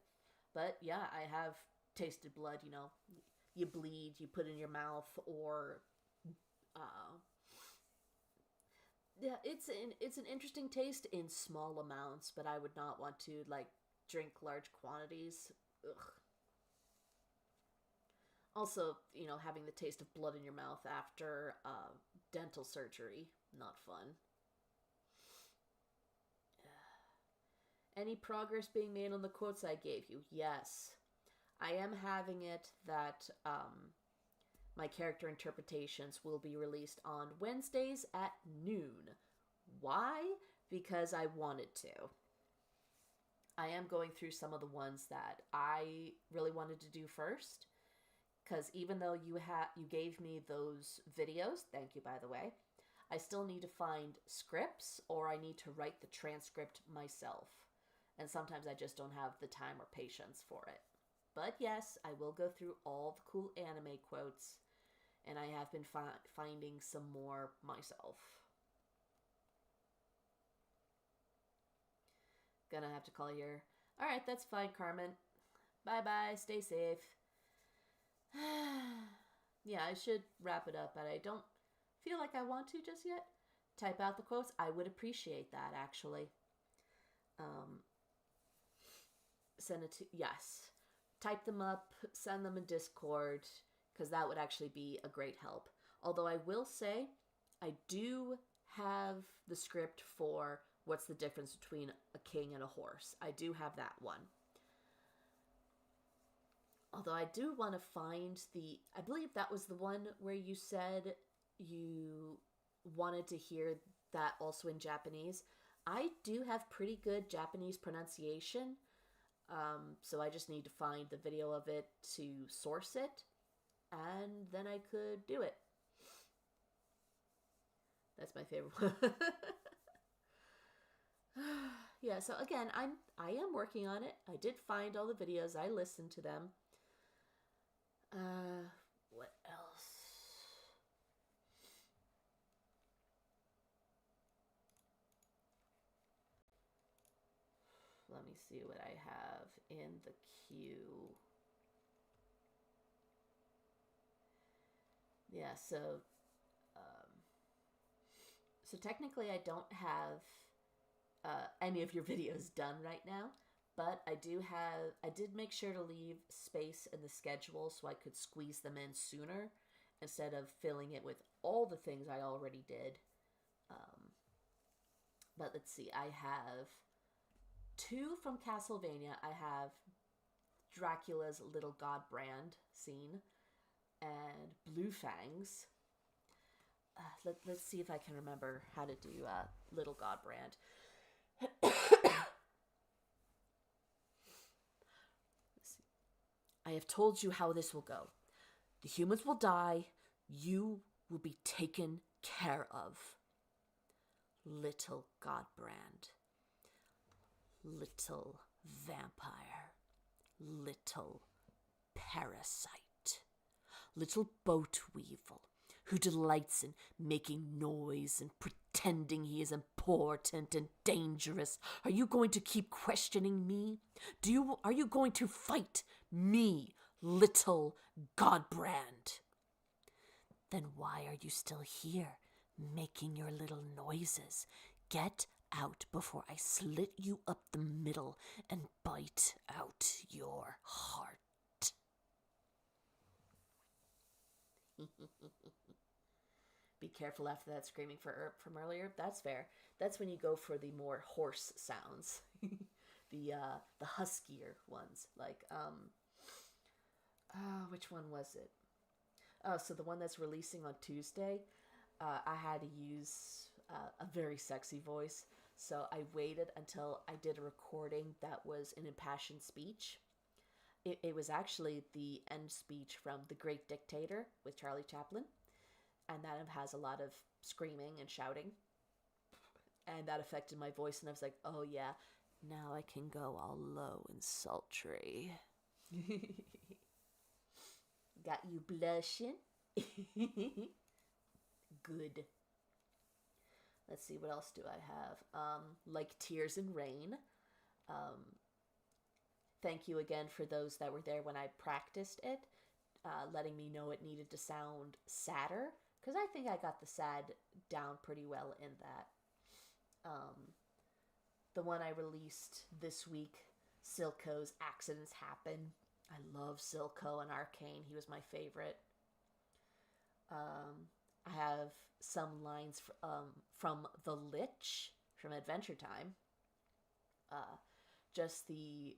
But yeah, I have tasted blood. You know, you bleed, you put it in your mouth, or yeah, it's an interesting taste in small amounts. But I would not want to like drink large quantities. Ugh. Also, you know, having the taste of blood in your mouth after dental surgery, not fun. Any progress being made on the quotes I gave you? Yes. I am having it that my character interpretations will be released on Wednesdays at noon. Why? Because I wanted to. I am going through some of the ones that I really wanted to do first. Because even though you gave me those videos, thank you by the way, I still need to find scripts or I need to write the transcript myself. And sometimes I just don't have the time or patience for it. But yes, I will go through all the cool anime quotes, and I have been finding some more myself. Gonna have to call your... Alright, that's fine, Carmen. Bye-bye, stay safe. Yeah, I should wrap it up, but I don't feel like I want to just yet. Type out the quotes. I would appreciate that, actually. Send it to... Yes. Type them up, send them in Discord, because that would actually be a great help. Although I will say, I do have the script for what's the difference between a king and a horse. I do have that one. Although I do want to find I believe that was the one where you said you wanted to hear that also in Japanese. I do have pretty good Japanese pronunciation, so I just need to find the video of it to source it, and then I could do it. That's my favorite one. Yeah, so again, I am working on it. I did find all the videos. I listened to them. What else? Let me see what I have in the queue. Yeah, so technically I don't have any of your videos done right now, but I did make sure to leave space in the schedule so I could squeeze them in sooner instead of filling it with all the things I already did. But let's see, I have 2 from Castlevania. I have Dracula's Little God Brand scene and Blue Fangs. Let's see if I can remember how to do Little God Brand. I have told you how this will go. The humans will die. You will be taken care of. Little Godbrand. Little vampire. Little parasite. Little boat weevil who delights in making noise and pretending he is important and dangerous. Are you going to keep questioning me? Are you going to fight me, little Godbrand? Then why are you still here, making your little noises? Get out before I slit you up the middle and bite out your heart. Be careful after that screaming from earlier. That's fair. That's when you go for the more hoarse sounds. the huskier ones. Like, which one was it? Oh, so the one that's releasing on Tuesday, I had to use a very sexy voice. So I waited until I did a recording that was an impassioned speech. It was actually the end speech from The Great Dictator with Charlie Chaplin. And that has a lot of screaming and shouting. And that affected my voice, and I was like, oh yeah, now I can go all low and sultry. Got you blushing? Good. Let's see, what else do I have? Like Tears and Rain. Thank you again for those that were there when I practiced it, letting me know it needed to sound sadder, because I think I got the sad down pretty well in that. The one I released this week, Silco's Accidents Happen. I love Silco and Arcane. He was my favorite. I have some lines from The Lich from Adventure Time. Just the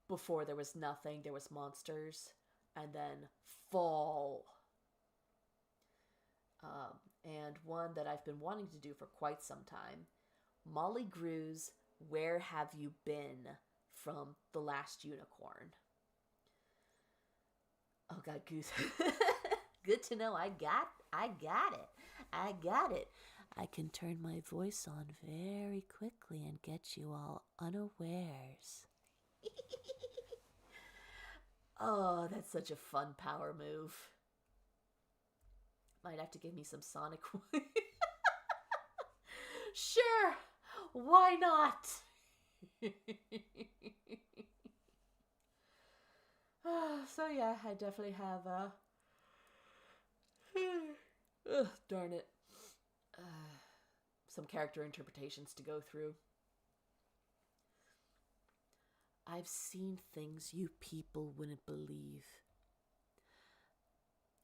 before there was nothing, there was monsters, and then fall. And one that I've been wanting to do for quite some time, Molly Grew's Where Have You Been from The Last Unicorn. Oh God, Goose. Good to know I got it. I can turn my voice on very quickly and get you all unawares. Oh, that's such a fun power move. Might have to give me some Sonic. Sure, why not? So yeah, I definitely have darn it, some character interpretations to go through. I've seen things you people wouldn't believe.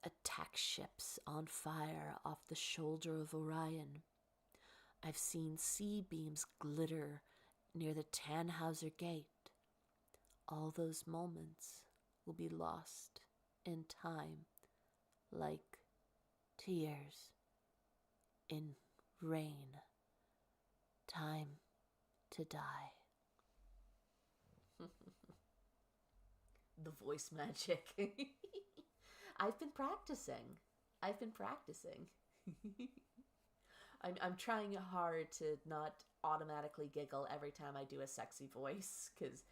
Attack ships on fire off the shoulder of Orion. I've seen sea beams glitter near the Tannhauser Gate. All those moments will be lost in time like tears in rain. Time to die. The voice magic. I've been practicing. I'm trying hard to not automatically giggle every time I do a sexy voice, because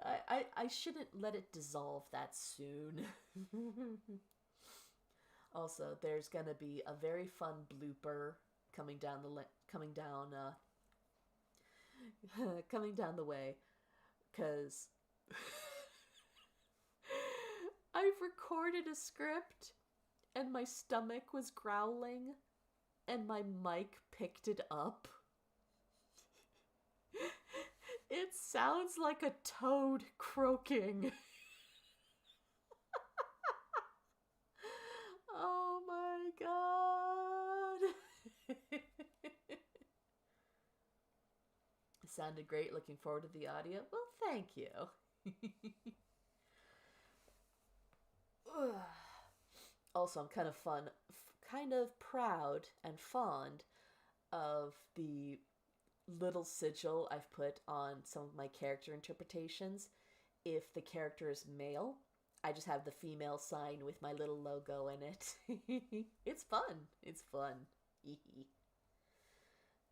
I shouldn't let it dissolve that soon. Also, there's gonna be a very fun blooper coming down coming down the way, because I've recorded a script and my stomach was growling and my mic picked it up. It sounds like a toad croaking. Oh my god. It sounded great. Looking forward to the audio. Well, thank you. Also, I'm kind of proud and fond of the little sigil I've put on some of my character interpretations. If the character is male, I just have the female sign with my little logo in it. It's fun.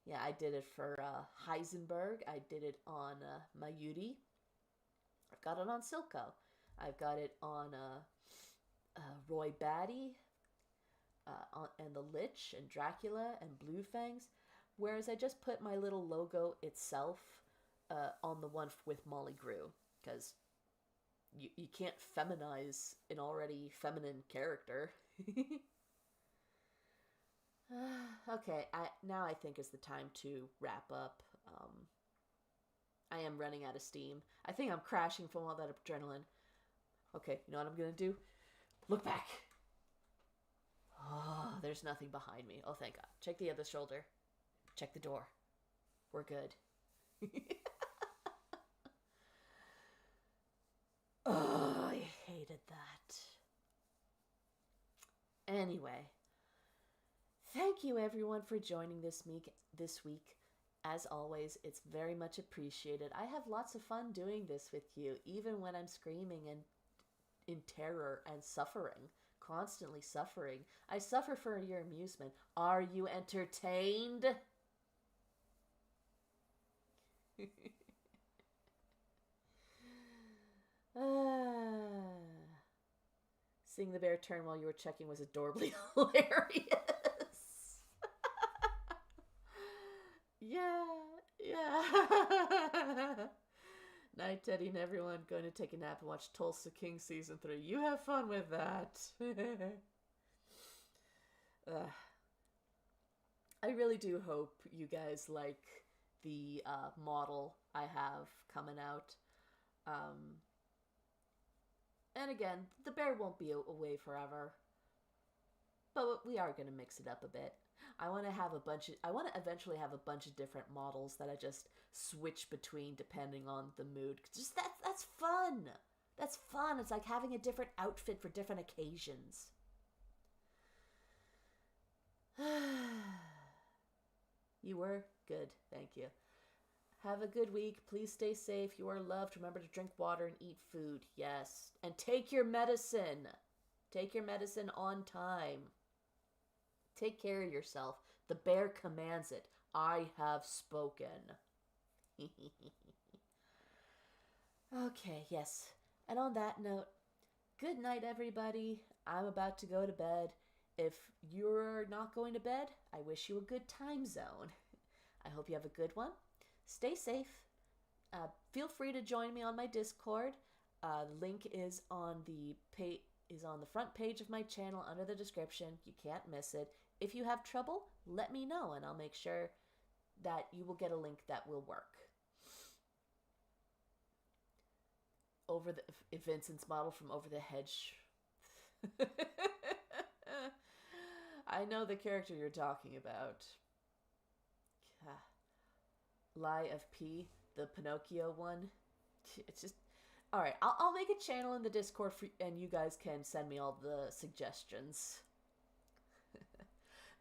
Yeah, I did it for Heisenberg. I did it on Mayuri. I've got it on Silco. I've got it on Roy Batty, and the Lich, and Dracula, and Blue Fangs. Whereas I just put my little logo itself on the one with Molly Grew, because you can't feminize an already feminine character. Okay, now I think is the time to wrap up. I am running out of steam. I think I'm crashing from all that adrenaline. Okay, you know what I'm gonna do? Look back. Oh, there's nothing behind me. Oh, thank God. Check the other shoulder. Check the door. We're good. Oh, I hated that. Anyway, thank you everyone for joining this week. As always, it's very much appreciated. I have lots of fun doing this with you, even when I'm screaming and in terror and suffering, constantly suffering. I suffer for your amusement. Are you entertained? Seeing the bear turn while you were checking was adorably hilarious. Yeah. Night, Teddy and everyone. Going to take a nap and watch Tulsa King Season 3. You have fun with that. I really do hope you guys like the model I have coming out. And again, the bear won't be away forever. But we are going to mix it up a bit. I want to eventually have a bunch of different models that I just switch between depending on the mood. Just that's fun. That's fun. It's like having a different outfit for different occasions. You were good. Thank you. Have a good week. Please stay safe. You are loved. Remember to drink water and eat food. Yes. And take your medicine. Take your medicine on time. Take care of yourself. The bear commands it. I have spoken. Okay, yes. And on that note, good night, everybody. I'm about to go to bed. If you're not going to bed, I wish you a good time zone. I hope you have a good one. Stay safe. Feel free to join me on my Discord. Link is on the front page of my channel under the description. You can't miss it. If you have trouble, let me know and I'll make sure that you will get a link that will work. Vincent's model from Over the Hedge. I know the character you're talking about. Lie of P, the Pinocchio one. It's just, All right, I'll make a channel in the Discord and you guys can send me all the suggestions.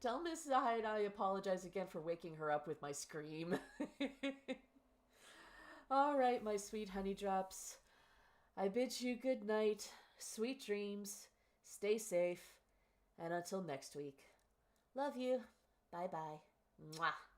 Tell Miss Hyde I apologize again for waking her up with my scream. All right, my sweet honey drops. I bid you good night, sweet dreams, stay safe, and until next week. Love you. Bye-bye. Mwah.